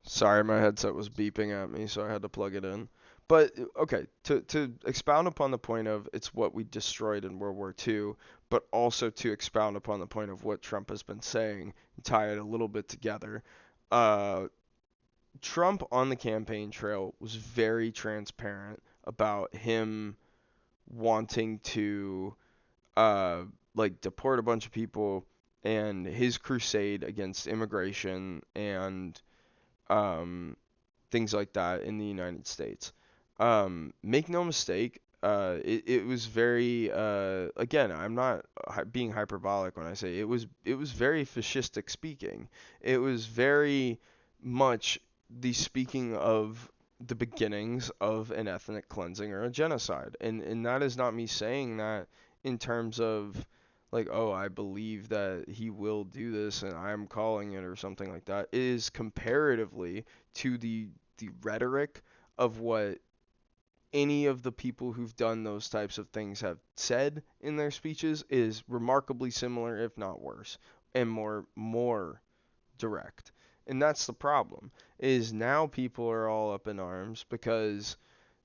Sorry, my headset was beeping at me, so I had to plug it in. But okay, to expound upon the point of it's what we destroyed in World War II, but also to expound upon the point of what Trump has been saying, and tie it a little bit together. Uh, Trump on the campaign trail was very transparent about him wanting to uh like deport a bunch of people and his crusade against immigration and um things like that in the United States. Make no mistake, it was very again, I'm not being hyperbolic when I say it was very fascistic speaking. It was very much the speaking of the beginnings of an ethnic cleansing or a genocide. And that is not me saying that in terms of like, oh, I believe that he will do this and I'm calling it or something like that. It is comparatively to the rhetoric of what any of the people who've done those types of things have said in their speeches is remarkably similar, if not worse, and more direct. And that's the problem. Is now people are all up in arms because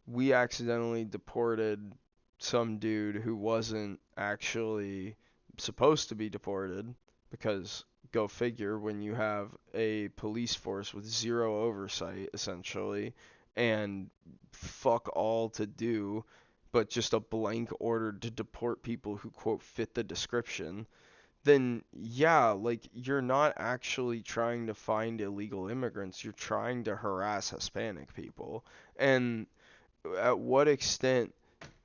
we accidentally deported some dude who wasn't actually supposed to be deported because go figure when you have a police force with zero oversight essentially and fuck all to do but just a blank order to deport people who quote fit the description, then yeah, like you're not actually trying to find illegal immigrants, you're trying to harass Hispanic people. And at what extent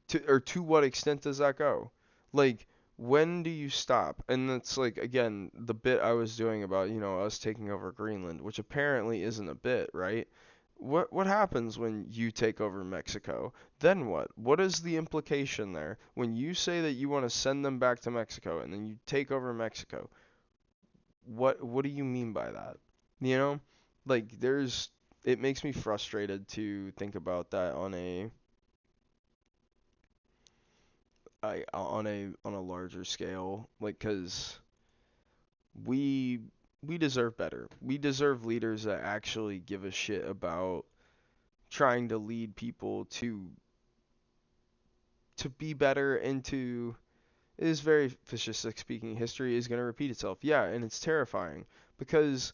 to what extent does that go? Like when do you stop? And that's like again the bit I was doing about, us taking over Greenland, which apparently isn't a bit, right? What happens when you take over Mexico? Then what? What is the implication there? When you say that you want to send them back to Mexico and then you take over Mexico, what do you mean by that? You know? Like it makes me frustrated to think about that on a larger scale, like, 'cause we we deserve better. We deserve leaders that actually give a shit about trying to lead people to be better and to, it is very fascistic speaking. History is going to repeat itself. Yeah, and it's terrifying because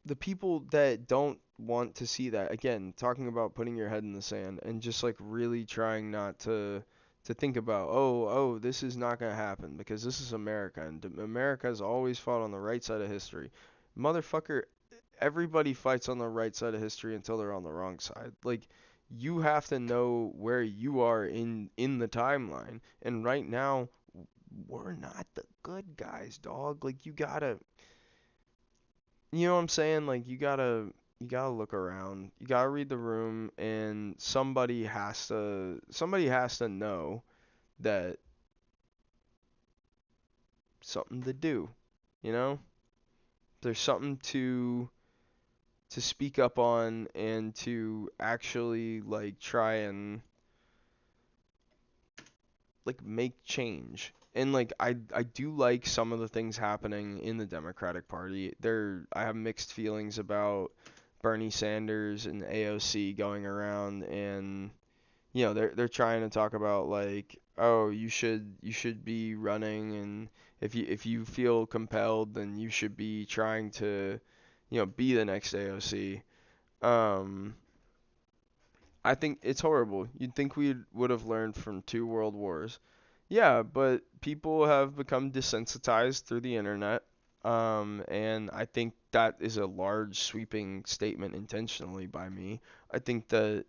the people that don't want to see that, again, talking about putting your head in the sand and just like really trying not to think about, oh, this is not going to happen because this is America and America has always fought on the right side of history. Motherfucker, everybody fights on the right side of history until they're on the wrong side. Like, you have to know where you are in the timeline. And right now, we're not the good guys, dog. Like, you know what I'm saying? Like, you gotta look around. You gotta read the room, and somebody has to know that something to do. You know, there's something to speak up on and to actually like try and like make change. And like I do like some of the things happening in the Democratic Party. I have mixed feelings about Bernie Sanders and AOC going around, and they're trying to talk about like, oh, you should be running, and if you feel compelled, then you should be trying to be the next AOC. um I think it's horrible. You'd think we would have learned from two world wars. Yeah, but people have become desensitized through the internet. And I think that is a large sweeping statement intentionally by me. I think that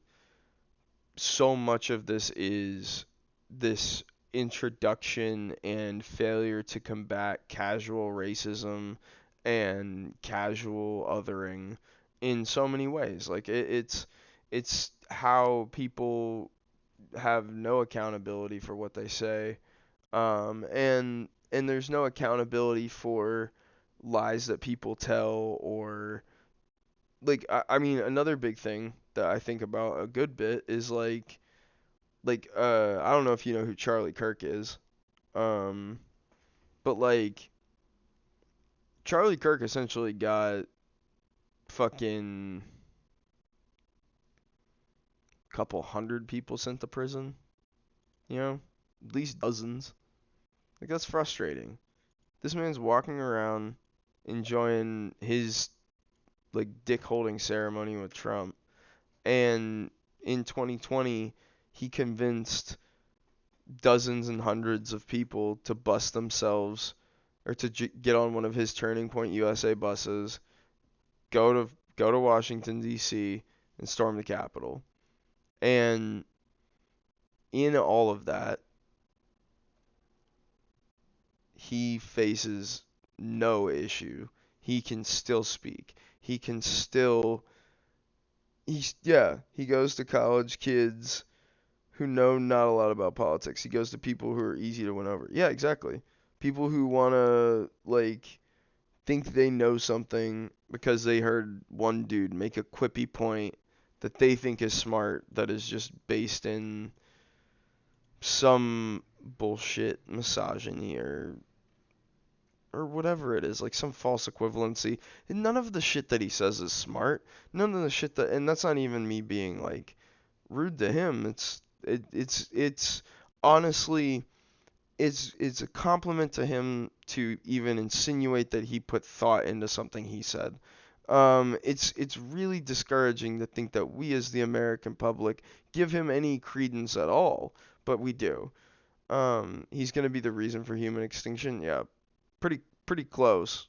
so much of this is this introduction and failure to combat casual racism and casual othering in so many ways. Like it's how people have no accountability for what they say, and there's no accountability for lies that people tell, or like I mean another big thing that I think about a good bit is I don't know if you know who Charlie Kirk is, um but like Charlie Kirk essentially got fucking couple hundred people sent to prison, you know, at least dozens. Like, that's frustrating. This man's walking around enjoying his like dick holding ceremony with Trump, and in 2020 he convinced dozens and hundreds of people to bust themselves or to get on one of his Turning Point USA buses, go to Washington D.C. and storm the Capitol. And in all of that, he faces no issue. He can still speak. He can still he goes to college kids who know not a lot about politics. He goes to people who are easy to win over. Yeah, exactly. People who want to like think they know something because they heard one dude make a quippy point that they think is smart that is just based in some bullshit misogyny or whatever it is, like some false equivalency. And none of the shit that he says is smart. None of the shit that, and that's not even me being like rude to him. It's honestly it's a compliment to him to even insinuate that he put thought into something he said. It's really discouraging to think that we as the American public give him any credence at all, but we do. He's gonna be the reason for human extinction. Yeah, pretty close.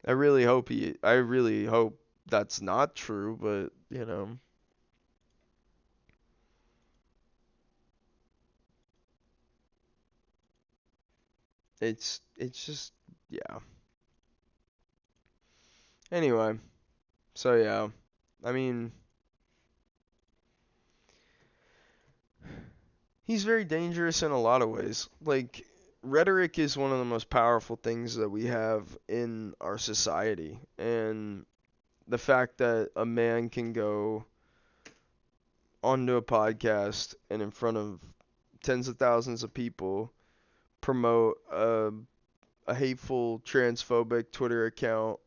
I really hope that's not true, but it's just yeah. Anyway, so yeah. I mean, he's very dangerous in a lot of ways. Like, rhetoric is one of the most powerful things that we have in our society, and the fact that a man can go onto a podcast and in front of tens of thousands of people promote a hateful transphobic Twitter account,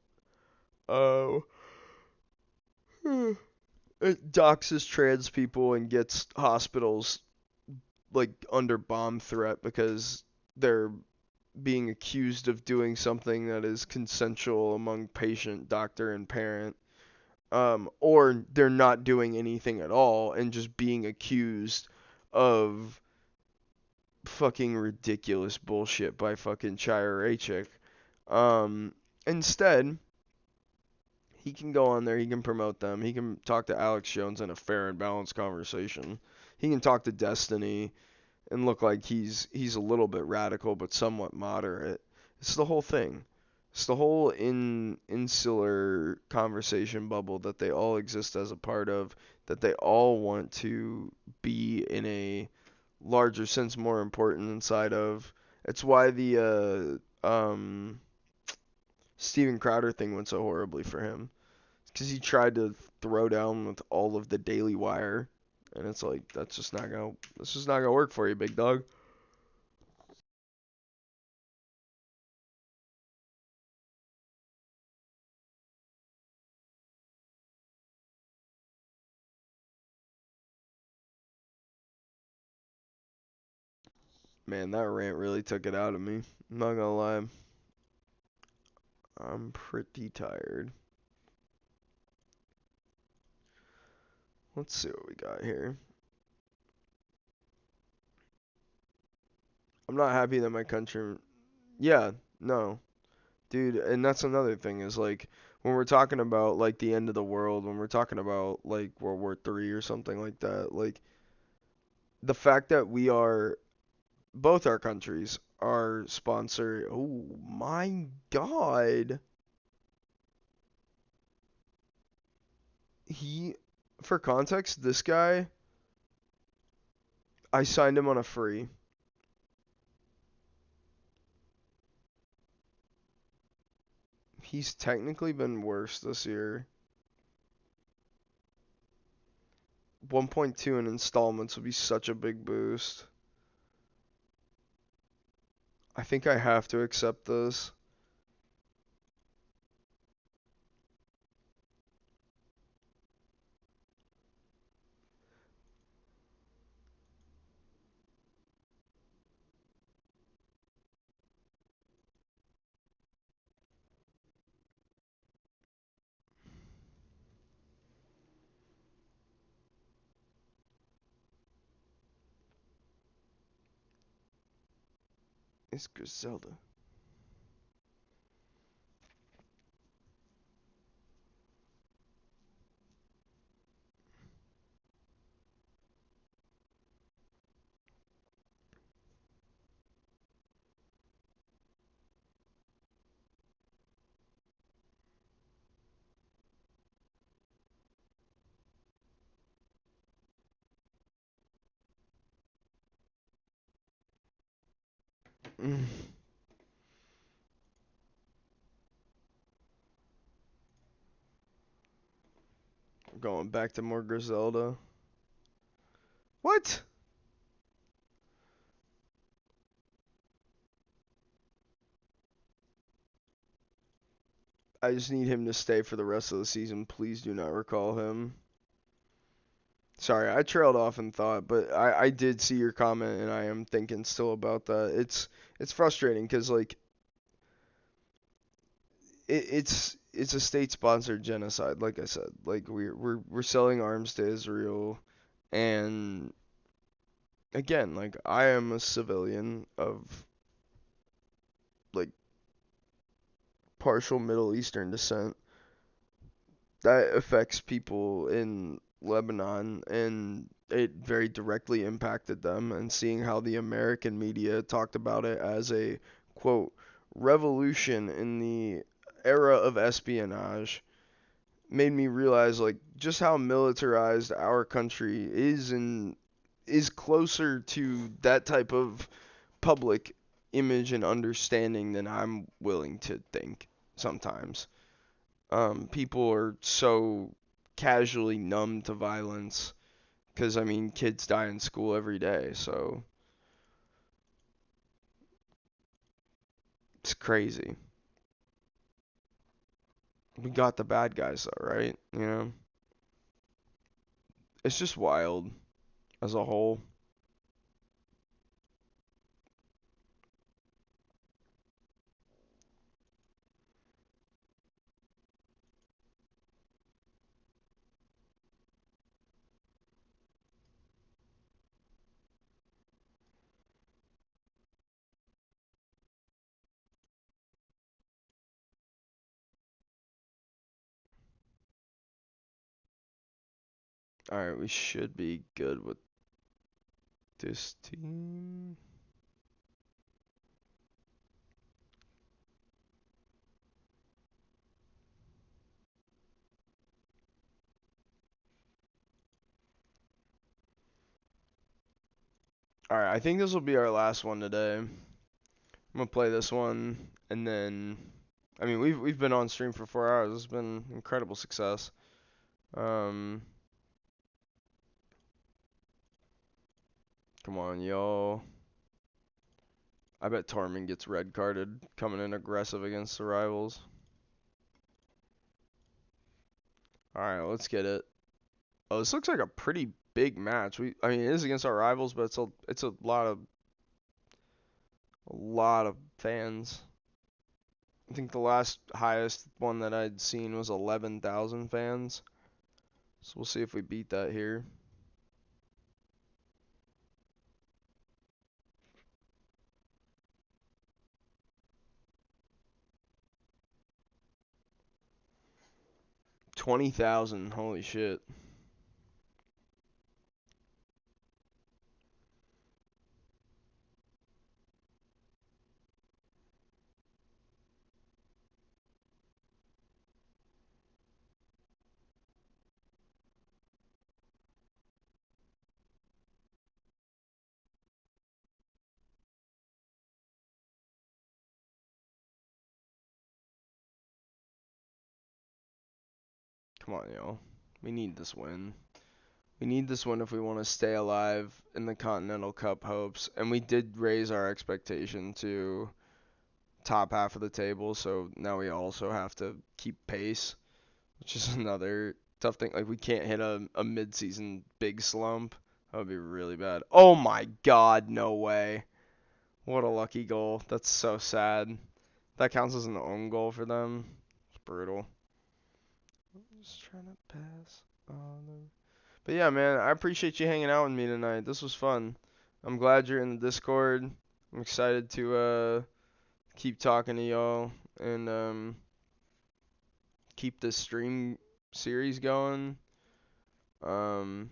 uh, It doxes trans people and gets hospitals like under bomb threat because they're being accused of doing something that is consensual among patient, doctor, and parent. Or they're not doing anything at all and just being accused of fucking ridiculous bullshit by fucking Chira Rachik. Um, Instead, he can go on there, he can promote them, he can talk to Alex Jones in a fair and balanced conversation. He can talk to Destiny and look like he's a little bit radical but somewhat moderate. It's the whole thing. It's the whole insular conversation bubble that they all exist as a part of, that they all want to be in a larger sense more important inside of. It's why the Steven Crowder thing went so horribly for him. Because he tried to throw down with all of the Daily Wire, and it's like that's just not gonna work for you, big dog. Man, that rant really took it out of me. I'm not gonna lie. I'm pretty tired. Let's see what we got here. I'm not happy that my country. Yeah, no, dude, and that's another thing is like when we're talking about like the end of the world, when we're talking about like World War III or something like that, like the fact that we are both our countries are sponsor. Oh my God, he. For context, this guy, I signed him on a free. He's technically been worse this year. 1.2 in installments would be such a big boost. I think I have to accept this. It's Griselda. Mm. Going back to more Griselda. What? I just need him to stay for the rest of the season. Please do not recall him. Sorry, I trailed off in thought, but I did see your comment and I am thinking still about that. It's frustrating because like it's a state-sponsored genocide. Like I said, like we're selling arms to Israel, and again, like I am a civilian of like partial Middle Eastern descent. That affects people in Lebanon, and it very directly impacted them. And seeing how the American media talked about it as a quote revolution in the era of espionage made me realize like just how militarized our country is and is closer to that type of public image and understanding than I'm willing to think sometimes. People are so casually numb to violence because I mean kids die in school every day, so it's crazy. We got the bad guys though, right? You know. It's just wild as a whole. Alright, we should be good with this team. Alright, I think this will be our last one today. I'm gonna play this one, and then, I mean, we've been on stream for 4 hours. It's been incredible success. Um, Come on, yo. I bet Tormund gets red carded coming in aggressive against the rivals. Alright, let's get it. Oh, this looks like a pretty big match. I mean, it is against our rivals, but it's a lot of fans. I think the last highest one that I'd seen was 11,000 fans. So we'll see if we beat that here. $20,000, holy shit. Come on, yo. We need this win. We need this win if we want to stay alive in the Continental Cup hopes. And we did raise our expectation to top half of the table, so now we also have to keep pace, which is another tough thing. Like, we can't hit a mid-season big slump. That would be really bad. Oh my god, no way. What a lucky goal. That's so sad. That counts as an own goal for them. It's brutal. Just trying to pass on them. But yeah, man, I appreciate you hanging out with me tonight. This was fun. I'm glad you're in the Discord. I'm excited to keep talking to y'all and keep this stream series going. Um,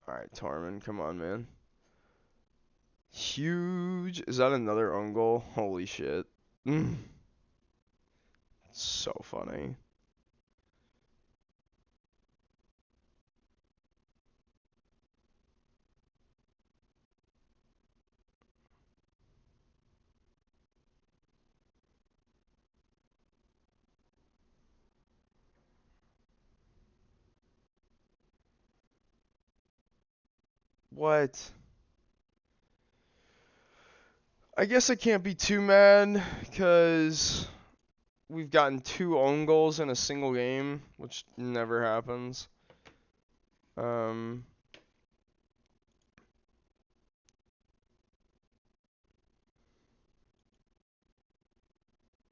all right, Tormund, come on, man. Huge. Is that another own goal? Holy shit. So funny. What? I guess I can't be too mad because we've gotten 2 own goals in a single game, which never happens. Um,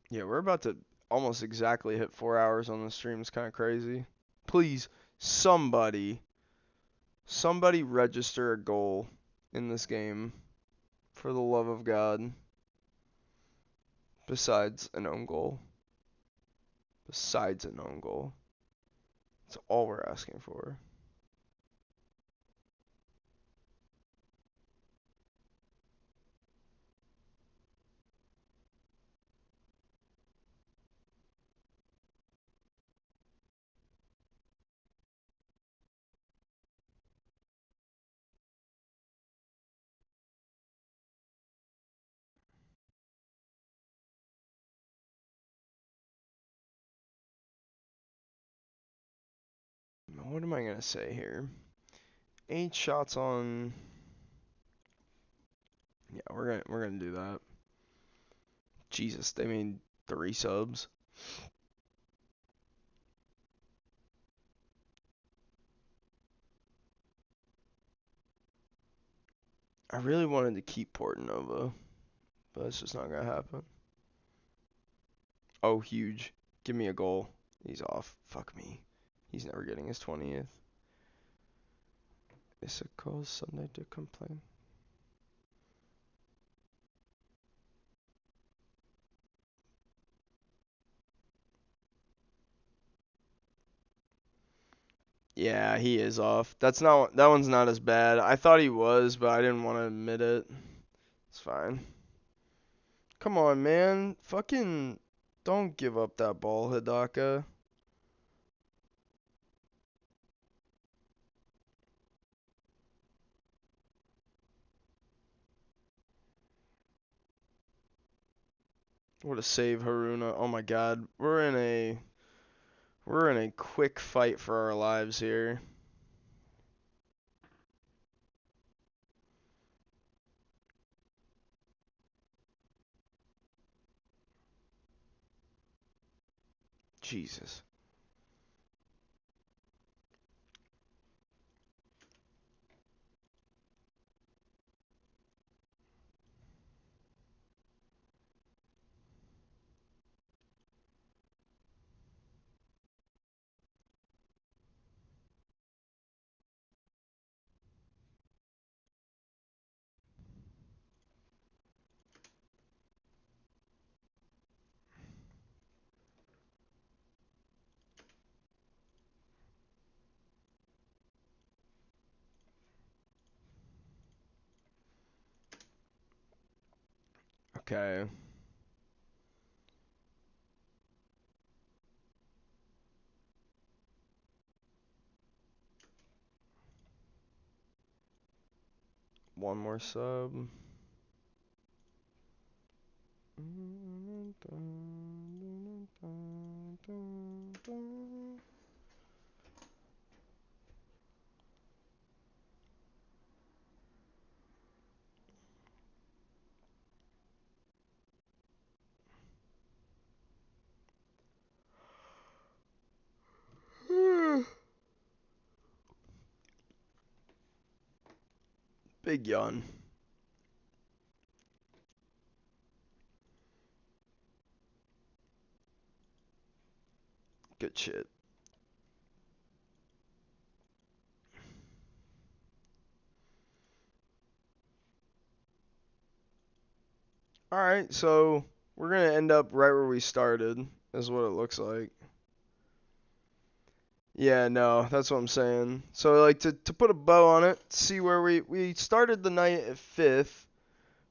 yeah, we're about to almost exactly hit 4 hours on the stream. It's kind of crazy. Please, somebody register a goal in this game for the love of God. Besides an own goal. Besides an own goal. That's all we're asking for. What am I going to say here? 8 shots on. Yeah, we're gonna do that. Jesus, they made 3 subs. I really wanted to keep Portanova, but it's just not gonna happen. Oh, huge. Give me a goal. He's off. Fuck me. He's never getting his 20th. Is it cause Sunday to complain? Yeah, he is off. That one's not as bad. I thought he was, but I didn't want to admit it. It's fine. Come on, man. Fucking don't give up that ball, Hidaka. What a save, Haruna. Oh my god. We're in a quick fight for our lives here. Jesus. Okay. One more sub. Big yawn. Good shit. Alright, so we're gonna end up right where we started, is what it looks like. Yeah, no, that's what I'm saying. So like to put a bow on it, see where we started the night at 5th.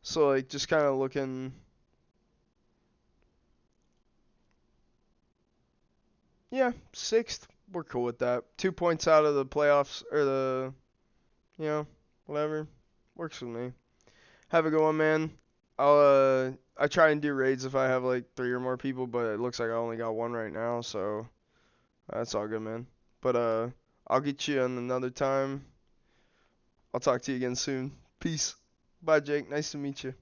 So like just kind of looking. Yeah, 6th. We're cool with that. 2 points out of the playoffs or whatever. Works with me. Have a good one, man. I try and do raids if I have like 3 or more people, but it looks like I only got one right now, so that's all good, man. But I'll get you on another time. I'll talk to you again soon. Peace. Bye, Jake. Nice to meet you.